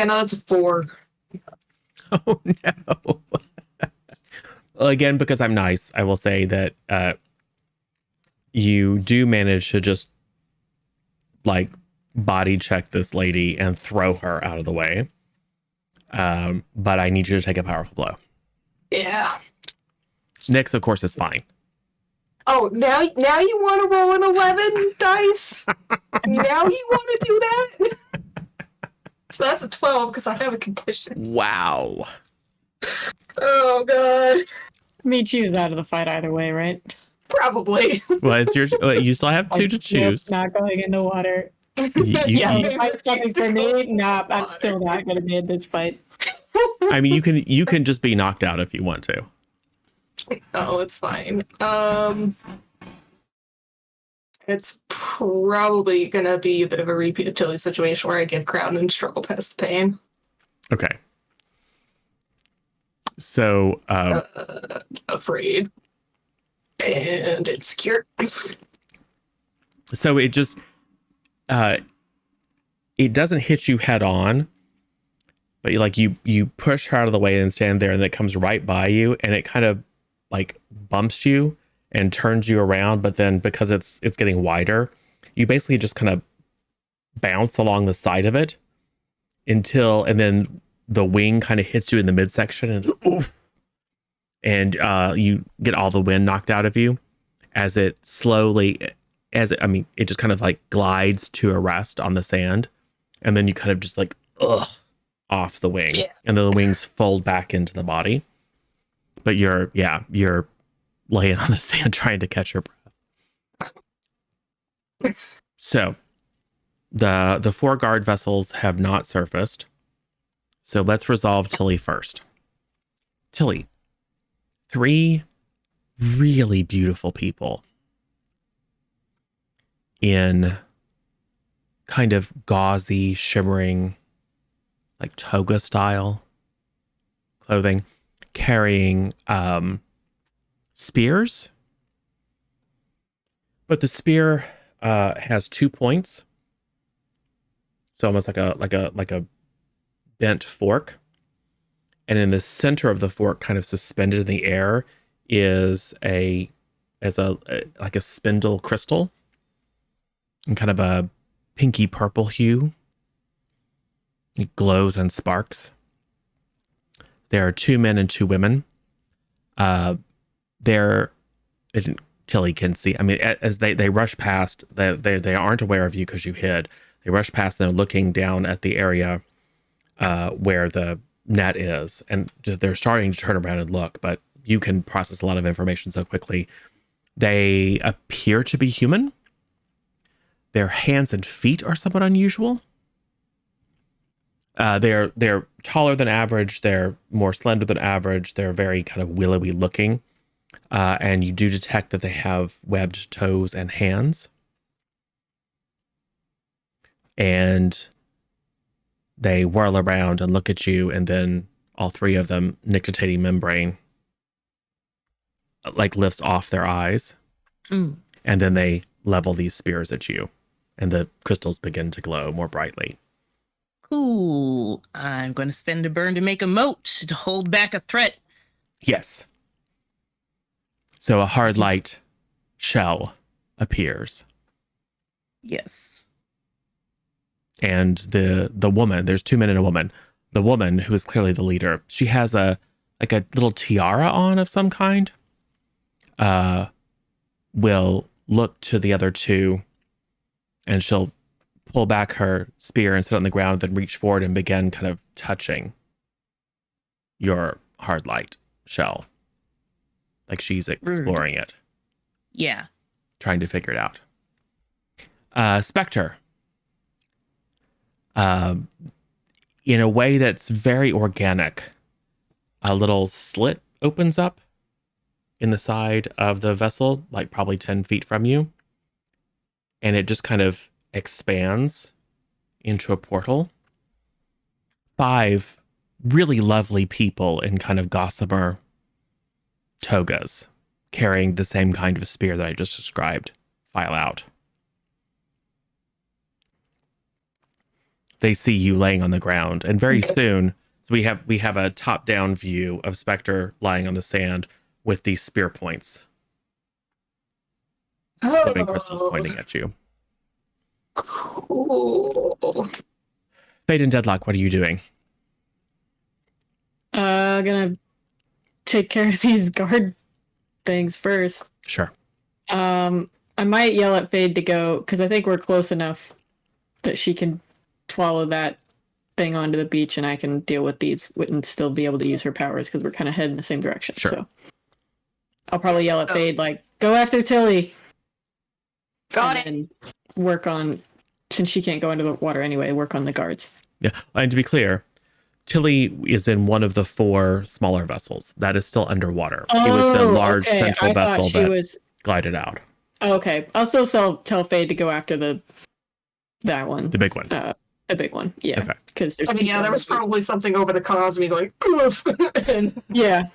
no, that's a 4. Oh no. Well, again, because I'm nice, I will say that you do manage to just like body check this lady and throw her out of the way. But I need you to take a powerful blow. Yeah. Nyx, of course, is fine. Oh, now you want to roll an 11 dice? Now you want to do that? So that's a 12 because I have a condition. Wow. Oh god. I mean, she was out of the fight either way, right? Probably. Well, it's you still have 2 to choose. Not going in the water. Yeah, Yeah, you- the fight's coming for me. Nah, I'm still not going to be in this fight. I mean, you can just be knocked out if you want to. Oh, it's fine. It's probably gonna be a bit of a repeat of Tilly's situation where I give ground and struggle past the pain. Okay. So, Afraid. And insecure. so it just it doesn't hit you head on, but you push her out of the way and stand there, and it comes right by you, and it kind of like bumps you and turns you around. But then because it's getting wider, you basically just kind of bounce along the side of it and then the wing kind of hits you in the midsection, and oof, and you get all the wind knocked out of you as it slowly, it just kind of like glides to a rest on the sand, and then you kind of just like off the wing, and then the wings fold back into the body. But you're laying on the sand trying to catch your breath. So the 4 guard vessels have not surfaced. So let's resolve Tilly first. Tilly, 3 really beautiful people in kind of gauzy, shimmering, like toga style clothing, carrying spears. But the spear has 2 points. So almost like a bent fork. And in the center of the fork, kind of suspended in the air, is a spindle crystal in kind of a pinky purple hue. It glows and sparks. There are 2 men and 2 women. Tilly can see. I mean, as they rush past, they aren't aware of you because you hid. They rush past. And they're looking down at the area where the net is, and they're starting to turn around and look. But you can process a lot of information so quickly. They appear to be human. Their hands and feet are somewhat unusual. They're taller than average. They're more slender than average. They're very kind of willowy looking. And you do detect that they have webbed toes and hands. And they whirl around and look at you, and then all 3 of them, nictitating membrane, like lifts off their eyes. And then they level these spears at you, and the crystals begin to glow more brightly. Cool. I'm going to spend a burn to make a moat to hold back a threat. Yes. So a hard light shell appears. Yes. And the woman, there's 2 men and a woman. The woman, who is clearly the leader, she has a little tiara on of some kind. Will look to the other 2, and she'll pull back her spear and sit on the ground, then reach forward and begin kind of touching your hard light shell. Like she's exploring it. Yeah. Trying to figure it out. Spectre. In a way that's very organic, a little slit opens up in the side of the vessel, like probably 10 feet from you. And it just kind of expands into a portal. 5 really lovely people in kind of gossamer togas, carrying the same kind of spear that I just described, file out. They see you laying on the ground, and very soon, so we have a top-down view of Spectre lying on the sand with these spear points. Living crystals pointing at you. Cool. Fate and Deadlock, what are you doing? Gonna take care of these guard things first. Sure. I might yell at Fade to go, because I think we're close enough that she can follow that thing onto the beach, and I can deal with these and still be able to use her powers, because we're kind of heading the same direction. Sure. So I'll probably yell at Fade, like, go after Tilly. Got it. And work on, since she can't go into the water anyway, work on the guards. Yeah, and to be clear, Tilly is in one of the 4 smaller vessels. That is still underwater. It was the large central vessel that glided out. Oh, okay. I'll still tell Fade to go after that one. The big one. The big one, yeah. Okay. Because There was probably something over the comms me going, oof. And, yeah.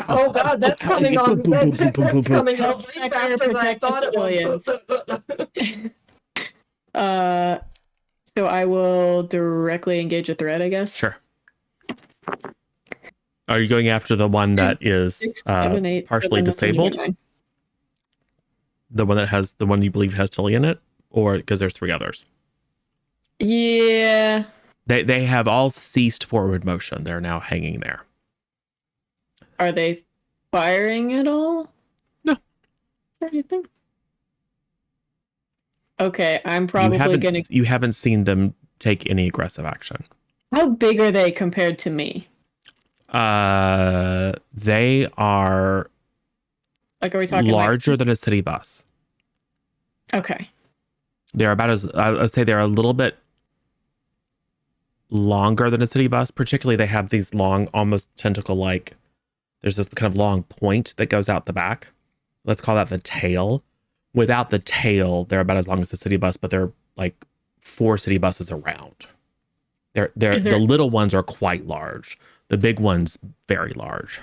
oh god, that's coming on. That's coming on Helps way faster than I thought it was. So I will directly engage a threat, I guess. Sure. Are you going after the one that is 6, 7, 8, partially 7, that's another disabled? 9. The one you believe has Tilly in it? Or because there's 3 others? Yeah. They have all ceased forward motion. They're now hanging there. Are they firing at all? No. Anything? Okay, I'm probably gonna. You haven't seen them take any aggressive action. How big are they compared to me? They are Like, are we talking larger than a city bus. Okay. They're about as I'd say they're a little bit longer than a city bus. Particularly, they have these long, almost tentacle-like. There's this kind of long point that goes out the back. Let's call that the tail. Without the tail, they're about as long as the city bus, but they're like 4 city buses around. The little ones are quite large. The big ones very large.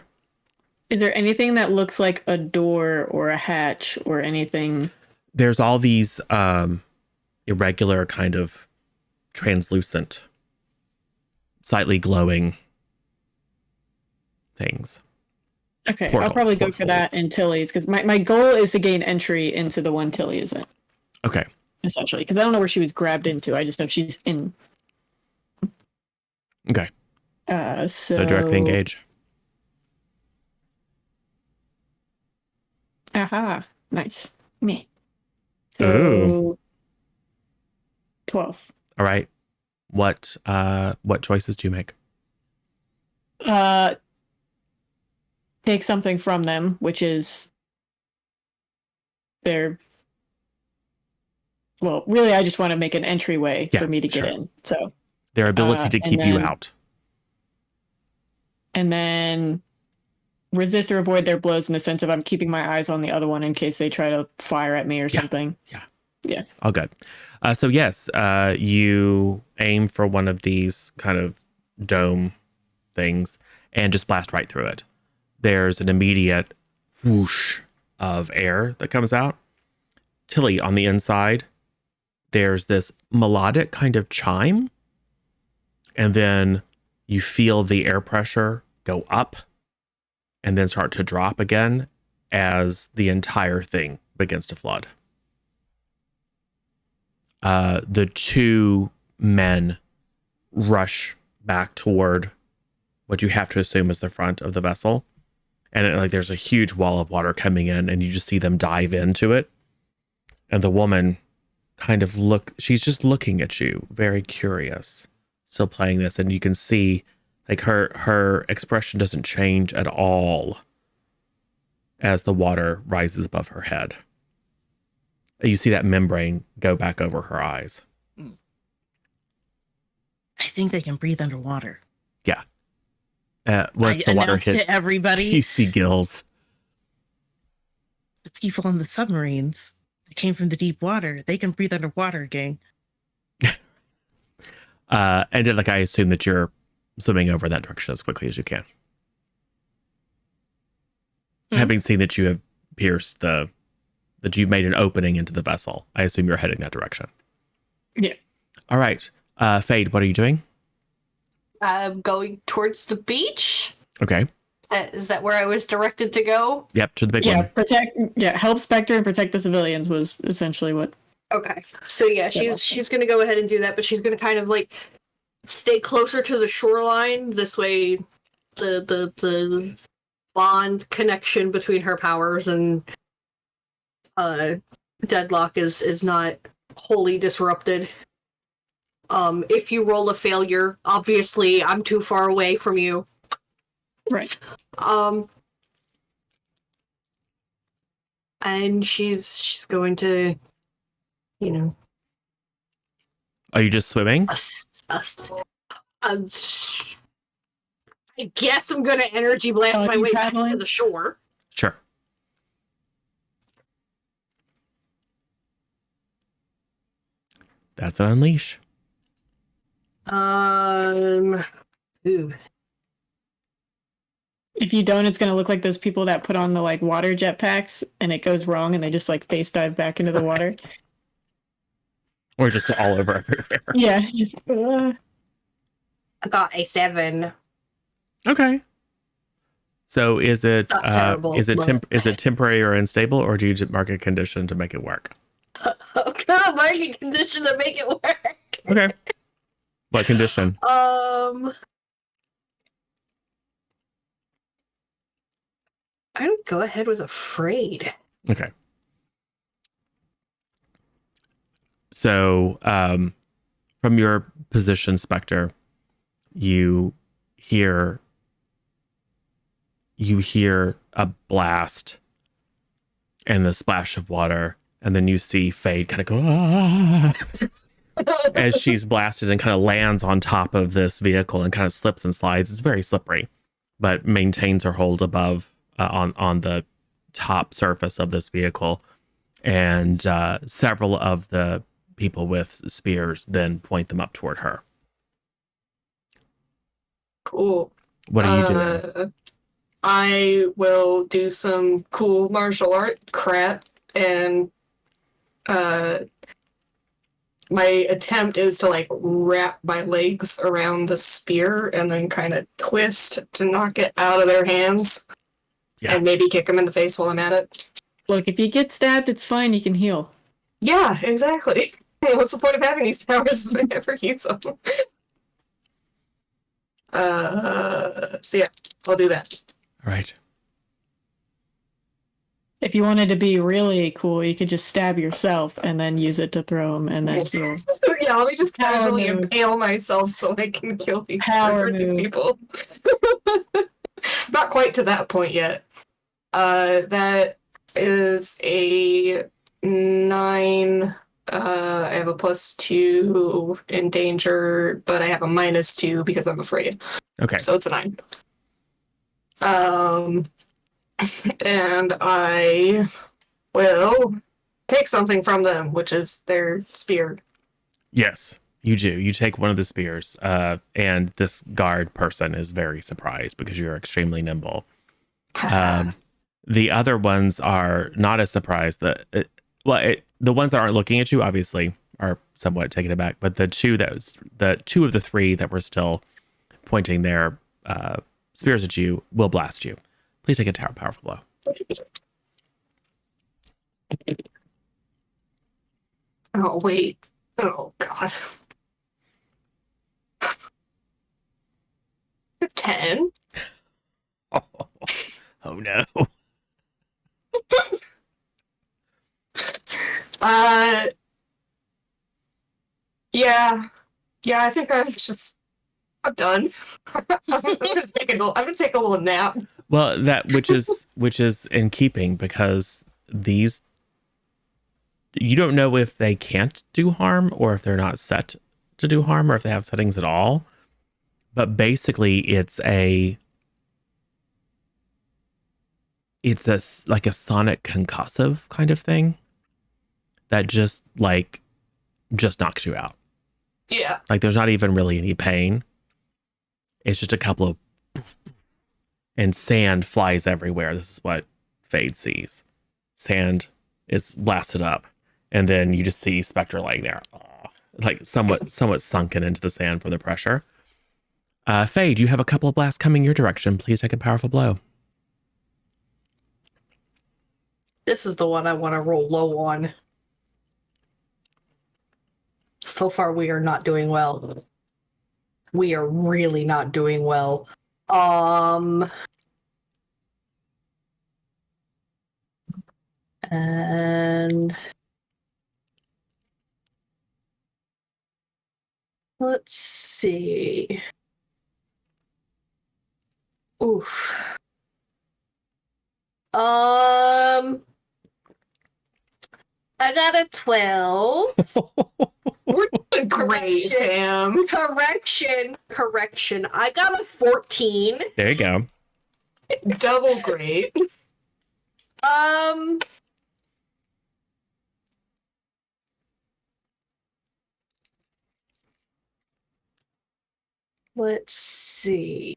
Is there anything that looks like a door or a hatch or anything? There's all these irregular kind of translucent, slightly glowing things. Okay, I'll probably go for that in Tilly's, because my goal is to gain entry into the one Tilly is in. Okay. Essentially, because I don't know where she was grabbed into. I just know she's in. Okay. So directly engage. Aha, nice. Me. So Ooh. 12. All right. What choices do you make? Take something from them, which is their. Well, really, I just want to make an entryway for me to get in. So their ability to keep you out. And then resist or avoid their blows in the sense of I'm keeping my eyes on the other one in case they try to fire at me or something. Yeah. All good. So yes, you aim for one of these kind of dome things and just blast right through it. There's an immediate whoosh of air that comes out. Tilly, on the inside, there's this melodic kind of chime. And then you feel the air pressure go up and then start to drop again as the entire thing begins to flood. The 2 men rush back toward what you have to assume is the front of the vessel. And there's a huge wall of water coming in, and you just see them dive into it. And the woman kind of she's just looking at you, very curious, still playing this. And you can see like her expression doesn't change at all as the water rises above her head. You see that membrane go back over her eyes. I think they can breathe underwater. Yeah. Once the water hits to everybody, you see gills. The people on the submarines that came from the deep water, they can breathe underwater, gang. And then, I assume that you're swimming over that direction as quickly as you can. Having seen that you have pierced that you've made an opening into the vessel, I assume you're heading that direction. Yeah. All right. Fade, what are you doing? I'm going towards the beach. Okay. Is that where I was directed to go? Yep, to the big one. Help Spectre and protect the civilians was essentially what. Okay. So yeah, she's gonna go ahead and do that, but she's gonna kind of stay closer to the shoreline. This way the bond connection between her powers and Deadlock is not wholly disrupted. If you roll a failure, obviously I'm too far away from you. Right. And she's going to, Are you just swimming? I guess I'm gonna energy blast my way back to the shore. Sure. That's an unleash. Ooh. If you don't, it's gonna look like those people that put on the water jetpacks and it goes wrong and they just face dive back into the water. Or just all over everywhere. Yeah, just I got a 7. Okay. So is it Not terrible, is it temporary or unstable, or do you mark a condition to make it work? God, market condition to make it work. Okay. What condition? I'd go ahead with afraid. Okay. So, from your position, Spectre, you hear a blast and the splash of water, and then you see Fade kind of go "Ah," as she's blasted and kind of lands on top of this vehicle and kind of slips and slides. It's very slippery, but maintains her hold above on the top surface of this vehicle. And several of the people with spears then point them up toward her. Cool. What are you doing? I will do some cool martial art crap, and my attempt is to like wrap my legs around the spear and then kind of twist to knock it out of their hands. Yeah. And maybe kick them in the face while I'm at it. look, if you get stabbed, it's fine. You can heal. Yeah, exactly. What's the point of having these powers if I never use them? So yeah, I'll do that. All right. If you wanted to be really cool, you could just stab yourself and then use it to throw them and then heal. So yeah, let me just Power casually move. impale myself so I can kill these, Power these move. people. Not quite to that point yet. That is a 9. I have a +2 in danger, but I have a -2 because I'm afraid. Okay. So it's a 9. And I will take something from them, which is their spear. Yes, you do. You take one of the spears, and this guard person is very surprised because you're extremely nimble. The other ones are not as surprised. The ones that aren't looking at you obviously are somewhat taken aback, but the two of the three that were still pointing their spears at you will blast you. Please take a powerful blow. Oh, wait. Oh, God. 10? Oh no. Yeah. Yeah, I think I'm done. I'm gonna take a little nap. Well, which is in keeping, because these, you don't know if they can't do harm or if they're not set to do harm or if they have settings at all. But basically it's a like a sonic concussive kind of thing that just knocks you out. Yeah. Like there's not even really any pain. It's just a couple of and sand flies everywhere. This is what Fade sees. Sand is blasted up, and then you just see Spectre laying there, like somewhat sunken into the sand from the pressure. Fade, you have a couple of blasts coming your direction. Please take a powerful blow. This is the one I want to roll low on. So far, we are not doing well. We are really not doing well. And let's see. Oof. I got a 12. We're doing great, fam. Correction. I got a 14. There you go. Double great. Let's see.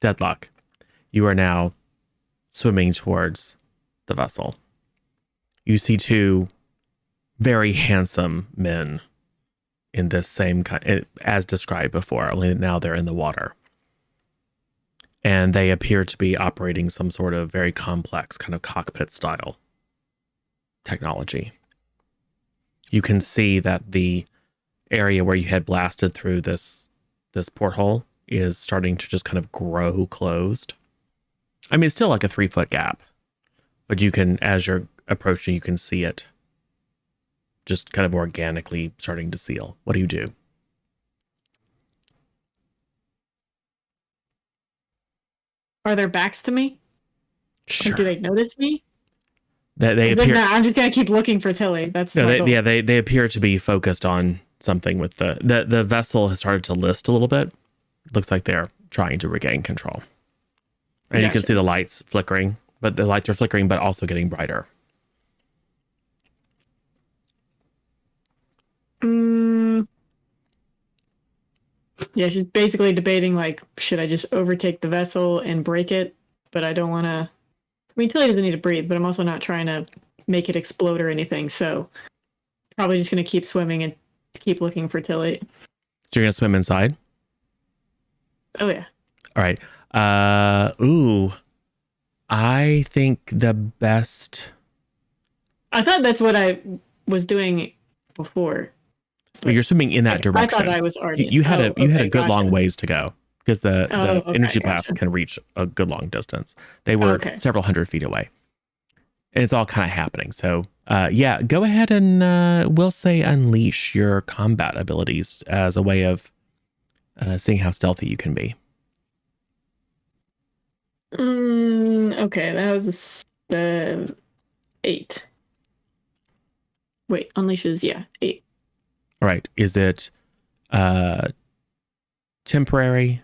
Deadlock, you are now swimming towards the vessel. You see two very handsome men in this same kind, as described before, only now they're in the water. And they appear to be operating some sort of very complex kind of cockpit style technology. You can see that the area where you had blasted through this porthole is starting to just kind of grow closed. I mean, it's still like a 3-foot gap, but you can, as you're approaching, you can see it just kind of organically starting to seal. What do you do? Are their backs to me? Sure. Like, do they notice me? They 'Cause if appear. not, I'm just gonna keep looking for Tilly. That's No, my goal. they appear to be focused on something with the vessel has started to list a little bit. Looks like they're trying to regain control. And you can Gotcha. see the lights flickering, but the lights are flickering, but also getting brighter. Yeah, she's basically debating like, should I just overtake the vessel and break it? But I don't want to. I mean, Tilly doesn't need to breathe, but I'm also not trying to make it explode or anything. So probably just gonna keep swimming and keep looking for Tilly. So you're gonna swim inside. Oh yeah. All right. I think the best. I thought that's what I was doing before. Well, you're swimming in that direction. I thought I was already. You had a okay, good long gotcha. ways to go because the okay, energy blast gotcha. can reach a good long distance. They were Okay. several hundred feet away, and it's all kind of happening. So, yeah, go ahead and we'll say unleash your combat abilities as a way of seeing how stealthy you can be. Okay, that was 8. Wait, unleashes, 8. All right. Is it temporary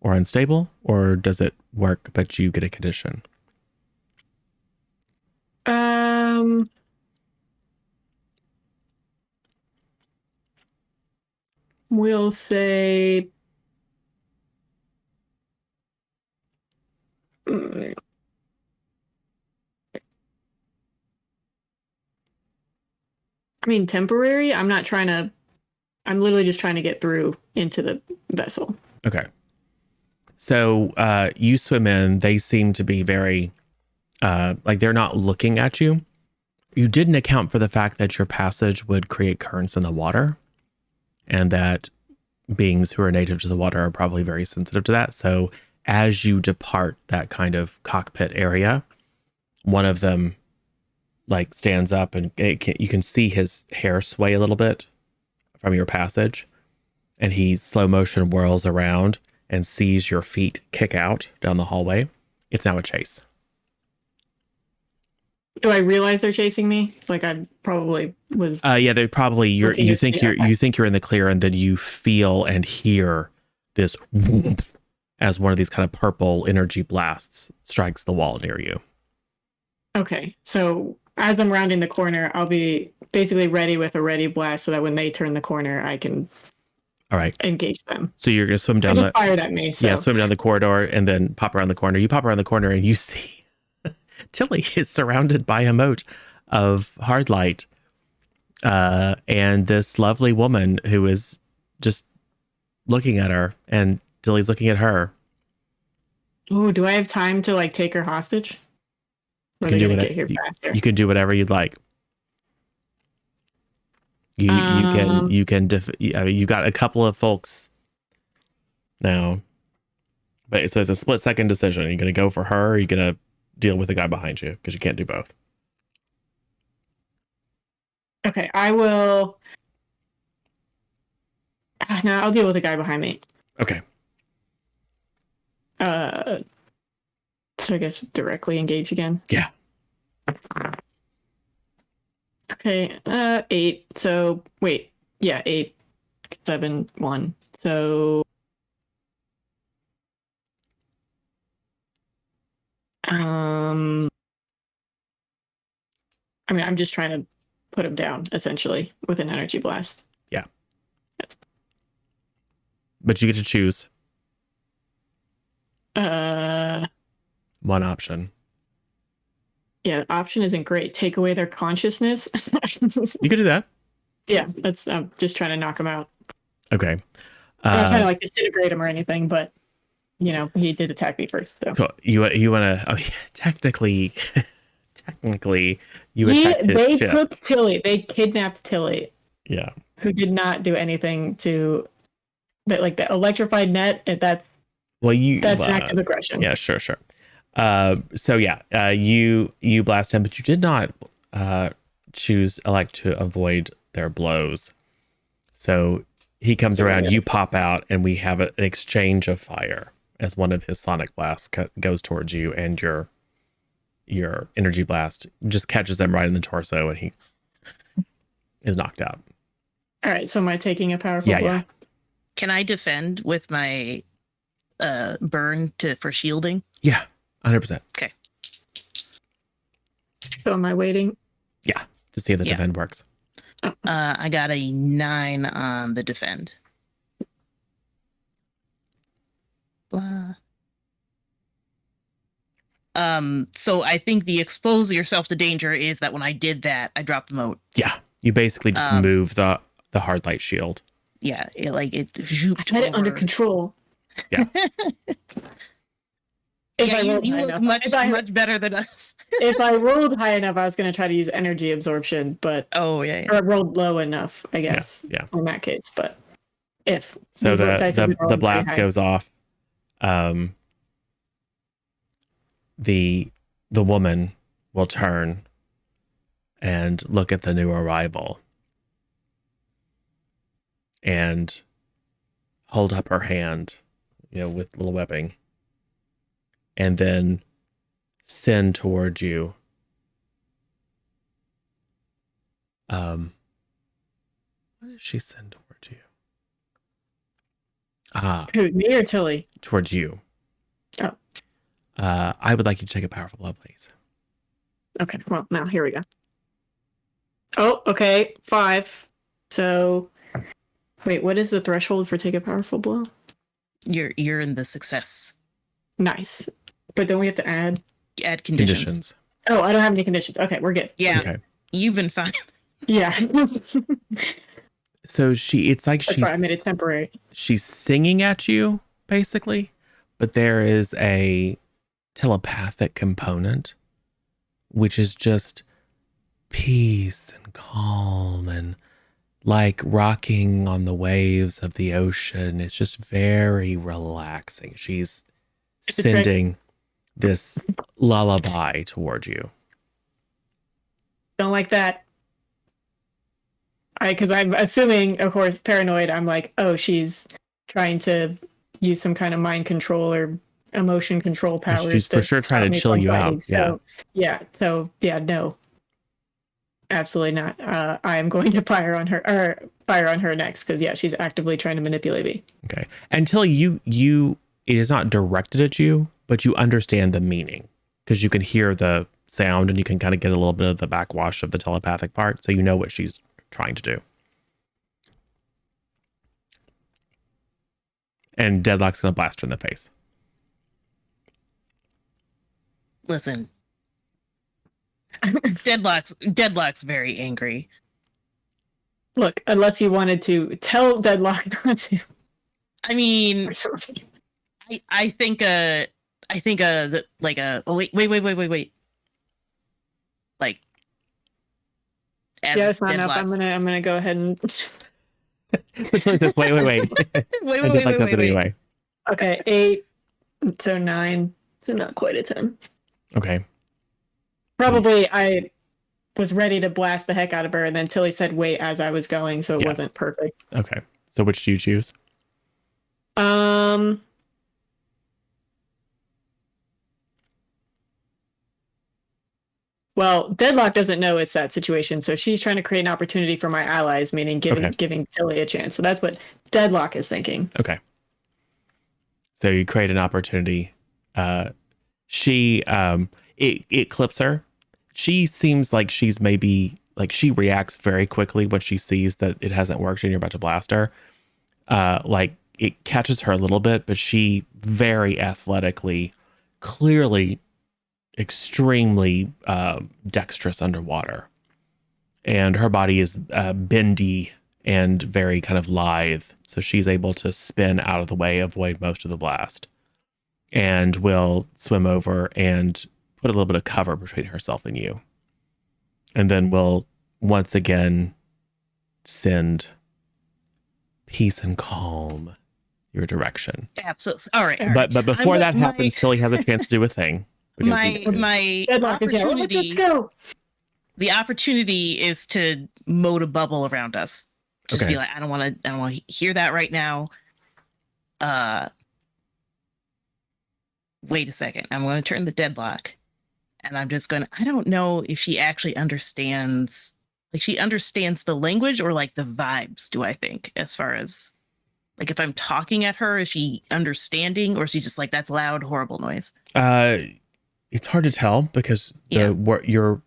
or unstable, or does it work but you get a condition? We'll say I mean temporary. I'm literally just trying to get through into the vessel. Okay. So you swim in. They seem to be very like they're not looking at you. You didn't account for the fact that your passage would create currents in the water, and that beings who are native to the water are probably very sensitive to that. So as you depart that kind of cockpit area, one of them like stands up and you can see his hair sway a little bit from your passage, and he slow motion whirls around and sees your feet kick out down the hallway. It's now a chase. Do I realize they're chasing me? Like I probably was. Yeah, they probably you think you're in the clear, and then you feel and hear this whoomp as one of these kind of purple energy blasts strikes the wall near you. Okay, so as I'm rounding the corner, I'll be basically ready with a ready blast so that when they turn the corner, I can All right. engage them. So you're gonna swim down They just fired at me. So. Yeah, swim down the corridor and then pop around the corner. You pop around the corner and you see Tilly is surrounded by a moat of hard light, and this lovely woman who is just looking at her, and Tilly's looking at her. Ooh, do I have time to like take her hostage? You can do whatever you'd like. You got a couple of folks now, but so it's a split second decision. Are you going to go for her, or are you going to deal with the guy behind you? Because you can't do both. Okay, I will. No, I'll deal with the guy behind me. Okay. So I guess directly engage again. Yeah. Okay, 8. So wait, 8, 7, 1. So I mean, I'm just trying to put him down essentially with an energy blast. Yeah. But you get to choose. One option. Yeah, option isn't great. Take away their consciousness. You could do that. Yeah, that's. I'm just trying to knock him out. Okay. I'm not trying to like disintegrate him or anything, but he did attack me first. So Cool. You want to? Oh, yeah, technically, you attacked his they ship. took Tilly. They kidnapped Tilly. Yeah. Who did not do anything to that? Like the electrified net. That's an act of aggression. Yeah, sure. So yeah, you blast him, but you did not elect to avoid their blows. So he comes around, you pop out, and we have an exchange of fire as one of his sonic blasts goes towards you, and your energy blast just catches him right in the torso, and he is knocked out. All right, so am I taking a powerful blow? Yeah. Can I defend with my burn for shielding? Yeah, 100%. Okay. So am I waiting? Yeah, to see if the defend works. I got a 9 on the defend. Blah. So I think the expose yourself to danger is that when I did that, I dropped the moat. Yeah, you basically just move the hard light shield. Yeah, it I had it under control. Yeah. You look much better than us. If I rolled high enough, I was going to try to use energy absorption, but or I rolled low enough, I guess. Yeah. In that case, but if so the blast goes off, the woman will turn and look at the new arrival and hold up her hand, with little webbing, and then send towards you. What did she send towards you? Who, me or Tilly? Towards you. Oh. I would like you to take a powerful blow, please. Okay, well, now here we go. Oh, okay, 5. So, wait, what is the threshold for take a powerful blow? You're in the success. Nice. But then we have to add conditions. Oh, I don't have any conditions. Okay, we're good. Yeah. Okay. You've been fine. Yeah. So it's like I made it temporary. She's singing at you, basically, but there is a telepathic component, which is just peace and calm and like rocking on the waves of the ocean. It's just very relaxing. She's sending this lullaby toward you. Don't like that. Because I'm assuming, of course, paranoid. I'm like, oh, she's trying to use some kind of mind control or emotion control powers. She's for sure trying to chill you out. So, no. Absolutely not. I am going to fire on her next because she's actively trying to manipulate me. Okay. Until it is not directed at you, but you understand the meaning because you can hear the sound and you can kind of get a little bit of the backwash of the telepathic part, so you know what she's trying to do. And Deadlock's gonna blast her in the face. Listen. Deadlock's very angry. Look, unless you wanted to tell Deadlock not to. I mean, I think wait. Like, it's not enough. I'm gonna go ahead and wait. wait. Okay, 8, so 9, so not quite a 10. Okay. Probably I was ready to blast the heck out of her, and then Tilly said wait as I was going, so it wasn't perfect. Okay. So which do you choose? Well, Deadlock doesn't know it's that situation, so she's trying to create an opportunity for my allies, meaning giving Tilly a chance. So that's what Deadlock is thinking. Okay. So you create an opportunity. It clips her. She seems like she's maybe she reacts very quickly when she sees that it hasn't worked and you're about to blast her. Like it catches her a little bit, but she very athletically, clearly extremely dexterous underwater. And her body is bendy and very kind of lithe. So she's able to spin out of the way, avoid most of the blast, and will swim over and put a little bit of cover between herself and you. And then will once again send peace and calm your direction. Absolutely. All right. But before that happens, Tilly has a chance to do a thing. My Deadlock is yelling, opportunity. let's go. The opportunity is to moat a bubble around us. Just Okay. be like, I don't want to hear that right now. Wait a second. I'm going to turn the deadlock, and I'm just going to. I don't know if she actually understands. Like, she understands the language or like the vibes. Do I think, as far as like if I'm talking at her, is she understanding, or is she just like, that's loud, horrible noise? It's hard to tell because what you're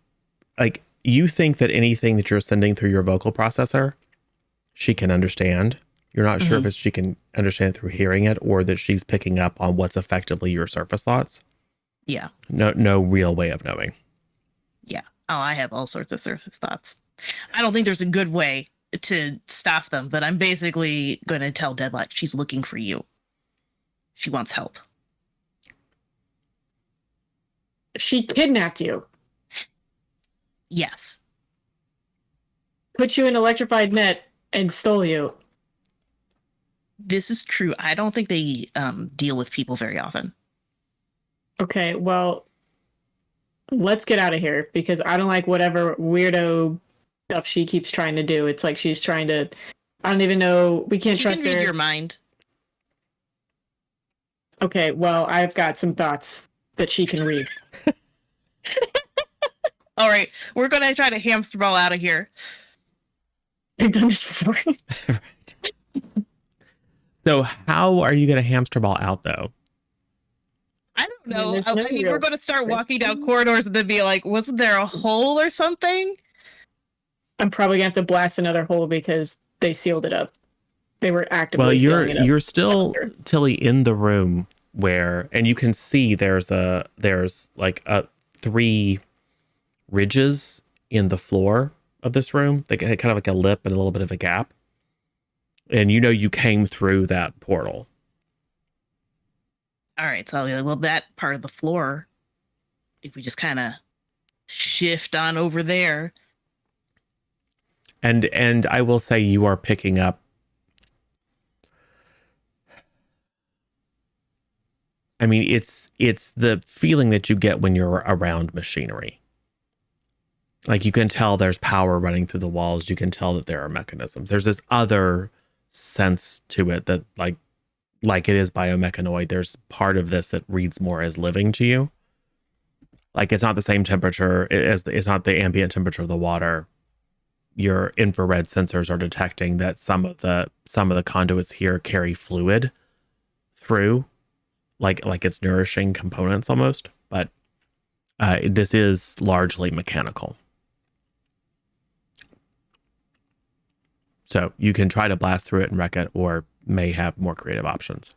like, you think that anything that you're sending through your vocal processor, she can understand. You're not sure if she can understand through hearing it or that she's picking up on what's effectively your surface thoughts. Yeah. No real way of knowing. Yeah. Oh, I have all sorts of surface thoughts. I don't think there's a good way to stop them, but I'm basically going to tell Deadlock she's looking for you. She wants help. She kidnapped you, Yes. put you in an electrified net, and stole you. This is true. I don't think they deal with people very often. Okay, well, let's get out of here because I don't like whatever weirdo stuff she keeps trying to do. It's like she's trying to. I don't even know. We can't She trust can read her. your mind. Okay, well, I've got some thoughts that she can read. All right. We're going to try to hamster ball out of here. I've done this before. Right. So how are you going to hamster ball out though? I don't know. there's I no mean, real- we're going to start walking down corridors and then be like, wasn't there a hole or something? I'm probably gonna have to blast another hole because they sealed it up. They were actively Well, sealing it up. you're still, Tilly, in the room where, and you can see there's like 3 ridges in the floor of this room. They had kind of like a lip and a little bit of a gap. And you know you came through that portal. All right. So I'll be like, well, that part of the floor, if we just kind of shift on over there. And I will say you are picking up. I mean, it's the feeling that you get when you're around machinery. Like you can tell there's power running through the walls. You can tell that there are mechanisms. There's this other sense to it that like it is biomechanoid. There's part of this that reads more as living to you. Like it's not the same temperature as it's not the ambient temperature of the water. Your infrared sensors are detecting that some of the conduits here carry fluid through, like it's nourishing components almost. But this is largely mechanical. So you can try to blast through it and wreck it, or may have more creative options.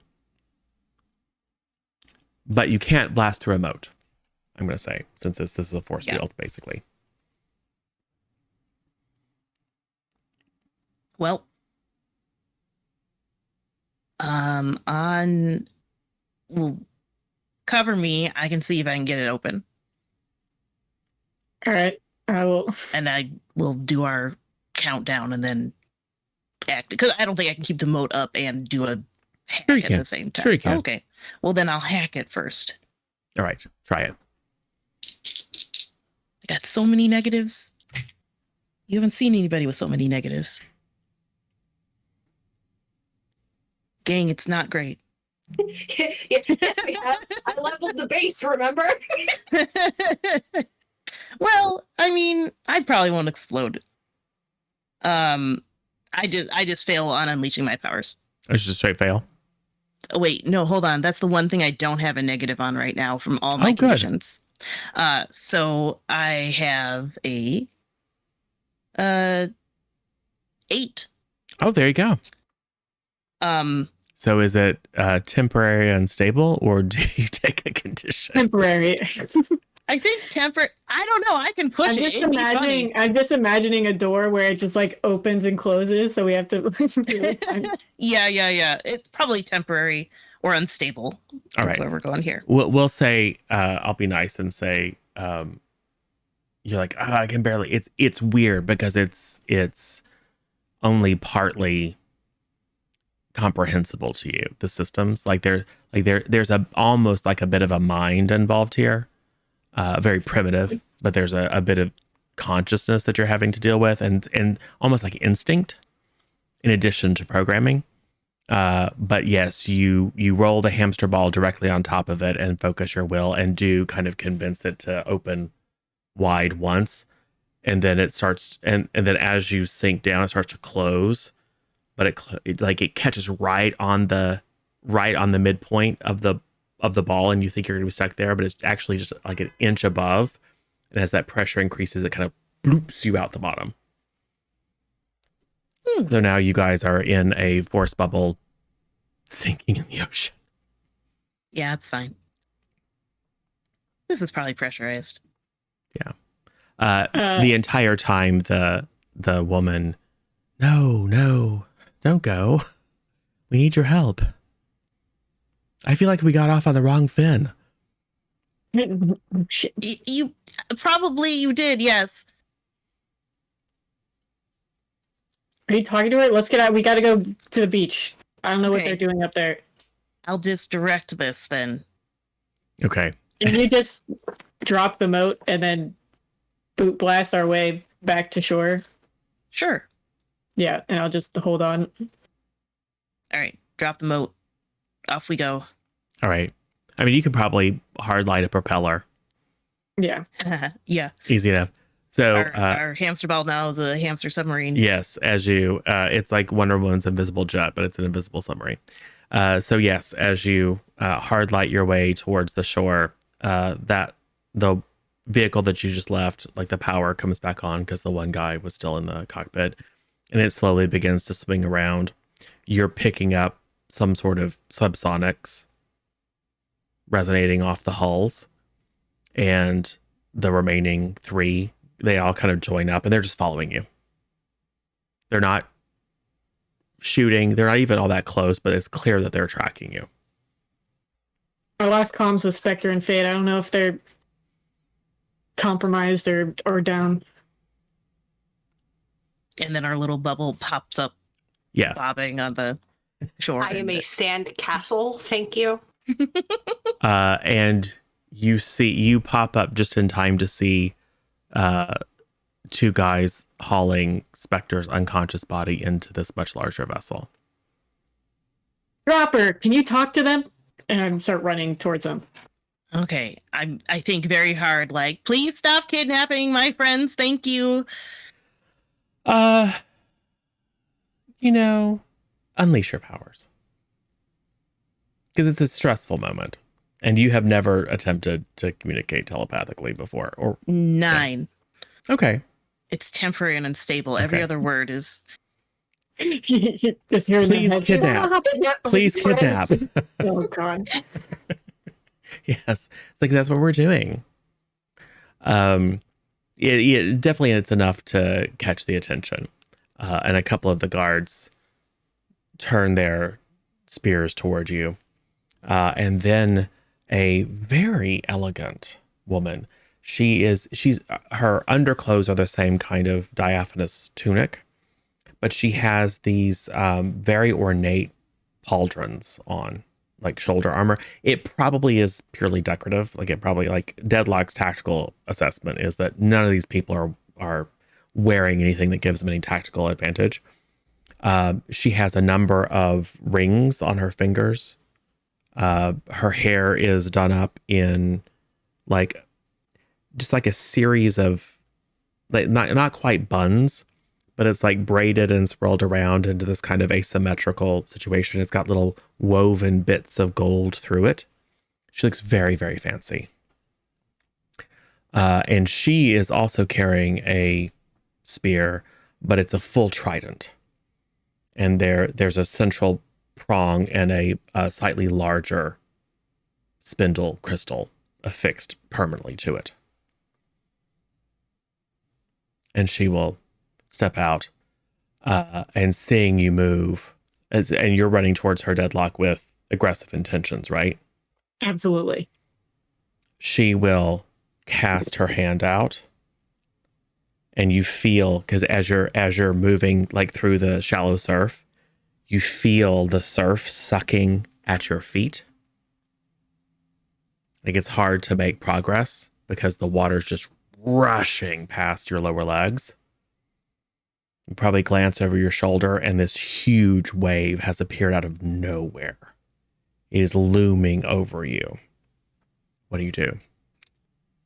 But you can't blast through a moat, I'm going to say, since this is a force field, basically. Well, well, cover me. I can see if I can get it open, All right, I will. and I will do our countdown and then act, because I don't think I can keep the moat up and do a hack Sure you at can. the same time. Sure you can. Okay. Well, then I'll hack it first. All right, try it. I got so many negatives. You haven't seen anybody with so many negatives. Gang, it's not great. Yes, we have. I leveled the base, remember? Well, I mean, I probably won't explode. I just fail on unleashing my powers. It's just a straight fail. Oh, wait, no, hold on. That's the one thing I don't have a negative on right now from all my Oh, good. conditions. So I have a 8. Oh, there you go. So is it temporary unstable, or do you take a condition? Temporary. I think I don't know. I can push I'm it. just It'd be funny. imagining. I'm just imagining a door where it just like opens and closes. So we have to. Yeah. It's probably temporary or unstable. All That's right. where we're going here. We'll say I'll be nice and say you're like, oh, I can barely. It's weird because it's only partly comprehensible to you. The systems there's almost like a bit of a mind involved here, very primitive, but there's a bit of consciousness that you're having to deal with, and almost like instinct in addition to programming. But yes, you roll the hamster ball directly on top of it and focus your will and do kind of convince it to open wide once, and then it starts and then as you sink down, it starts to close, but it catches right on the midpoint of the ball, and you think you're gonna be stuck there, but it's actually just like an inch above, and as that pressure increases, it kind of bloops you out the bottom. So now you guys are in a force bubble sinking in the ocean. Yeah, it's fine. This is probably pressurized. The entire time the woman, no, don't go. We need your help. I feel like we got off on the wrong fin. Shit. You probably you did, yes. Are you talking to her? Let's get out. We got to go to the beach. I don't know what Okay. they're doing up there. I'll just direct this then. Okay. Can you just drop the moat and then boot blast our way back to shore? Sure. Yeah, and I'll just hold on. All right. Drop the moat. Off we go. All right. I mean, you could probably hard light a propeller. Yeah. Yeah. Easy enough. So, Our hamster ball now is a hamster submarine. yes, as you, it's like Wonder Woman's invisible jet, but it's an invisible submarine. So yes, as you hard light your way towards the shore, that the vehicle that you just left, like the power comes back on because the one guy was still in the cockpit, and it slowly begins to swing around. You're picking up some sort of subsonics resonating off the hulls, and the remaining three, they all kind of join up and they're just following you. They're not shooting. They're not even all that close, but it's clear that they're tracking you. Our last comms was Spectre and Fate. I don't know if they're compromised or down. And then our little bubble pops up, Yes. bobbing on the shore. I am a sand castle. Thank you. And you pop up just in time to see two guys hauling Spectre's unconscious body into this much larger vessel. Dropper, can you talk to them? And I start running towards them. Okay. I think very hard, like, please stop kidnapping my friends. Thank you. Unleash your powers. Because it's a stressful moment. And you have never attempted to communicate telepathically before. Or 9. okay. It's temporary and unstable. Every Okay. otlike other word is Just hearing Please their heads. kidnap. Please kidnap. Oh god. Yes. It's like, that's what we're doing. It definitely, it's enough to catch the attention. And a couple of the guards turn their spears toward you. And then a very elegant woman. Her underclothes are the same kind of diaphanous tunic, but she has these very ornate pauldrons on, like shoulder armor. It probably is purely decorative. Deadlock's tactical assessment is that none of these people are wearing anything that gives them any tactical advantage. She has a number of rings on her fingers. Her hair is done up in just like a series of not quite buns, but it's like braided and swirled around into this kind of asymmetrical situation. It's got little woven bits of gold through it. She looks very, very fancy. And she is also carrying a spear, but it's a full trident. And there's a central prong and a slightly larger spindle crystal affixed permanently to it. And she will step out, and seeing you move, and you're running towards her deadlock with aggressive intentions, right? Absolutely. She will cast her hand out, and you feel, because as you're moving like through the shallow surf, you feel the surf sucking at your feet. Like it's hard to make progress because the water's just rushing past your lower legs. You probably glance over your shoulder, and this huge wave has appeared out of nowhere. It is looming over you. What do you do?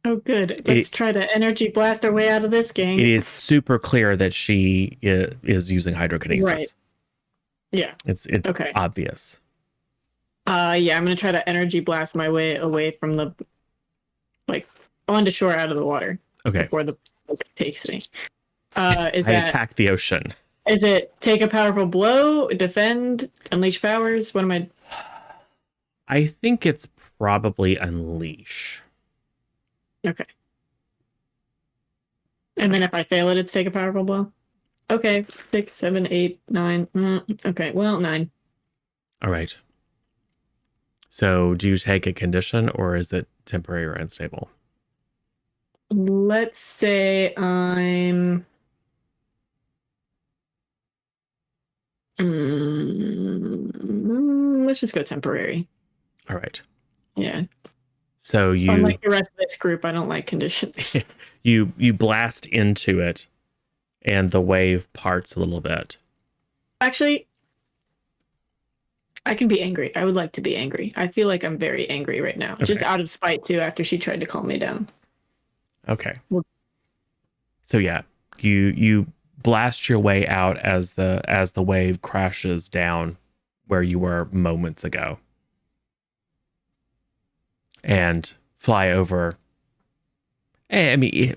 Oh, good. Let's try to energy blast our way out of this, gang. It is super clear that she is using hydrokinesis. Right. Yeah. It's Okay. obvious. Yeah, I'm gonna try to energy blast my way away from the, like, onto shore out of the water. Okay. Before the takes me. I attack the ocean. Is it take a powerful blow, defend, unleash powers? What am I? I think it's probably unleash. Okay. And then if I fail it, it's take a powerful blow. Okay, 6, 7, 8, 9. Okay, well, 9. All right. So do you take a condition, or is it temporary or unstable? Let's say I'm. Let's just go temporary. All right. Yeah. So you, unlike the rest of this group, I don't like conditions. you blast into it, and the wave parts a little bit. Actually, I can be angry. I would like to be angry. I feel like I'm very angry right now, just Okay. out of spite too. After she tried to calm me down. Okay. Well- So yeah, you blast your way out as the wave crashes down where you were moments ago, and fly over. I mean,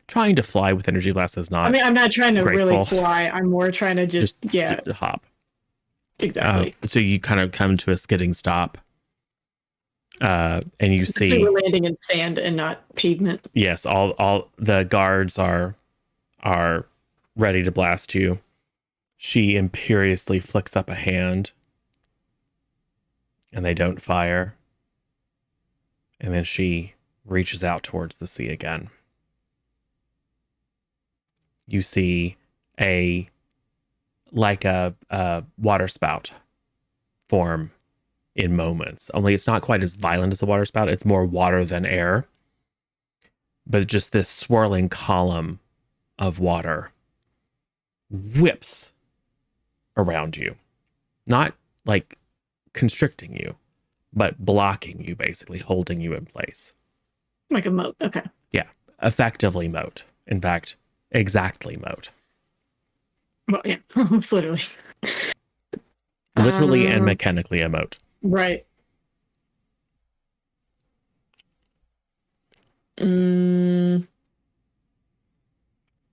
trying to fly with energy blast is not. I mean, I'm not trying to really graceful. fly. I'm more trying to just hop. exactly. So you kind of come to a skidding stop, and you Especially see, we're landing in sand and not pavement. yes, all the guards are ready to blast you. She imperiously flicks up a hand, and they don't fire. And then she reaches out towards the sea again. You see a water spout form in moments. Only it's not quite as violent as a water spout. It's more water than air. But just this swirling column of water whips around you. Not like constricting you, but blocking you, basically holding you in place. Like a moat. Okay. Yeah, effectively moat. In fact, exactly moat. Well, yeah, it's literally. Literally and mechanically a moat. Right. Mm,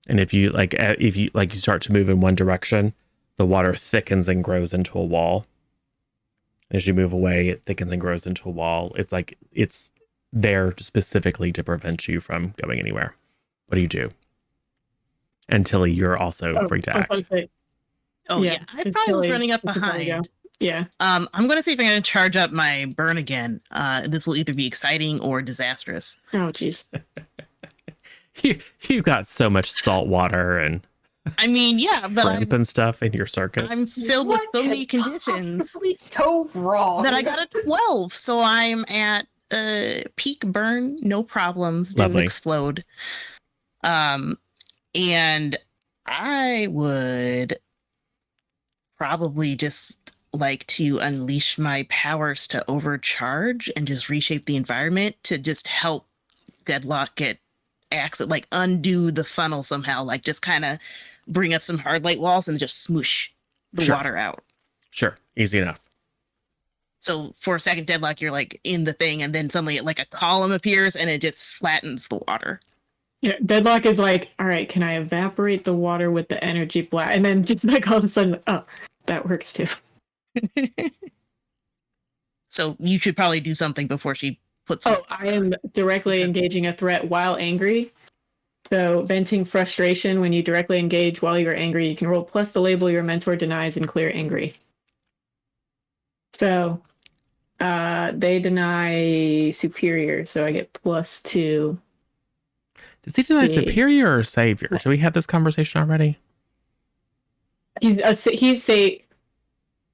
And if you start to move in one direction, the water thickens and grows into a wall. As you move away, it thickens and grows into a wall. It's like it's there specifically to prevent you from going anywhere. What do you do? And Tilly, you're also free to act. Oh yeah, I probably was running up behind. Yeah. I'm gonna see if I'm gonna charge up my burn again. This will either be exciting or disastrous. Oh jeez. You got so much salt water and I mean, yeah, but shrimp and stuff in your circuits. I'm filled with so many conditions Go wrong. that I got a 12, so I'm at peak burn, no problems, didn't Lovely. explode. And I would probably just like to unleash my powers to overcharge and just reshape the environment to just help Deadlock get like undo the funnel somehow, like just kind of bring up some hard light walls and just smoosh the Sure. water out. Sure, easy enough. So for a second, Deadlock, you're like in the thing, and then suddenly like a column appears and it just flattens the water. Yeah, Deadlock is like, all right, can I evaporate the water with the energy blast? And then just like all of a sudden, oh, that works too. So you should probably do something before she puts. Oh, I am directly Because- engaging a threat while angry. So venting frustration when you directly engage while you're angry, you can roll plus the label your mentor denies and clear angry. So they deny superior, so I get +2. Does he deny See. superior or savior? Did we have this conversation already? He's say.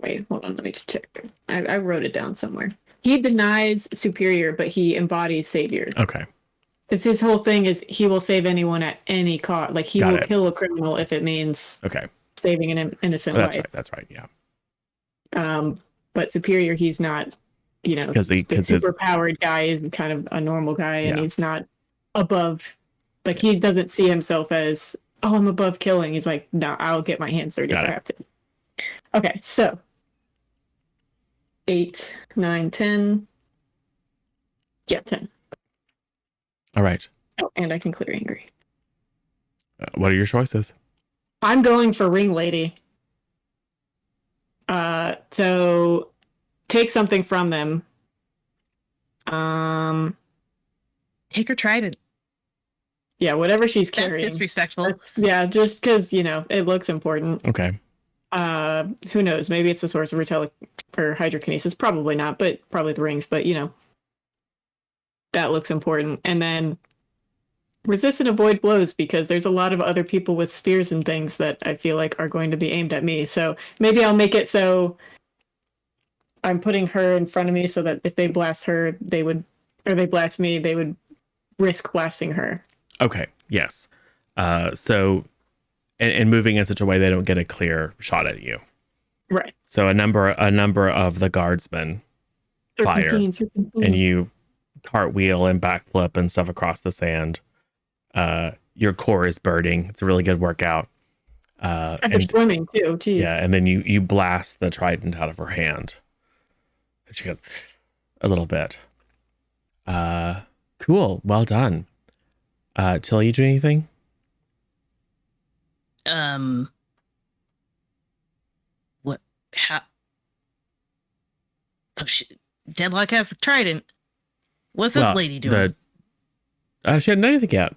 Wait, hold on. Let me just check. I wrote it down somewhere. He denies superior, but he embodies savior. Okay. Because his whole thing is he will save anyone at any cost. Like he Got will it. kill a criminal if it means Okay. saving an innocent That's life. right. That's right. Yeah. But superior, he's not. You know, Because the superpowered guy is kind of a normal guy, and Yeah. he's not above. Like he doesn't see himself as, oh, I'm above killing. He's like, no, I'll get my hands dirty if Got I it. have to. Okay, so 8, 9, 10. Yeah, 10. All right. Oh, and I can clear angry. What are your choices? I'm going for ring lady. So take something from them. Take her trident. Yeah, whatever she's That's carrying. disrespectful. Yeah, just because it looks important. Okay. Who knows? Maybe it's the source of or hydrokinesis. Probably not, but probably the rings. But that looks important. And then resist and avoid blows, because there's a lot of other people with spears and things that I feel like are going to be aimed at me. So maybe I'll make it so I'm putting her in front of me so that if they blast her, they blast me, they would risk blasting her. Okay. Yes. So, and moving in such a way they don't get a clear shot at you. Right. So a number of the guardsmen fire, Serpentine. and you cartwheel and backflip and stuff across the sand. Your core is burning. It's a really good workout. And swimming too. Jeez. Yeah, and then you blast the trident out of her hand. And she goes a little bit. Cool. Well done. Till you do anything? What? How? So Deadlock has the trident. What's this lady doing? She hadn't done anything yet.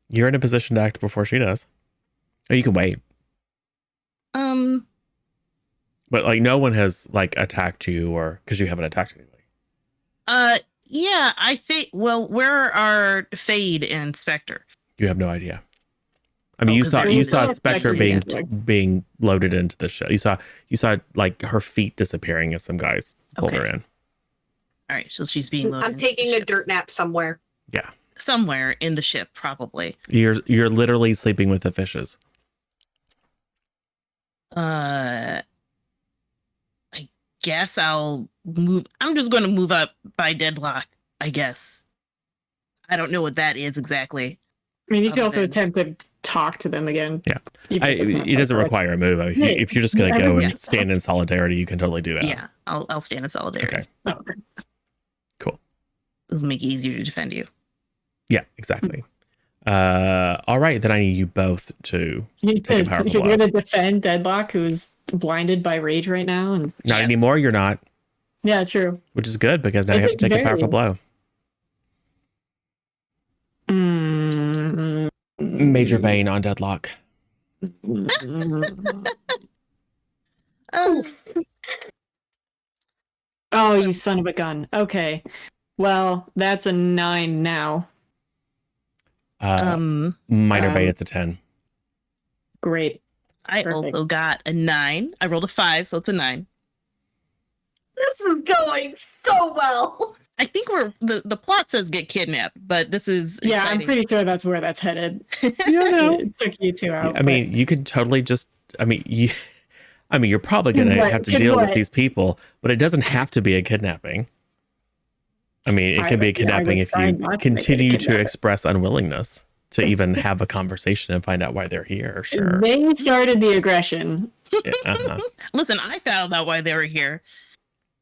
You're in a position to act before she does. Or you can wait. But like no one has like attacked you, or because you haven't attacked anybody. Yeah, I think. Well, where are Fade and Spectre? You have no idea. I mean, you 'cause saw they're- Spectre Spectre, being loaded into the ship. You saw like her feet disappearing as some guys pulled her in. All right, so she's being loaded. I'm into the taking a ship. dirt nap somewhere. Yeah, somewhere in the ship, probably. you're literally sleeping with the fishes. I guess I'll move. I'm just going to move up by Deadlock, I guess. I don't know what that is exactly. I mean, you can Other also than- attempt to talk to them again. Yeah. even if it's not It doesn't like- require a move. If you're just going to Yeah, go yeah. and stand in solidarity, you can totally do that. Yeah, I'll stand in solidarity. Okay. Oh, okay. Cool. This will make it easier to defend you. Yeah, exactly. All right, then I need you both to take a powerful You're blow. going to defend Deadlock, who's blinded by rage right now, and Not Yes. anymore, you're not, yeah, true. which is good because now you have to take a powerful blow. Major Bane on Deadlock. Oh, you son of a gun. Okay. Well, that's a 9 now. Minor Bane, it's a 10. Great. I Perfect. also got a 9. I rolled a 5, so it's a 9. This is going so well. I think the plot says get kidnapped, but this is Yeah, I'm exciting. pretty sure that's where that's headed. You don't know. It took you 2 out. I mean, you could totally just. You're probably going to Right, have to good deal with point. these people, but it doesn't have to be a kidnapping. I mean, it I can be a would- yeah, I kidnapping would if try you not to make it a continue to kidnapping. express unwillingness to even have a conversation and find out why they're here. Sure. They started the aggression. Yeah, uh-huh. Listen, I found out why they were here.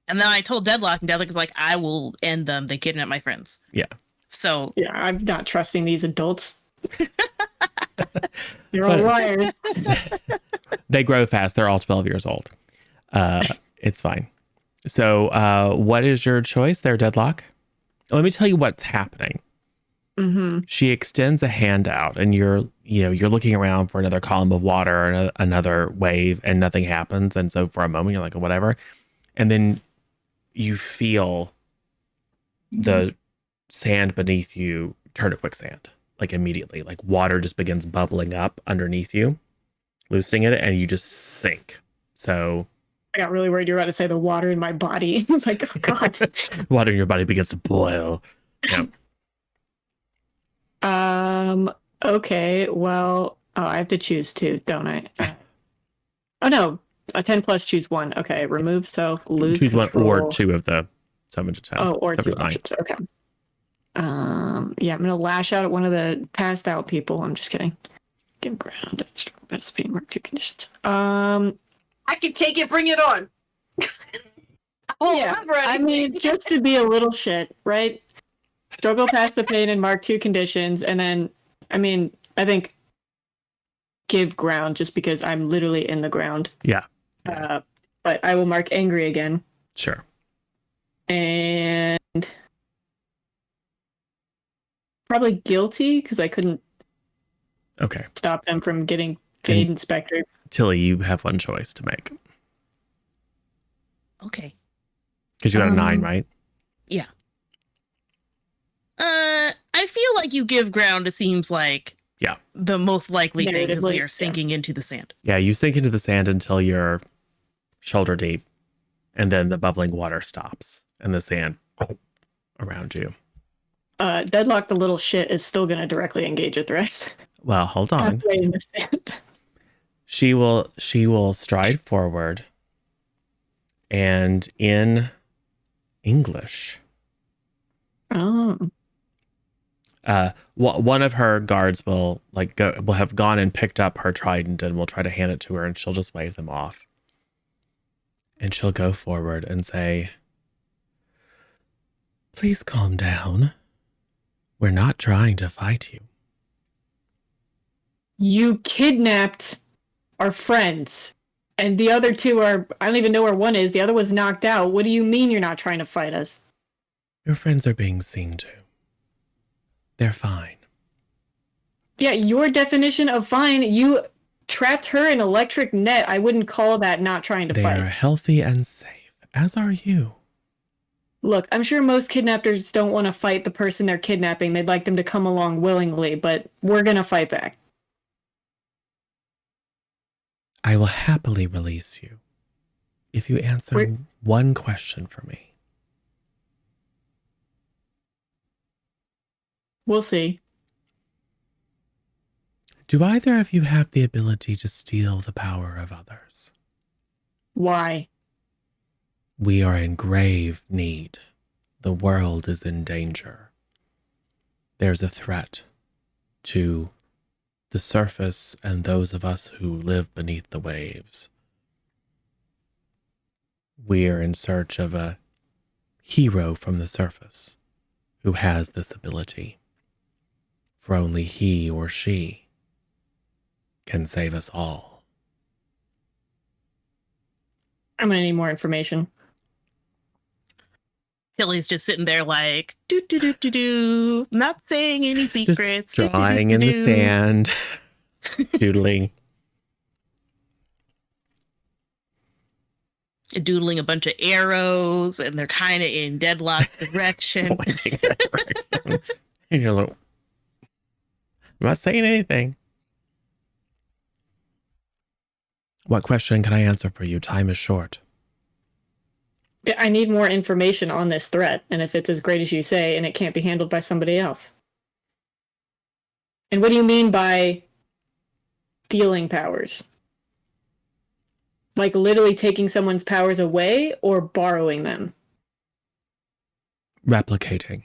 And then I told Deadlock, and Deadlock is like, I will end them. They kidnapped my friends. Yeah. So, Yeah, I'm not trusting these adults. They're all liars. They grow fast. They're all 12 years old. It's fine. So, what is your choice there, Deadlock? Let me tell you what's happening. Mm-hmm. She extends a hand out, and you're looking around for another column of water or another wave, and nothing happens. And so for a moment, you're like, whatever. And then you feel the sand beneath you turn to quicksand, like immediately. Like water just begins bubbling up underneath you, loosening it, and you just sink. So I got really worried you were about to say the water in my body. It's like, oh god. water in your body begins to boil. Yeah. Okay, well, I have to choose two, don't I? Oh no, a 10 plus choose one. Okay, remove self, lose Choose control. one or two of the 7 to 10. Oh, or 7 two to 9. options. Okay. Yeah, I'm gonna lash out at one of the passed out people. I'm just kidding. Give ground. Best speed mark 2 conditions. I can take it. Bring it on. Oh, Yeah, remember I mean, just to be a little shit, right? Struggle past the pain and mark 2 conditions, and then, I mean, I think give ground just because I'm literally in the ground. Yeah. But I will mark angry again. Sure. And probably guilty because I couldn't Okay. stop them from getting Fade Inspector. Tilly, you have one choice to make. Okay. Because you got a 9, right? Yeah. I feel like you give ground. It seems like the most likely thing because we are sinking into the sand. Yeah, you sink into the sand until you're shoulder deep, and then the bubbling water stops, and the sand around you. Deadlock the little shit is still going to directly engage a threat. Well, hold on. Halfway in the sand. She will stride forward, and in English, Oh. one of her guards will have gone and picked up her trident and will try to hand it to her, and she'll just wave them off. And she'll go forward and say, "Please calm down. We're not trying to fight you." You kidnapped our friends. And the other two are, I don't even know where one is. The other was knocked out. What do you mean you're not trying to fight us? Your friends are being seen to. They're fine. Yeah, your definition of fine, you trapped her in electric net. I wouldn't call that not trying to They fight. are healthy and safe, as are you. Look, I'm sure most kidnappers don't want to fight the person they're kidnapping. They'd like them to come along willingly, but we're going to fight back. I will happily release you if you answer one question for me. We'll see. Do either of you have the ability to steal the power of others? Why? We are in grave need. The world is in danger. There's a threat to the surface and those of us who live beneath the waves. We're in search of a hero from the surface who has this ability. For only he or she can save us all. I'm going to need more information. Tilly's just sitting there like, do, not saying any secrets. Just drawing in the sand, doodling. Doodling a bunch of arrows, and they're kind of in Deadlock's direction. Pointing that direction. And you're like, I'm not saying anything. What question can I answer for you? Time is short. I need more information on this threat, and if it's as great as you say, and it can't be handled by somebody else. And what do you mean by stealing powers? Like literally taking someone's powers away or borrowing them? Replicating.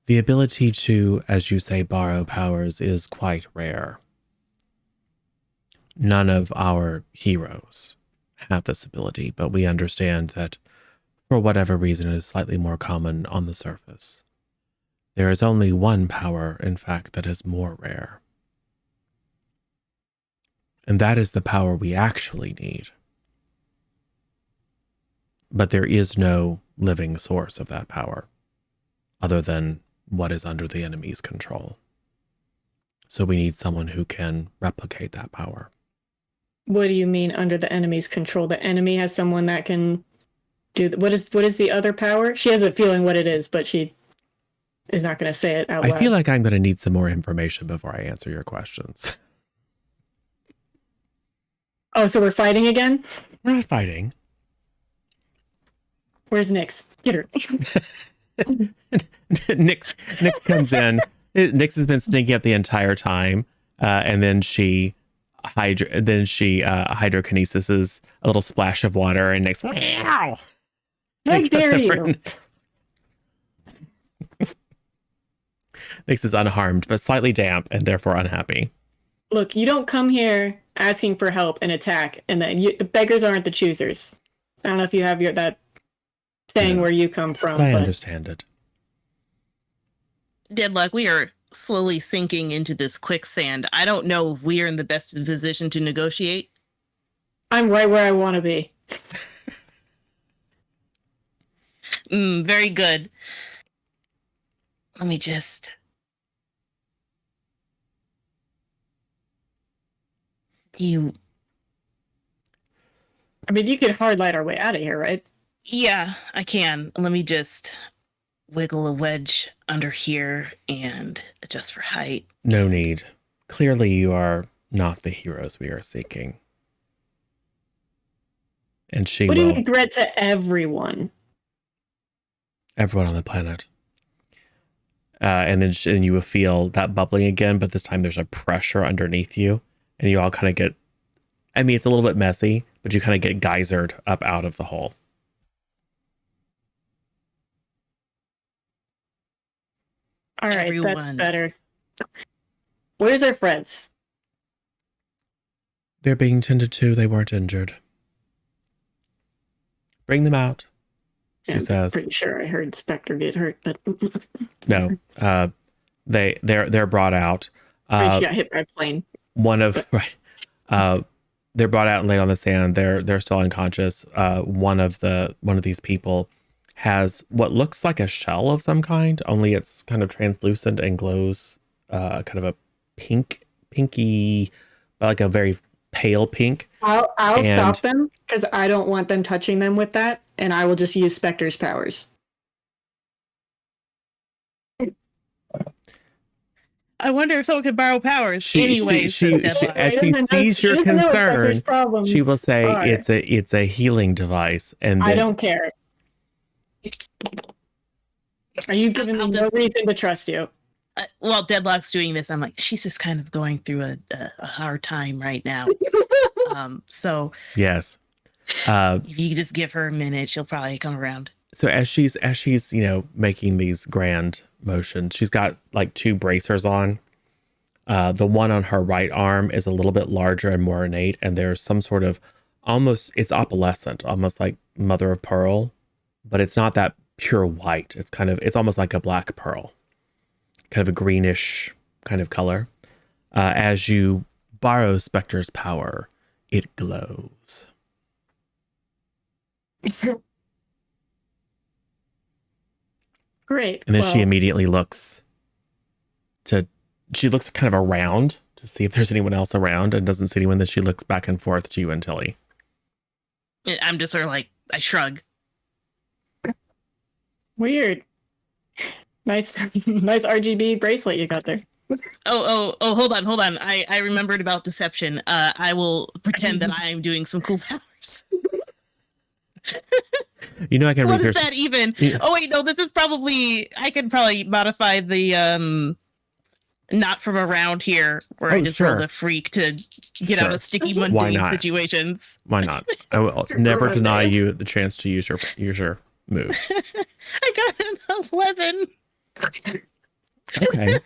The ability to, as you say, borrow powers is quite rare. None of our heroes have this ability, but we understand that for whatever reason it is slightly more common on the surface. There is only one power, in fact, that is more rare, And that is the power we actually need. But there is no living source of that power other than what is under the enemy's control. So we need someone who can replicate that power. What do you mean under the enemy's control? The enemy has someone that can do what is the other power? She has a feeling what it is, but she is not going to say it out loud. I feel like I'm going to need some more information before I answer your questions. Oh, so we're fighting again? We're not fighting. Where's Nyx? Get her. Nyx comes in. Nyx has been sneaking up the entire time, and then she hydrokinesis a little splash of water, and Nyx. Meow! How dare you? Nyx is unharmed, but slightly damp, and therefore unhappy. Look, you don't come here asking for help and attack, and then the beggars aren't the choosers. I don't know if you have that saying where you come from. I understand it. Deadlock, we are slowly sinking into this quicksand. I don't know if we are in the best position to negotiate. I'm right where I want to be. Very good. Let me just... You could hard light our way out of here, right? Yeah, I can. Let me just wiggle a wedge under here and adjust for height. No need. Clearly you are not the heroes we are seeking. And she What do you will... mean threat to everyone? Everyone on the planet. And then and you will feel that bubbling again, but this time there's a pressure underneath you. And you all kind of get... I mean, it's a little bit messy, but you kind of get geysered up out of the hole. All right, Everyone. that's better. Where's our friends? They're being tended to. They weren't injured. Bring them out, she I'm says. pretty sure I heard Spectre get hurt, but No, they're brought out. she got hit by a plane. They're brought out and laid on the sand. They're still unconscious. One of these people has what looks like a shell of some kind, only it's kind of translucent and glows kind of a pinky, like a very pale pink. I'll stop them because I don't want them touching them with that, and I will just use Spectre's powers. I wonder if someone could borrow powers. As she sees your concern, she will say it's a healing device, and then, I don't care. Are you giving me no reason to trust you? While Deadlock's doing this, I'm like, she's just kind of going through a hard time right now. So yes, if you just give her a minute, she'll probably come around. So as she's making these grand motions, she's got like two bracers on. The one on her right arm is a little bit larger and more ornate, and there's some sort of it's opalescent, almost like mother of pearl, but it's not that pure white. It's almost like a black pearl, kind of a greenish kind of color. As you borrow Spectre's power, it glows. Great. And then she immediately looks kind of around to see if there's anyone else around, and doesn't see anyone. Then she looks back and forth to you and Tilly. I'm just sort of like, I shrug. Weird. Nice RGB bracelet you got there. Oh, hold on. I remembered about deception. I will pretend that I am doing some cool powers. I can What read is that even? Yeah. Oh wait, no, this is probably, I could probably modify the not from around here, where I just roll the freak to get out of sticky mundane situations. Why not? I will never deny you the chance to use your move. I got an 11. Okay. I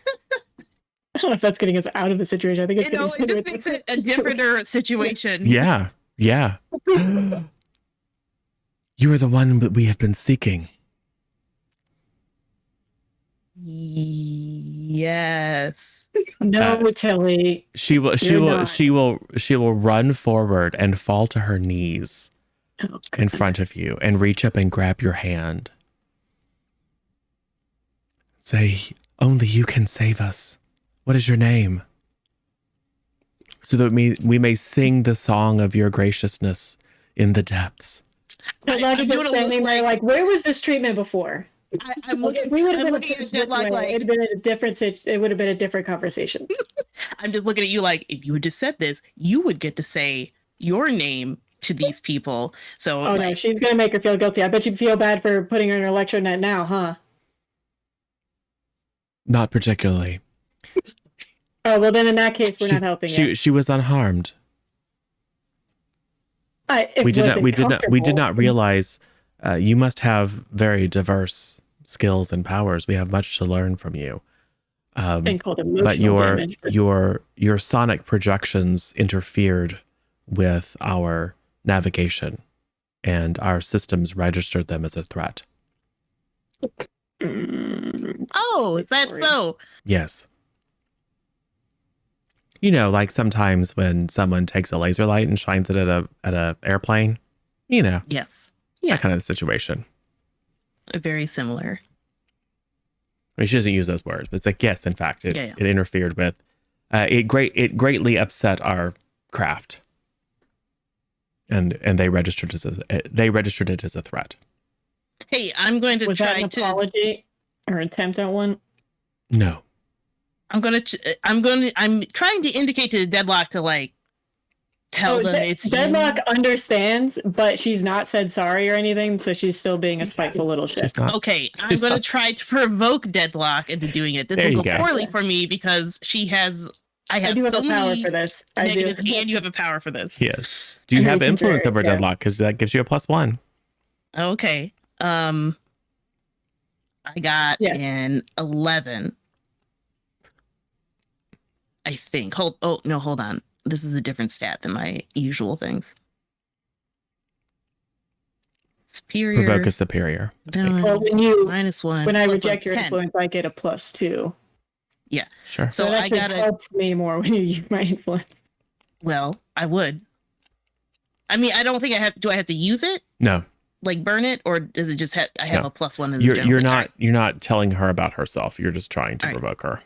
don't know if that's getting us out of the situation. I think it's it just makes it a different situation. Yeah. You are the one that we have been seeking. Yes. No, Tilly. She will You're not. she will run forward and fall to her knees Oh, in front of you and reach up and grab your hand. Say, only you can save us. What is your name? So that we may sing the song of your graciousness in the depths. I'm just standing there like, where was this treatment before? I'm looking, If we would have I'm been looking at approached Deadlock this way, like, it would have been a different it would have been a different conversation. I'm just looking at you like, if you had just said this, you would get to say your name to these people. So Oh no, she's gonna make her feel guilty. I bet you feel bad for putting her in her electronet now, huh? Not particularly. Oh well, then in that case, we're not helping you. She was unharmed. We did not realize you must have very diverse skills and powers. We have much to learn from you. But your sonic projections interfered with our navigation, and our systems registered them as a threat. Oh, that's so. Yes. You know, like sometimes when someone takes a laser light and shines it at a airplane, you know. Yes. That kind of situation. Very similar. I mean, she doesn't use those words, but it's like, yes, in fact, it interfered with. It greatly upset our craft, and they registered it as a threat. Hey, I'm going to try an apology or attempt at one. No. I'm trying to indicate to Deadlock to like tell them it's Deadlock you. Understands, but she's not said sorry or anything, so she's still being a spiteful little shit. Okay, I'm going to try to provoke Deadlock into doing it. This will go poorly for me because I do have a power for this. And you have a power for this. Yes. Do you have influence over Deadlock? Because that gives you a +1. Okay. I got an 11. I think. Hold on. This is a different stat than my usual things. Superior. Provoke a superior. Well, -1. When I reject your influence, I get a +2. Yeah. Sure. So that actually helps me more when you use my influence. Well, I would. I mean, I don't think I have. Do I have to use it? No. Like burn it, or does it just have? I have a +1. You're not telling her about herself. You're just trying to provoke her.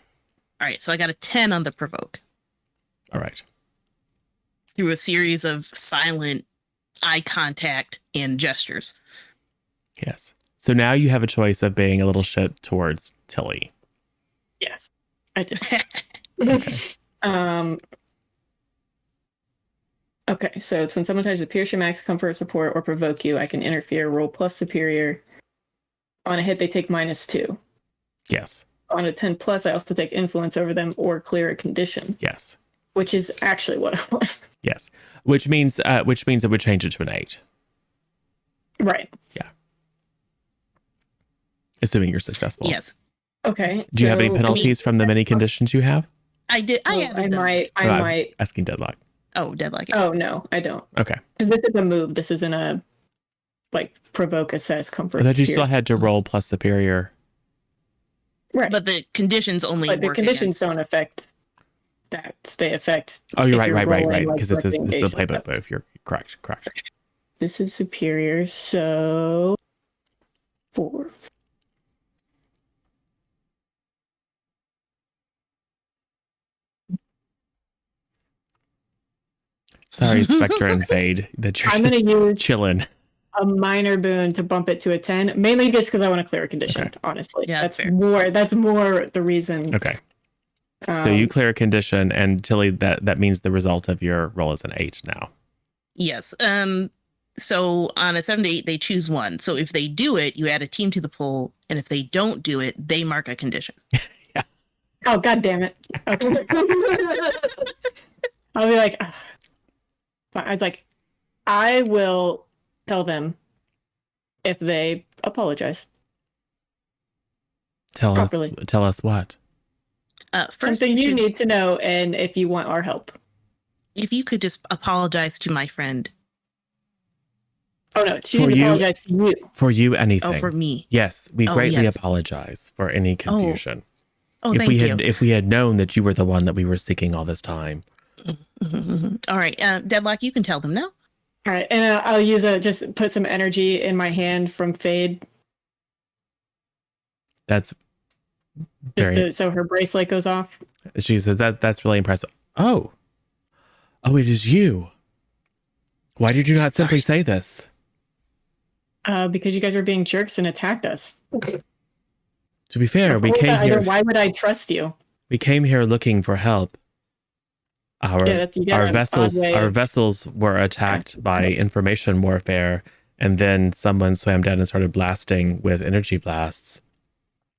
All right, so I got a 10 on the provoke. All right. Through a series of silent eye contact and gestures. Yes. So now you have a choice of being a little shit towards Tilly. Yes, I do. Okay, so it's when someone tries to pierce your max comfort, support, or provoke you, I can interfere, roll plus superior. On a hit, they take -2. Yes. On a 10+, I also take influence over them or clear a condition. Yes. Which is actually what I want. Yes. Which means it would change it to an 8. Right. Yeah. Assuming you're successful. Yes. Okay. Do you have any penalties from the many conditions you have? I did. I might. Asking Deadlock. Oh, Deadlock. Yeah. Oh no, I don't. Okay. Because this is a move. This isn't a provoke, assess, comfort. I thought you still had to roll plus superior. Right. But the conditions only work the conditions don't affect that. They affect. Oh, you're right. Because this is a playbook move. You're correct. This is superior, so 4. Sorry, Spectre and Fade, that you're gonna use chilling. A minor boon to bump it to a 10, mainly just because I want to clear a condition. Okay. Honestly, yeah, that's more. That's more the reason. Okay. So you clear a condition, and Tilly, that means the result of your roll is an 8 now. Yes. So on a 7 to 8, they choose one. So if they do it, you add a team to the pool, and if they don't do it, they mark a condition. Yeah. Oh, God damn it. Okay. I'll be like, ugh. I was like, I will tell them if they apologize. Tell us what? Something you need to know, and if you want our help. If you could just apologize to my friend. Oh no, she didn't apologize to you. For you, anything. Oh, for me. Yes, we greatly apologize for any confusion. Oh, if thank we you. had if we had known that you were the one that we were seeking all this time. All right, Deadlock, you can tell them now. All right, and I'll use just put some energy in my hand from Fade, That's just very. so her bracelet goes off. She said that's really impressive. Oh, it is you. Why did you not simply say this? Because you guys were being jerks and attacked us. To be fair, Of we course, came here. Why would I trust you? We came here looking for help. You got an odd way Our of- vessels were attacked by information warfare, and then someone swam down and started blasting with energy blasts.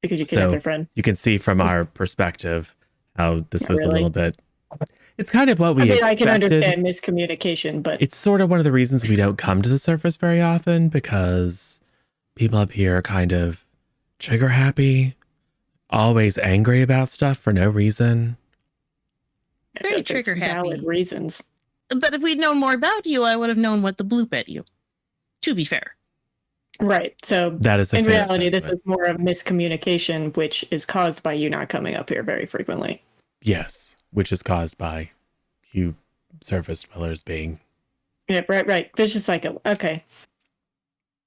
because you kidnapped So their friend. you can see from our perspective how this Not was a really. little bit. It's kind of what we I expected. can understand miscommunication, but It's sort of one of the reasons we don't come to the surface very often, because people up here are kind of trigger happy, always angry about stuff for no reason. Very there's trigger happy. valid reasons. But if we'd known more about you, I would have known what to bloop at you. To be fair. Right. So That is a in fair reality, this assessment. is more of miscommunication, which is caused by you not coming up here very frequently. Yes, which is caused by you surface dwellers being. Yeah, right. Vicious cycle. Okay.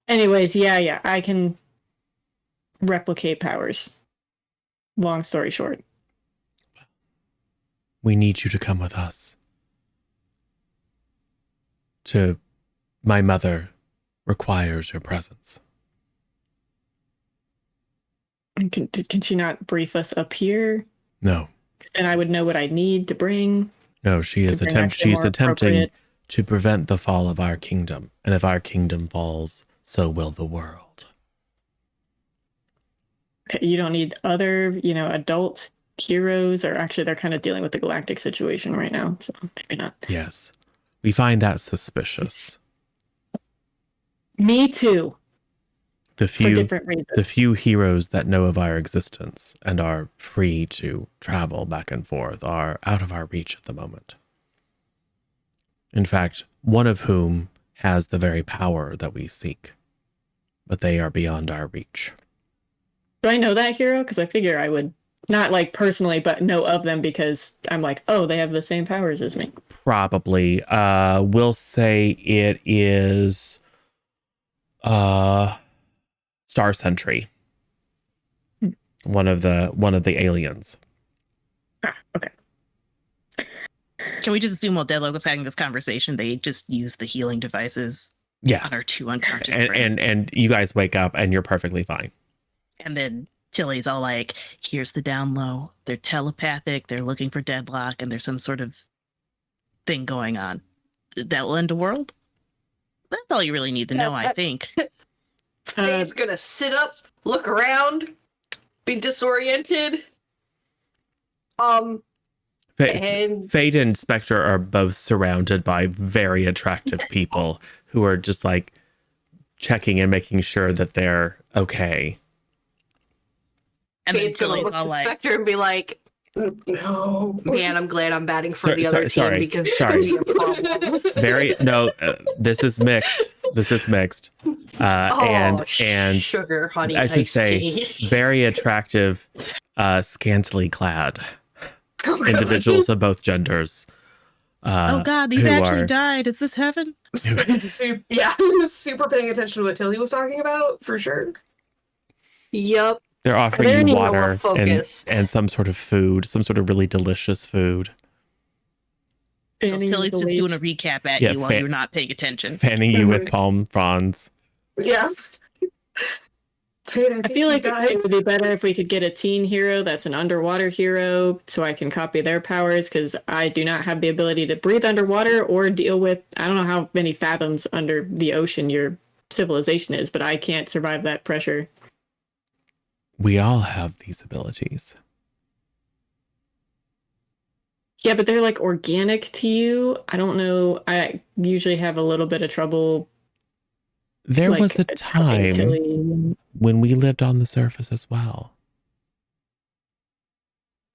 Anyways, yeah, I can replicate powers. Long story short. We need you to come with us. My mother requires your presence. And can she not brief us up here? No, Then I would know what I need to bring. no, she's bring actually more attempting appropriate- to prevent the fall of our kingdom. And if our kingdom falls, so will the world. Okay, you don't need other, adult heroes, or actually they're kind of dealing with the galactic situation right now, so maybe not. Yes. We find that suspicious. Me too, The for few different reasons. the few heroes that know of our existence and are free to travel back and forth are out of our reach at the moment. In fact, one of whom has the very power that we seek, but they are beyond our reach. Do I know that hero? Because I figure I would, not like personally, but know of them because I'm like, oh, they have the same powers as me. Probably. We'll say it is Star Sentry. One of the aliens. Okay. Can we just assume while Deadlock was having this conversation, they just use the healing devices Yeah. on our two unconscious And friends? and you guys wake up and you're perfectly fine. And then Tilly's all like, here's the down low. They're telepathic. They're looking for Deadlock, and there's some sort of thing going on. That will end the world? That's all you really need to know, I think. Fade's gonna sit up, look around, be disoriented. And Fade and Spectre are both surrounded by very attractive people who are just like checking and making sure that they're okay. And then Fade's gonna Tilly's look all at like, Spectre and be like, No. man, I'm glad I'm batting for Sorry, the other sorry, team because sorry. it's gonna be a problem. Very no, this is mixed. This is mixed. And sugar, honey, I should iced say tea. very attractive, scantily clad individuals of both genders. oh God, you've who actually are- died. Is this heaven? Super paying attention to what Tilly was talking about, for sure. Yup. They're offering there you any water lower focus? and some sort of food, some sort of really delicious food, So Fanning Tilly's the just lead. doing a recap at Yeah, you while you're not paying attention. fanning you with palm fronds. Yeah. Fade, I think feel you like died. it would be better if we could get a teen hero that's an underwater hero so I can copy their powers, because I do not have the ability to breathe underwater or deal with, I don't know how many fathoms under the ocean your civilization is, but I can't survive that pressure. We all have these abilities. Yeah, but they're like organic to you. I don't know. I usually have a little bit of trouble. There like, was a tracking time Tilly. when we lived on the surface as well.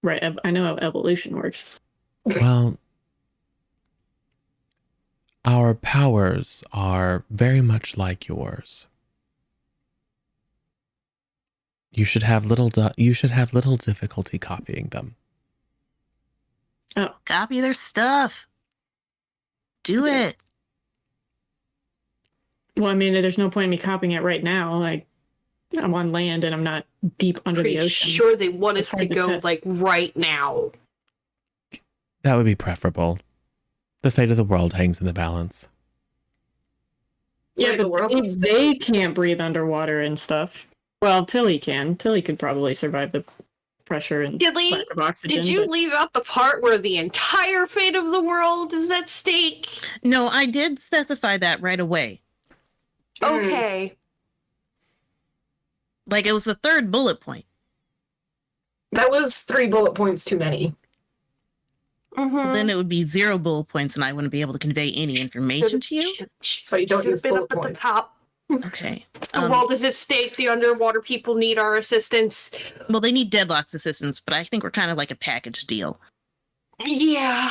Right. I know how evolution works. Well, our powers are very much like yours. You should have little difficulty copying them. Copy their stuff. Do it. Well, I mean, there's no point in me copying it right now. Like, I'm on land and I'm not deep under the Pretty ocean. sure they want It's us to hard to go test. like right now. That would be preferable. The fate of the world hangs in the balance. Yeah, Like the but world's they can't breathe underwater and stuff. Well, Tilly can. Tilly could probably survive the pressure and Tilly, lack of oxygen. did you but- leave out the part where the entire fate of the world is at stake? No, I did specify that right away. Okay. Like it was the third bullet point. That was 3 bullet points too many. Mm-hmm. Then it would be 0 bullet points and I wouldn't be able to convey any information to you. That's why you don't use been bullet up at the points. top. Okay. The world is at stake. The underwater people need our assistance. Well, they need Deadlock's assistance, but I think we're kind of like a package deal. Yeah,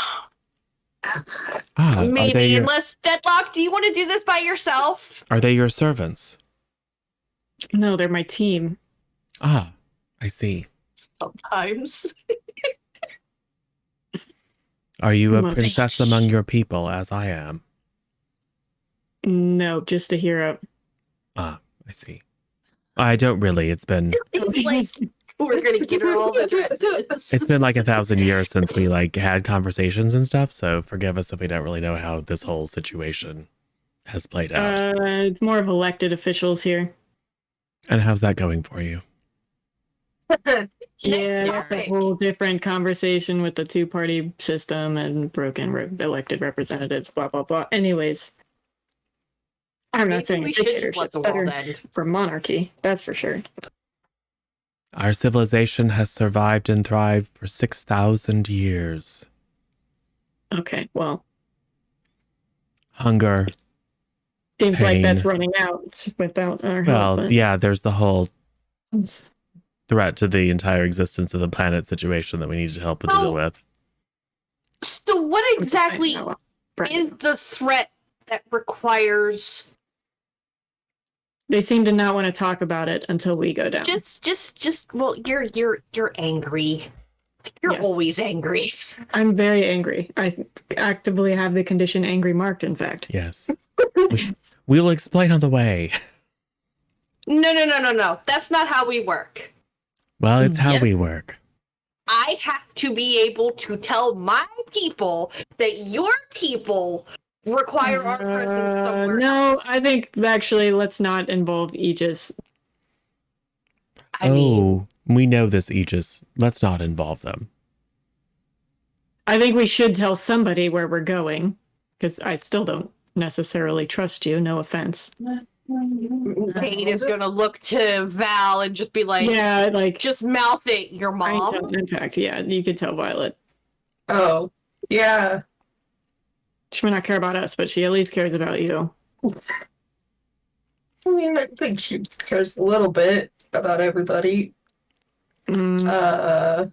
Are maybe. they your, Unless Deadlock, do you want to do this by yourself? are they your servants? No, they're my team. Ah, I see. Sometimes. Are you a Well, princess among your people, as I am? No, just a hero. Ah, I see. I don't really. It's been It's like we're gonna get her all the dresses. it's been like 1,000 years since we like had conversations and stuff. So forgive us if we don't really know how this whole situation has played out. It's more of elected officials here. And how's that going for you? Yeah, that's a topic. whole different conversation with the two-party system and broken elected representatives, blah, blah, blah. Anyways, I'm not Maybe saying we should just let dictatorship's the world better end. for monarchy, that's for sure. Our civilization has survived and thrived for 6,000 years. Okay, well, Hunger. seems like that's Pain. running out without our Well, help. yeah, there's the whole threat to the entire existence of the planet situation that we need to help to deal Oh. with. So what exactly Right. is the threat that requires They seem to not want to talk about it until we go down. just well, you're angry. You're Yes. always angry. I'm very angry. I actively have the condition angry marked, in fact. Yes. We'll explain on the way. No. That's not how we work. Well, it's how Yes. we work. I have to be able to tell my people that your people require our presence somewhere No, else. I think actually let's not involve Aegis. I mean, We know this, Aegis. Let's not involve them. I think we should tell somebody where we're going, because I still don't necessarily trust you. No offense. Kate is gonna look to Val and just be like, Yeah, like just mouth it, your mom. in fact, yeah, you could tell Violet. Oh, yeah. She might not care about us, but she at least cares about you. I mean, I think she cares a little bit about everybody. Mm,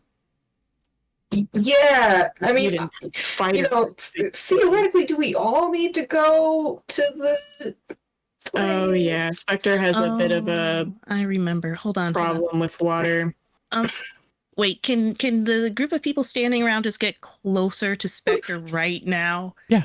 Yeah, I you mean, didn't fight you her. know, theoretically, do we all need to go to the Oh yeah, place? Spectre has a bit of a I remember. Hold on. problem with water. Wait, can the group of people standing around just get closer to Spectre right now? Yeah.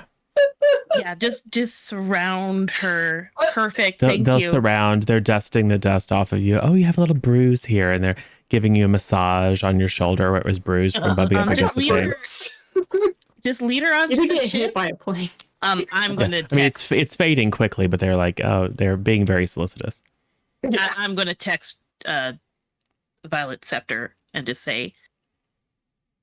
Yeah, just surround her. Perfect. They'll, Thank they'll you. surround, they're dusting the dust off of you. Oh, you have a little bruise here. And they're giving you a massage on your shoulder where it was bruised from bumping up just against the leave thing. her- Just lead her on You to did the get hit ship. by a plane. I'm gonna I mean, text. it's fading quickly, but they're like, oh, they're being very solicitous. I'm gonna text Violet Scepter and just say,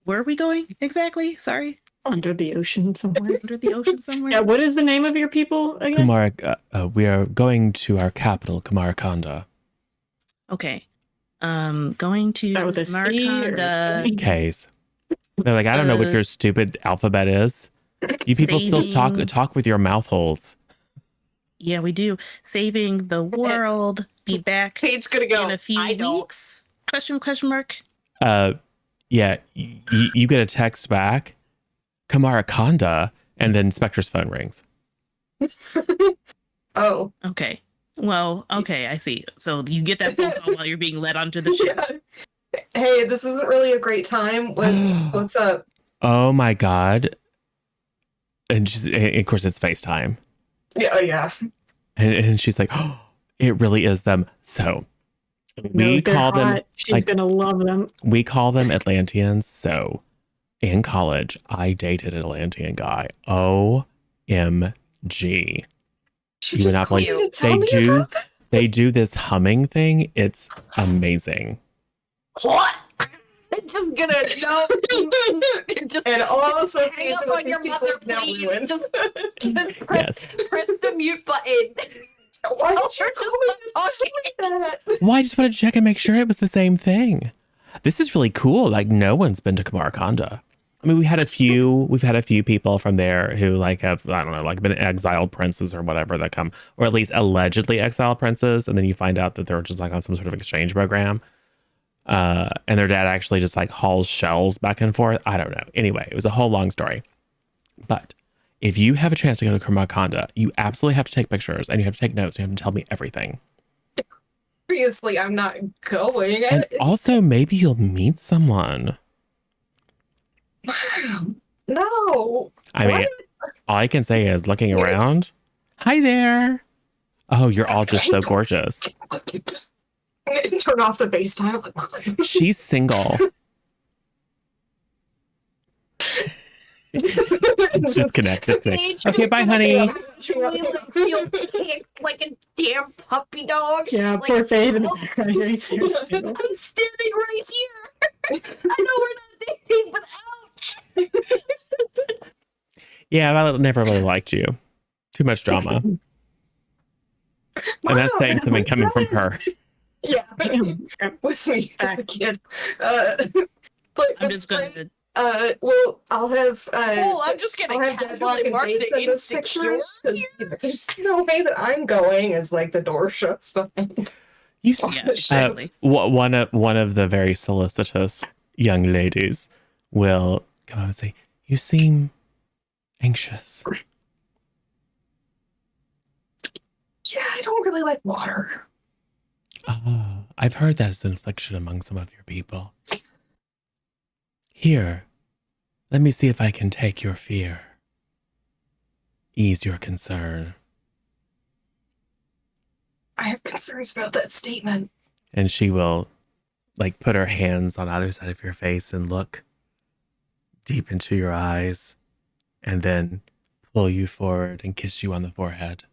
where are we going exactly? Sorry, Under the ocean somewhere. under the ocean somewhere. Yeah, what is the name of your people again? We are going to our capital, Kamarakanda. Okay. Going to that with a C or- Marconda. K's. They're like, I don't know what your stupid alphabet is. You people still Saving- talk with your mouth holes. Yeah, we do. Saving the world. Be back Kate's gonna go. in a few I don't. weeks. Question mark. Yeah, you get a text back, Kamarakanda, and then Spectre's phone rings. Oh, Okay. Well, okay, I see. So you get that phone call while you're being led onto the ship. Yeah. Hey, this isn't really a great time. What's up? Oh my God. And of course it's FaceTime. Yeah, oh yeah. And she's like, oh, it really is them. So we They're call them, hot. She's like, gonna love them. we call them Atlanteans. So in college, I dated an Atlantean guy. OMG. You You would just not called believe me to tell they me do. about that? They do this humming thing. It's amazing. What? I'm just gonna just And all hang up associated with on your these mother, people is now please. ruined. Just Yes. press the mute button. Why Oh, did you we're call me to tell me that? Well, I just wanted to check and make sure it was the same thing. This is really cool. Like, no one's been to Kamarakanda. I mean, we've had a few people from there who, like, have, I don't know, like, been exiled princes or whatever that come, or at least allegedly exiled princes, and then you find out that they're just like on some sort of exchange program. And their dad actually just like hauls shells back and forth. I don't know. Anyway, it was a whole long story. But if you have a chance to go to Kamarakanda, you absolutely have to take pictures and you have to take notes. You have to tell me everything. Obviously, I'm not going. And also, maybe you'll meet someone. No. I mean, all I can say is looking around. Hi there. Oh, you're all just so gorgeous. Look, you just turn off the FaceTime. Like, She's single. Disconnect. Okay, bye, honey. Truly, like, feel kicked like a damn puppy dog. Yeah, Like, poor Fade in the oh, background. You're seriously. I'm standing right here. I know we're not dating, but ouch. Yeah, Violet never really liked you. Too much drama. And that's saying something coming from her. Yeah, with me as a kid. But I'm that's just going great. to. Well, I'll have. Well, I'm just I'll gonna have Deadlock casually and mark Bates the in those insecure. pictures because there's no way that I'm going as like the door shuts behind. You see, Yeah, exactly. one of the very solicitous young ladies will come out and say, "You seem anxious." Yeah, I don't really like water. I've heard that is an affliction among some of your people. Here, let me see if I can take your fear. Ease your concern. I have concerns about that statement. And she will, like, put her hands on either side of your face and look deep into your eyes and then pull you forward and kiss you on the forehead.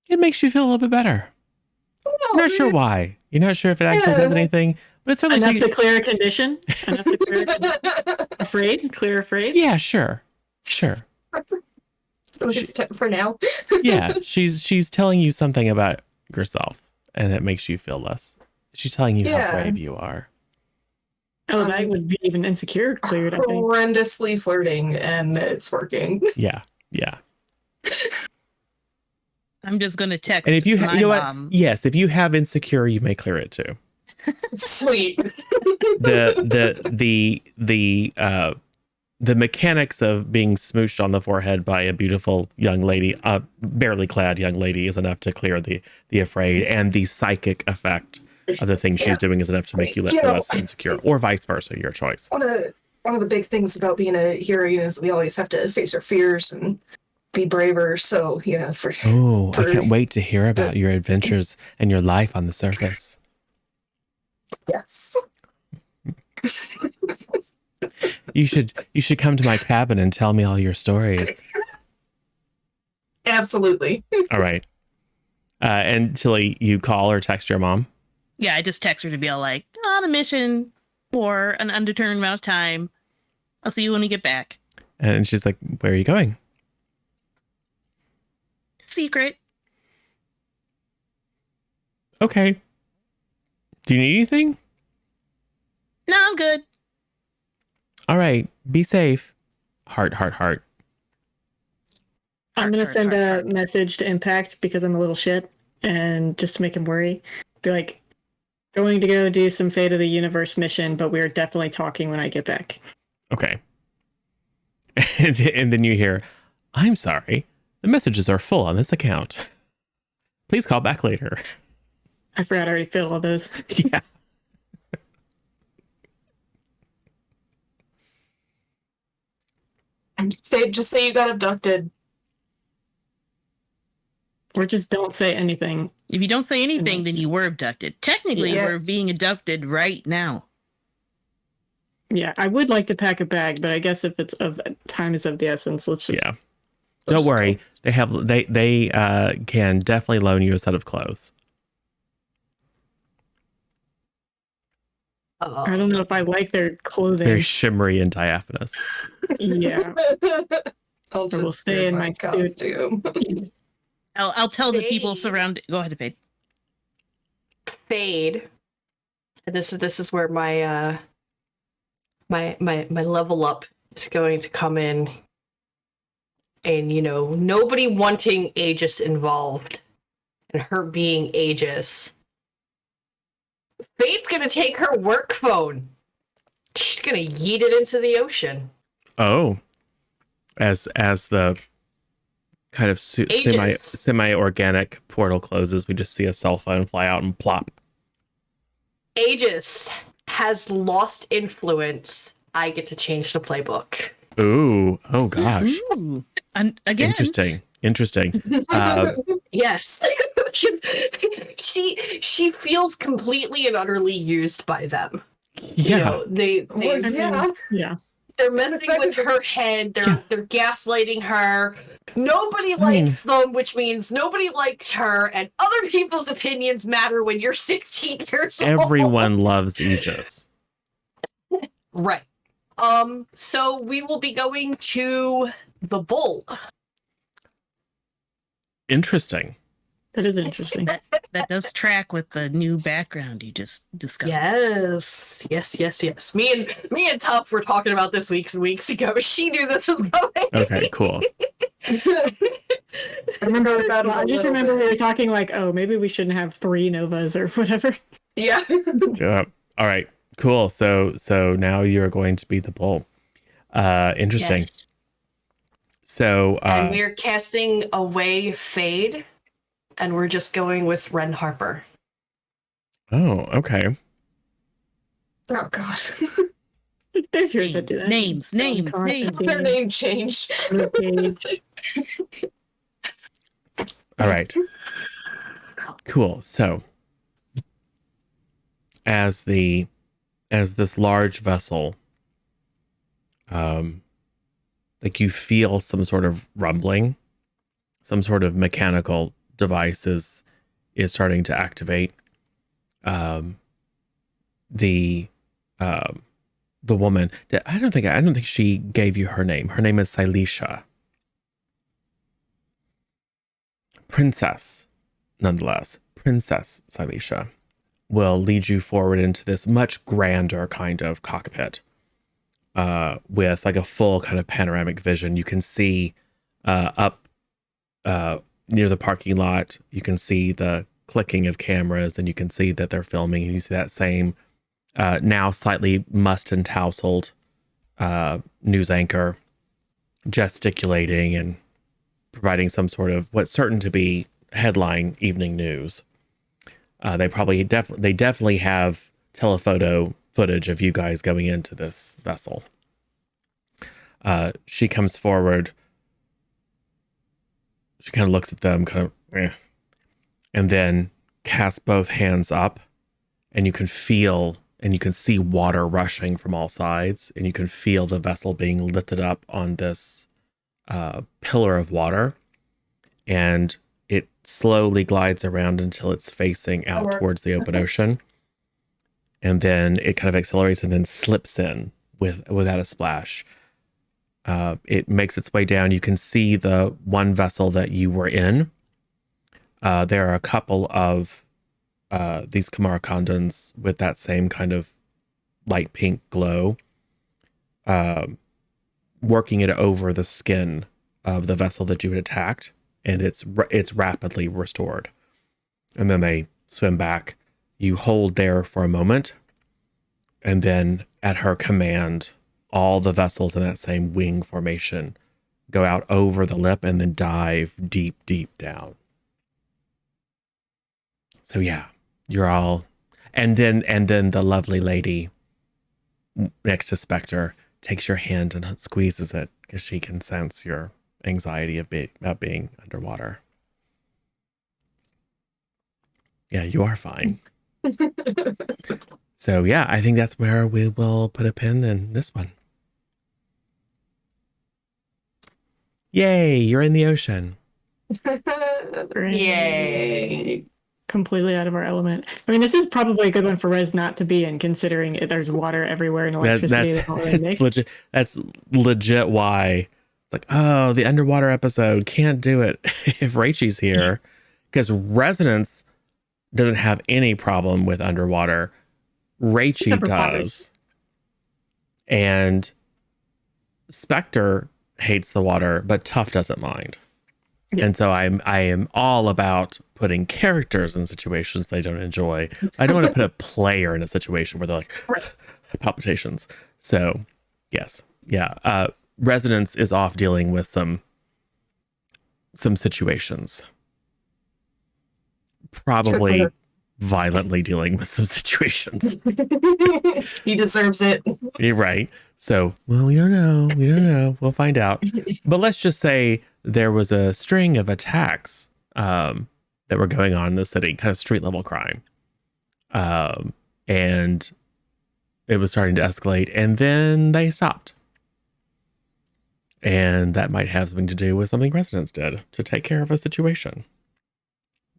It makes you feel a little bit better. You're not sure why. You're not sure if it actually does anything, but it's certainly Enough to clear a condition. Enough to clear a condition. Afraid? Clear afraid? Yeah, sure. Sure. At least for now. Yeah, she's telling you something about yourself and it makes you feel less. She's telling you how brave you are. Oh, that would be even insecure cleared, I think. Horrendously flirting, and it's working. Yeah. I'm just going to text And if you my you know mom. what? Yes, if you have insecure, you may clear it too. Sweet. The mechanics of being smooched on the forehead by a beautiful young lady, barely clad young lady, is enough to clear the afraid, and the psychic effect of the thing she's doing is enough to make you feel less insecure, or vice versa, your choice. One of the big things about being a hero is we always have to face our fears and be braver. So I can't wait to hear about your adventures and your life on the surface. Yes. You should come to my cabin and tell me all your stories. Absolutely. All right. And Tilly, you call or text your mom? Yeah, I just text her to be all like, on a mission for an undetermined amount of time. I'll see you when we get back. And she's like, where are you going? Secret. Okay. Do you need anything? No, I'm good. All right. Be safe. Heart. I'm going to send a message to Impact because I'm a little shit, and just to make him worry. Be like, going to go do some Fate of the Universe mission, but we're definitely talking when I get back. Okay. And then you hear, I'm sorry. The messages are full on this account. Please call back later. I forgot I already filled all those. Yeah. They just say you got abducted. Or just don't say anything. If you don't say anything, then you were abducted. Technically, we're Yes. being abducted right now. Yeah, I would like to pack a bag, but I guess if it's of time is of the essence, let's just Yeah. Don't worry. They can definitely loan you a set of clothes. I don't know if I like their clothing. Very shimmery and diaphanous. Yeah. I'll Or just we'll stay get in my my suit. costume. I'll tell the people Fade. surrounding. Go ahead, Fade. Fade. And this is where my my level up is going to come in. And nobody wanting Aegis involved and her being Aegis. Fade's gonna take her work phone. She's gonna yeet it into the ocean. Oh, as the kind of Aegis. semi-organic portal closes, we just see a cell phone fly out and plop. Aegis has lost influence. I get to change the playbook. Ooh, oh gosh, Ooh. And again, interesting. Yes. she feels completely and utterly used by them. Yeah, They I mean, yeah. they're messing with her head. They're gaslighting her. Nobody likes them, which means nobody likes her, and other people's opinions matter when you're 16 years old. everyone loves Aegis. Right. So we will be going to the bull. Interesting. That is interesting. that does track with the new background you just discovered. Yes. Me and Tuff were talking about this weeks and weeks ago. She knew this was coming. Okay, cool. I remember about it. I just remember we were talking like, oh, maybe we shouldn't have 3 Novas or whatever. Yeah. Yeah. All right. Cool. So now you're going to be the bull. Interesting. Yes. So And we're casting away Fade, and we're just going with Ren Harper. oh, okay. Oh god. There's yours that do that. Names. Their name changed. Page. All right. Cool. So as this large vessel, like you feel some sort of rumbling, some sort of mechanical device is starting to activate. The woman, I don't think she gave you her name. Her name is Silesia. Princess, nonetheless. Princess Silesia will lead you forward into this much grander kind of cockpit, with like a full kind of panoramic vision. You can see up near the parking lot. You can see the clicking of cameras, and you can see that they're filming, and you see that same now slightly must and tousled news anchor gesticulating and providing some sort of what's certain to be headline evening news. They definitely have telephoto footage of you guys going into this vessel. She comes forward. She kind of looks at them, and then casts both hands up, and you can feel and you can see water rushing from all sides, and you can feel the vessel being lifted up on this pillar of water, and it slowly glides around until it's facing out towards the open ocean, and then it kind of accelerates and then slips in without a splash. It makes its way down. You can see the one vessel that you were in. There are a couple of these Kamarkandans with that same kind of light pink glow, working it over the skin of the vessel that you had attacked, and it's rapidly restored. And then they swim back. You hold there for a moment, and then at her command, all the vessels in that same wing formation go out over the lip and then dive deep, deep down. So yeah, you're all, and then the lovely lady next to Spectre takes your hand and squeezes it because she can sense your anxiety about being underwater. Yeah, you are fine. So yeah, I think that's where we will put a pin in this one. Yay, you're in the ocean. Yay. Completely out of our element. I mean, this is probably a good one for Rez not to be in, considering there's water everywhere and electricity that already that's mixed. legit. That's legit why it's like, oh, the underwater episode can't do it if Raichi's here, because Resonance doesn't have any problem with underwater. Raichi Except for does, pirates. and Spectre hates the water, but Tough doesn't mind. Yeah. And so I am all about putting characters in situations they don't enjoy. I don't want to put a player in a situation where they're like palpitations. So yes, yeah. Resonance is off dealing with some situations. Probably violently dealing with some situations. He deserves it. You're right. So, well, we don't know. We'll find out. But let's just say there was a string of attacks that were going on in the city, kind of street level crime. And it was starting to escalate, and then they stopped. And that might have something to do with something Residence did to take care of a situation,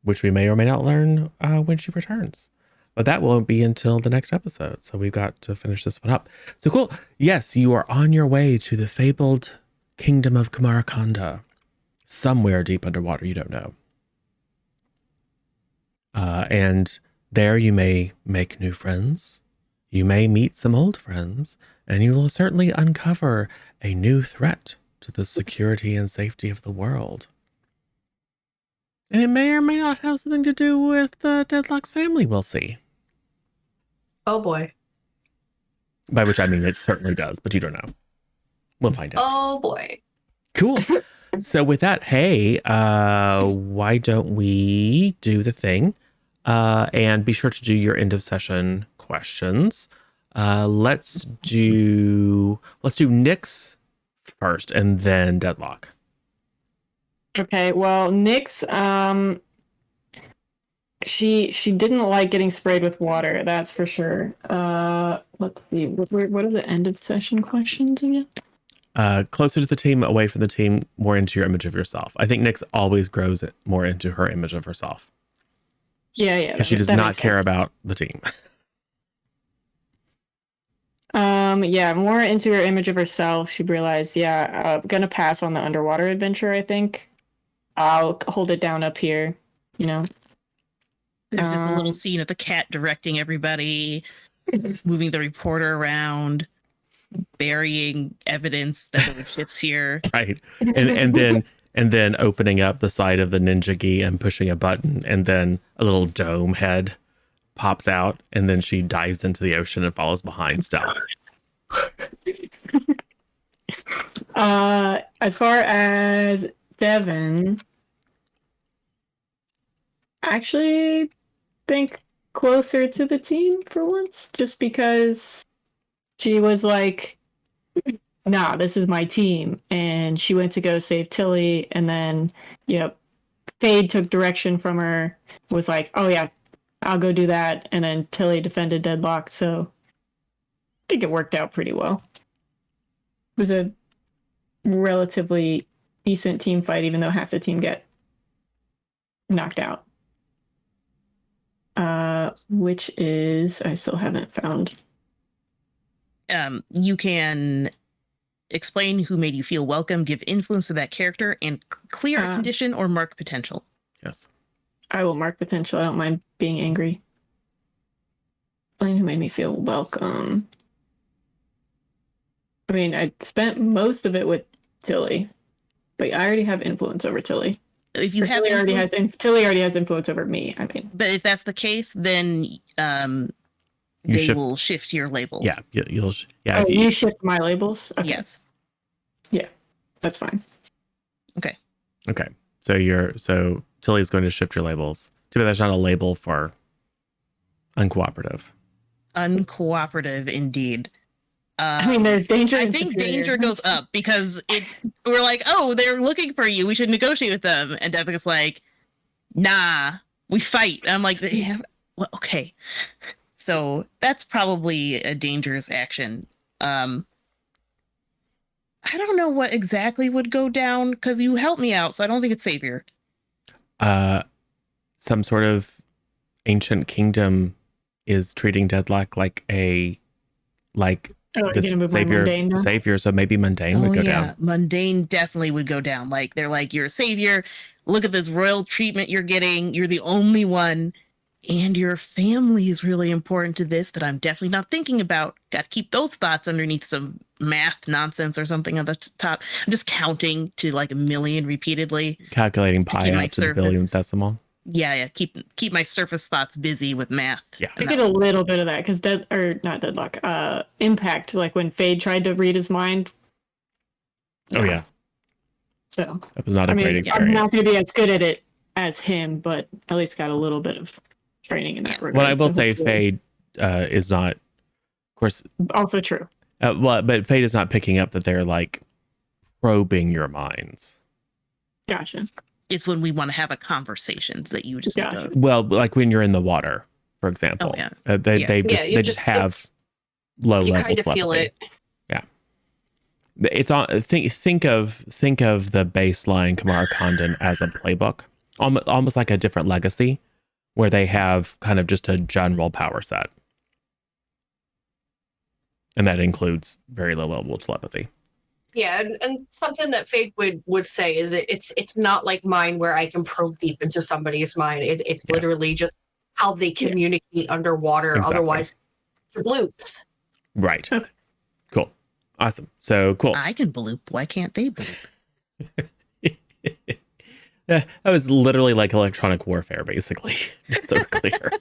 which we may or may not learn when she returns. But that won't be until the next episode. So we've got to finish this one up. So cool. Yes, you are on your way to the fabled kingdom of Kamarakanda. Somewhere deep underwater, you don't know. And there you may make new friends. You may meet some old friends. And you will certainly uncover a new threat to the security and safety of the world. And it may or may not have something to do with Deadlock's family. We'll see. Oh boy. By which I mean it certainly does, but you don't know. We'll find out. Oh boy. Cool. So with that, hey, why don't we do the thing? And be sure to do your end of session questions. Let's do Nyx first and then Deadlock. Okay, well, Nyx, she didn't like getting sprayed with water, that's for sure. Let's see, what are the end of session questions again? Closer to the team, away from the team, more into your image of yourself. I think Nyx always grows it more into her image of herself. Yeah. Because she does not care about the team. Yeah, more into her image of herself. She realized, I'm gonna pass on the underwater adventure, I think. I'll hold it down up here, you know. There's just a little scene of the cat directing everybody, moving the reporter around, burying evidence that there were ships here. Right. And then opening up the side of the ninja gi and pushing a button, and then a little dome head pops out, and then she dives into the ocean and follows behind Stealth. As far as Devin, I actually think closer to the team for once, just because she was like, nah, this is my team. And she went to go save Tilly, and then, Fade took direction from her, was like, oh yeah, I'll go do that. And then Tilly defended Deadlock, so I think it worked out pretty well. It was a relatively decent team fight, even though half the team get knocked out. Which is, I still haven't found. You can explain who made you feel welcome, give influence to that character, and clear a condition or mark potential. Yes. I will mark potential. I don't mind being angry. Explain who made me feel welcome. I mean, I spent most of it with Tilly, but I already have influence over Tilly. If you have Tilly already has influence over me. I mean, but if that's the case, then will shift your labels. Yeah, you'll. Yeah, oh, you shift my labels. Okay. Yes. Yeah, that's fine. Okay. So Tilly's going to shift your labels Too bad there's not a label for uncooperative. Uncooperative, indeed. I mean, there's danger. I and think superior. danger goes up because we're like, oh, they're looking for you. We should negotiate with them. And Devica's like, nah, we fight. And I'm like, yeah, well, okay. So that's probably a dangerous action. I don't know what exactly would go down because you helped me out, so I don't think it's savior. Some sort of ancient kingdom is treating Deadlock like a this gonna move my mundane down? savior, so maybe mundane would go down. Mundane definitely would go down. Like they're like, you're a savior. Look at this royal treatment you're getting. You're the only one. And your family is really important to this that I'm definitely not thinking about. Got to keep those thoughts underneath some math nonsense or something on the top. I'm just counting to like 1 million repeatedly. Calculating keep pi my out to the billionth decimal. Yeah. Keep my surface thoughts busy with math. Yeah. I get a little bit of that because not Deadlock. Impact, like when Fade tried to read his mind. Oh yeah. So That was not a great experience. I'm not going to be as good at it as him, but at least got a little bit of training in that regard. What I will so say, hopefully- Fade is not, of course, also true. but Fade is not picking up that they're like probing your minds. Gotcha. It's when we want to have a conversation that you just Gotcha. go, Well, like when you're in the water, for example. Oh, yeah. They just have low you level kind of feel telepathy. it. It's on. Think of the baseline Kamara Condon as a playbook, almost like a different legacy, where they have kind of just a general power set, and that includes very low level telepathy. Yeah, and something that Fade would say is it's not like mine where I can probe deep into somebody's mind. It's literally just how they communicate underwater. Exactly. Otherwise, they're bloops. Right. Cool. Awesome. So cool. I can bloop. Why can't they bloop? Yeah, that was literally like electronic warfare, basically. Just so we're clear.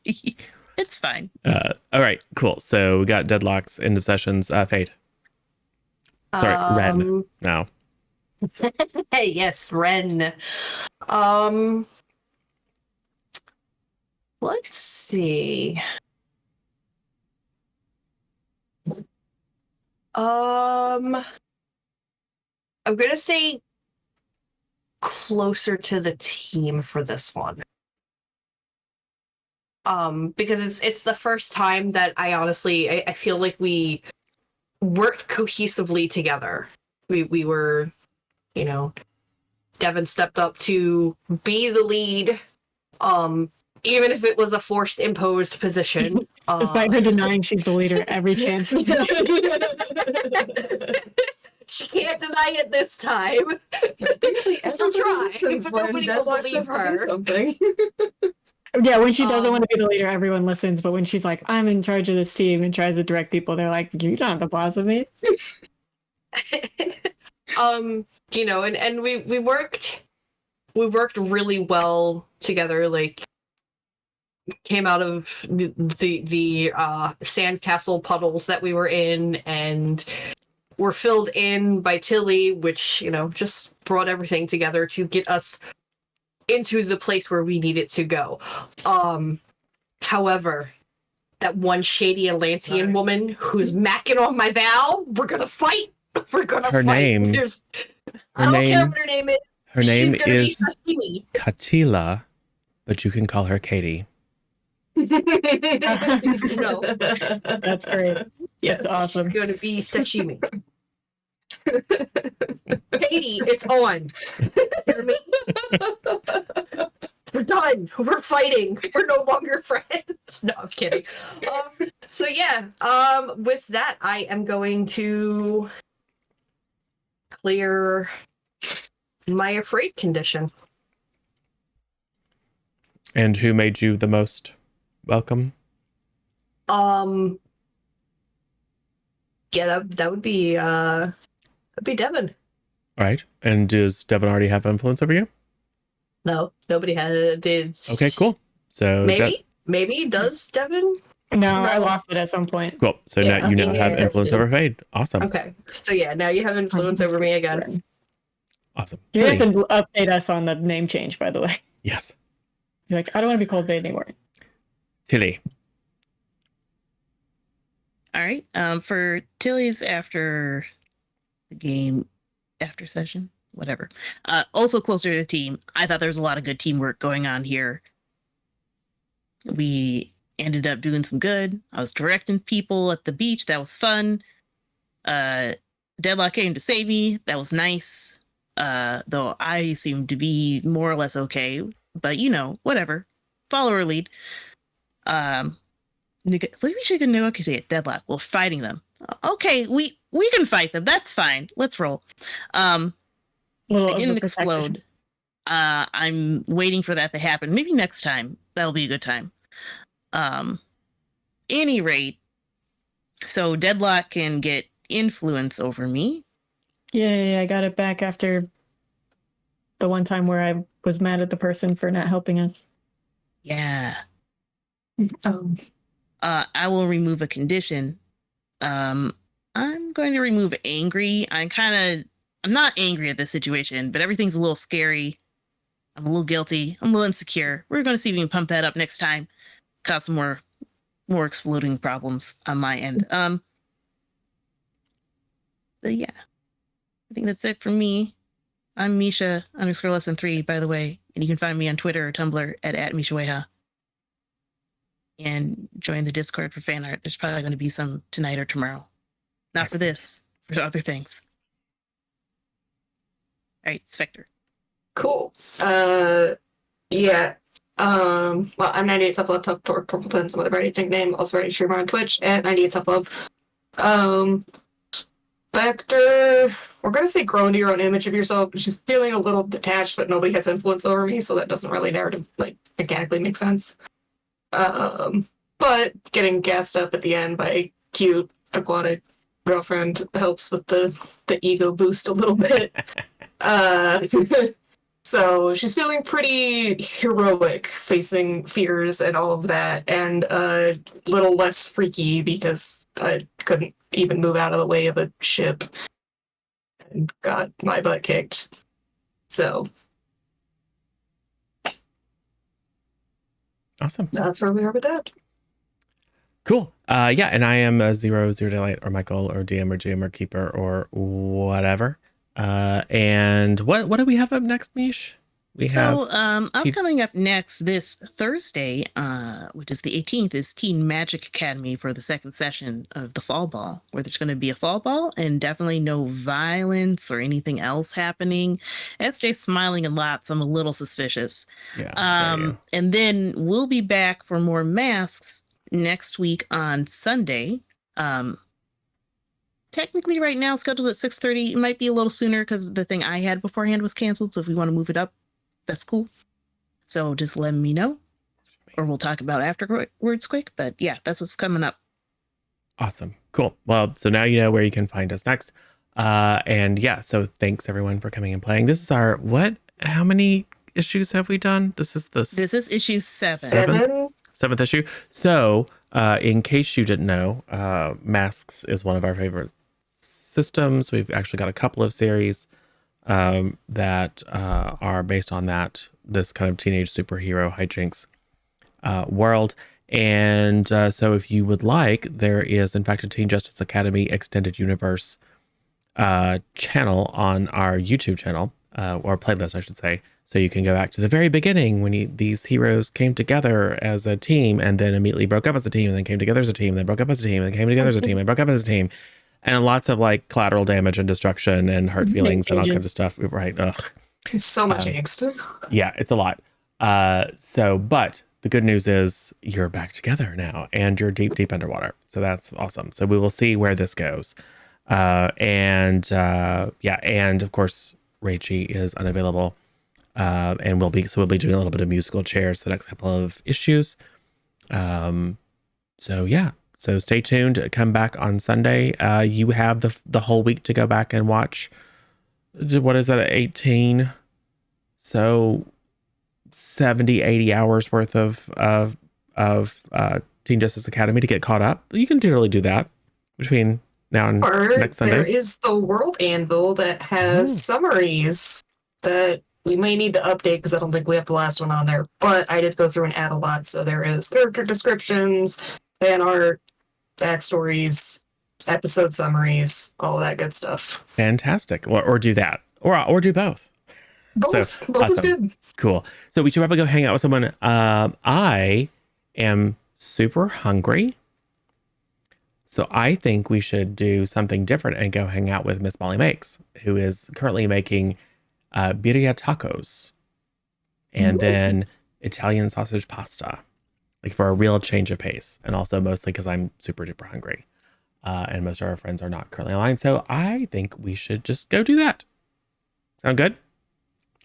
It's fine. All right, cool. So we got Deadlocks, end of sessions, Fade. Sorry, Ren. No. Hey, yes, Ren. Let's see. I'm gonna say closer to the team for this one. Because it's the first time that I feel like we worked cohesively together. We were, Devin stepped up to be the lead, even if it was a forced imposed position. Despite her denying she's the leader every chance. She can't deny it this time. She'll try, but nobody will believe her. Something. Yeah, when she doesn't want to be the leader, everyone listens. But when she's like, I'm in charge of this team and tries to direct people, they're like, you're not the boss of me. And we worked really well together. Like, came out of the sandcastle puddles that we were in and were filled in by Tilly, which, just brought everything together to get us into the place where we needed to go. However, that one shady Atlantean woman who's macking on my Val, we're gonna fight. We're gonna Her fight. name- I don't care what her name is. Her name She's gonna is be sashimi. Katila, but you can call her Katie. No. That's great. Yes. That's awesome. It's gonna be sashimi. Katie, it's on. Hear me? We're done. We're fighting. We're no longer friends. No, I'm kidding. With that, I am going to clear my afraid condition. And who made you the most welcome? Yeah, that would be Devin. All right. And does Devin already have influence over you? No, nobody did. Okay, cool. So Maybe does Devin? No, I lost it at some point. cool. So Yeah, now you now have yeah. influence over Fade. Awesome. Okay, so yeah, now you have influence over me again. Awesome. You have Tilly. to update us on the name change, by the way. Yes. You're like, I don't want to be called Vade anymore. Tilly. All right. For Tilly's after the game, after session, whatever. Also closer to the team. I thought there was a lot of good teamwork going on here. We ended up doing some good. I was directing people at the beach. That was fun. Deadlock came to save me. That was nice. Though I seemed to be more or less okay. But whatever. Follow her lead. We should negotiate Deadlock. Well, fighting them. Okay, we can fight them. That's fine. Let's roll. I didn't explode. I'm waiting for that to happen. Maybe next time. That'll be a good time. Any rate, so Deadlock can get influence over me. Yeah, I got it back after the one time where I was mad at the person for not helping us. Yeah. I will remove a condition. I'm going to remove angry. I'm not angry at this situation, but everything's a little scary. I'm a little guilty. I'm a little insecure. We're going to see if we can pump that up next time. Cause some more exploding problems on my end. So yeah, I think that's it for me. I'm Misha _lesson3, by the way, and you can find me on Twitter or Tumblr at @MishaWeha. And join the Discord for fan art. There's probably going to be some tonight or tomorrow. Not for this, for other things. All right, Spectre. Cool. Yeah. Well, I'm 98 Tough Love, Tough Torpleton, some other variety nickname, also variety streamer on Twitch at 98 Tough Love. Spectre, we're gonna say grow into your own image of yourself. She's feeling a little detached, but nobody has influence over me, so that doesn't really mechanically make sense. But getting gassed up at the end by cute aquatic girlfriend helps with the ego boost a little bit. So she's feeling pretty heroic, facing fears and all of that, and a little less freaky because I couldn't even move out of the way of a ship and got my butt kicked. So Awesome. that's where we are with that. Cool. Yeah, and I am Zero Daylight or Michael or DM or GM or Keeper or whatever. And what do we have up next, Mish? Coming up next this Thursday, which is the 18th, is Teen Magic Academy for the second session of the Fall Ball, where there's going to be a Fall Ball and definitely no violence or anything else happening. SJ's smiling a lot, so I'm a little suspicious. Yeah. And then we'll be back for more masks next week on Sunday. Technically right now scheduled at 6:30. It might be a little sooner because the thing I had beforehand was canceled. So if we want to move it up, that's cool. So just let me know, or we'll talk about afterwards quick. But yeah, that's what's coming up. Awesome. Cool. Well, so now you know where you can find us next. And yeah, so thanks everyone for coming and playing. This is our, how many issues have we done? This is issue 7. Seventh issue. So in case you didn't know, Masks is one of our favorite systems. We've actually got a couple of series that are based on this kind of teenage superhero hijinks world. And so if you would like, there is in fact a Teen Justice Academy Extended Universe channel on our YouTube channel, or playlist, I should say. So you can go back to the very beginning when these heroes came together as a team and then immediately broke up as a team and then came together as a team and then broke up as a team and then came together as a team and broke up as a team. And lots of like collateral damage and destruction and hurt feelings and all kinds of stuff. Right. Ugh. So much angst. Yeah, it's a lot. But the good news is you're back together now and you're deep, deep underwater. So that's awesome. So we will see where this goes. And of course, Raichi is unavailable. And we'll be doing a little bit of musical chairs for the next couple of issues. So stay tuned. Come back on Sunday. You have the whole week to go back and watch. What is that? 18. So 70, 80 hours worth of Teen Justice Academy to get caught up. You can totally do that between now and next Sunday. There is the World Anvil that has summaries that we may need to update because I don't think we have the last one on there. But I did go through and add a lot, so there is character descriptions, fan art, backstories, episode summaries, all that good stuff. Fantastic. Or do that. Or do both. Both, So, both is awesome. good. Cool. So we should probably go hang out with someone. I am super hungry. So I think we should do something different and go hang out with Miss Molly Makes, who is currently making birria tacos and then Italian sausage pasta, like for a real change of pace. And also mostly because I'm super duper hungry. And most of our friends are not currently online. So I think we should just go do that. Sound good?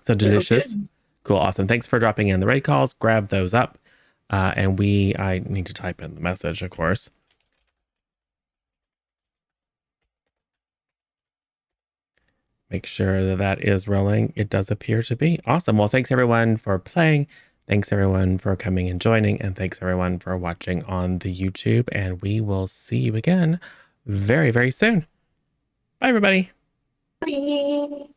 So delicious. Cool. Awesome. Thanks for dropping in the raid calls. Grab those up. And I need to type in the message, of course. Make sure that that is rolling. It does appear to be. Awesome. Well, thanks everyone for playing. Thanks everyone for coming and joining. And thanks everyone for watching on the YouTube. And we will see you again very, very soon. Bye, everybody. Bye.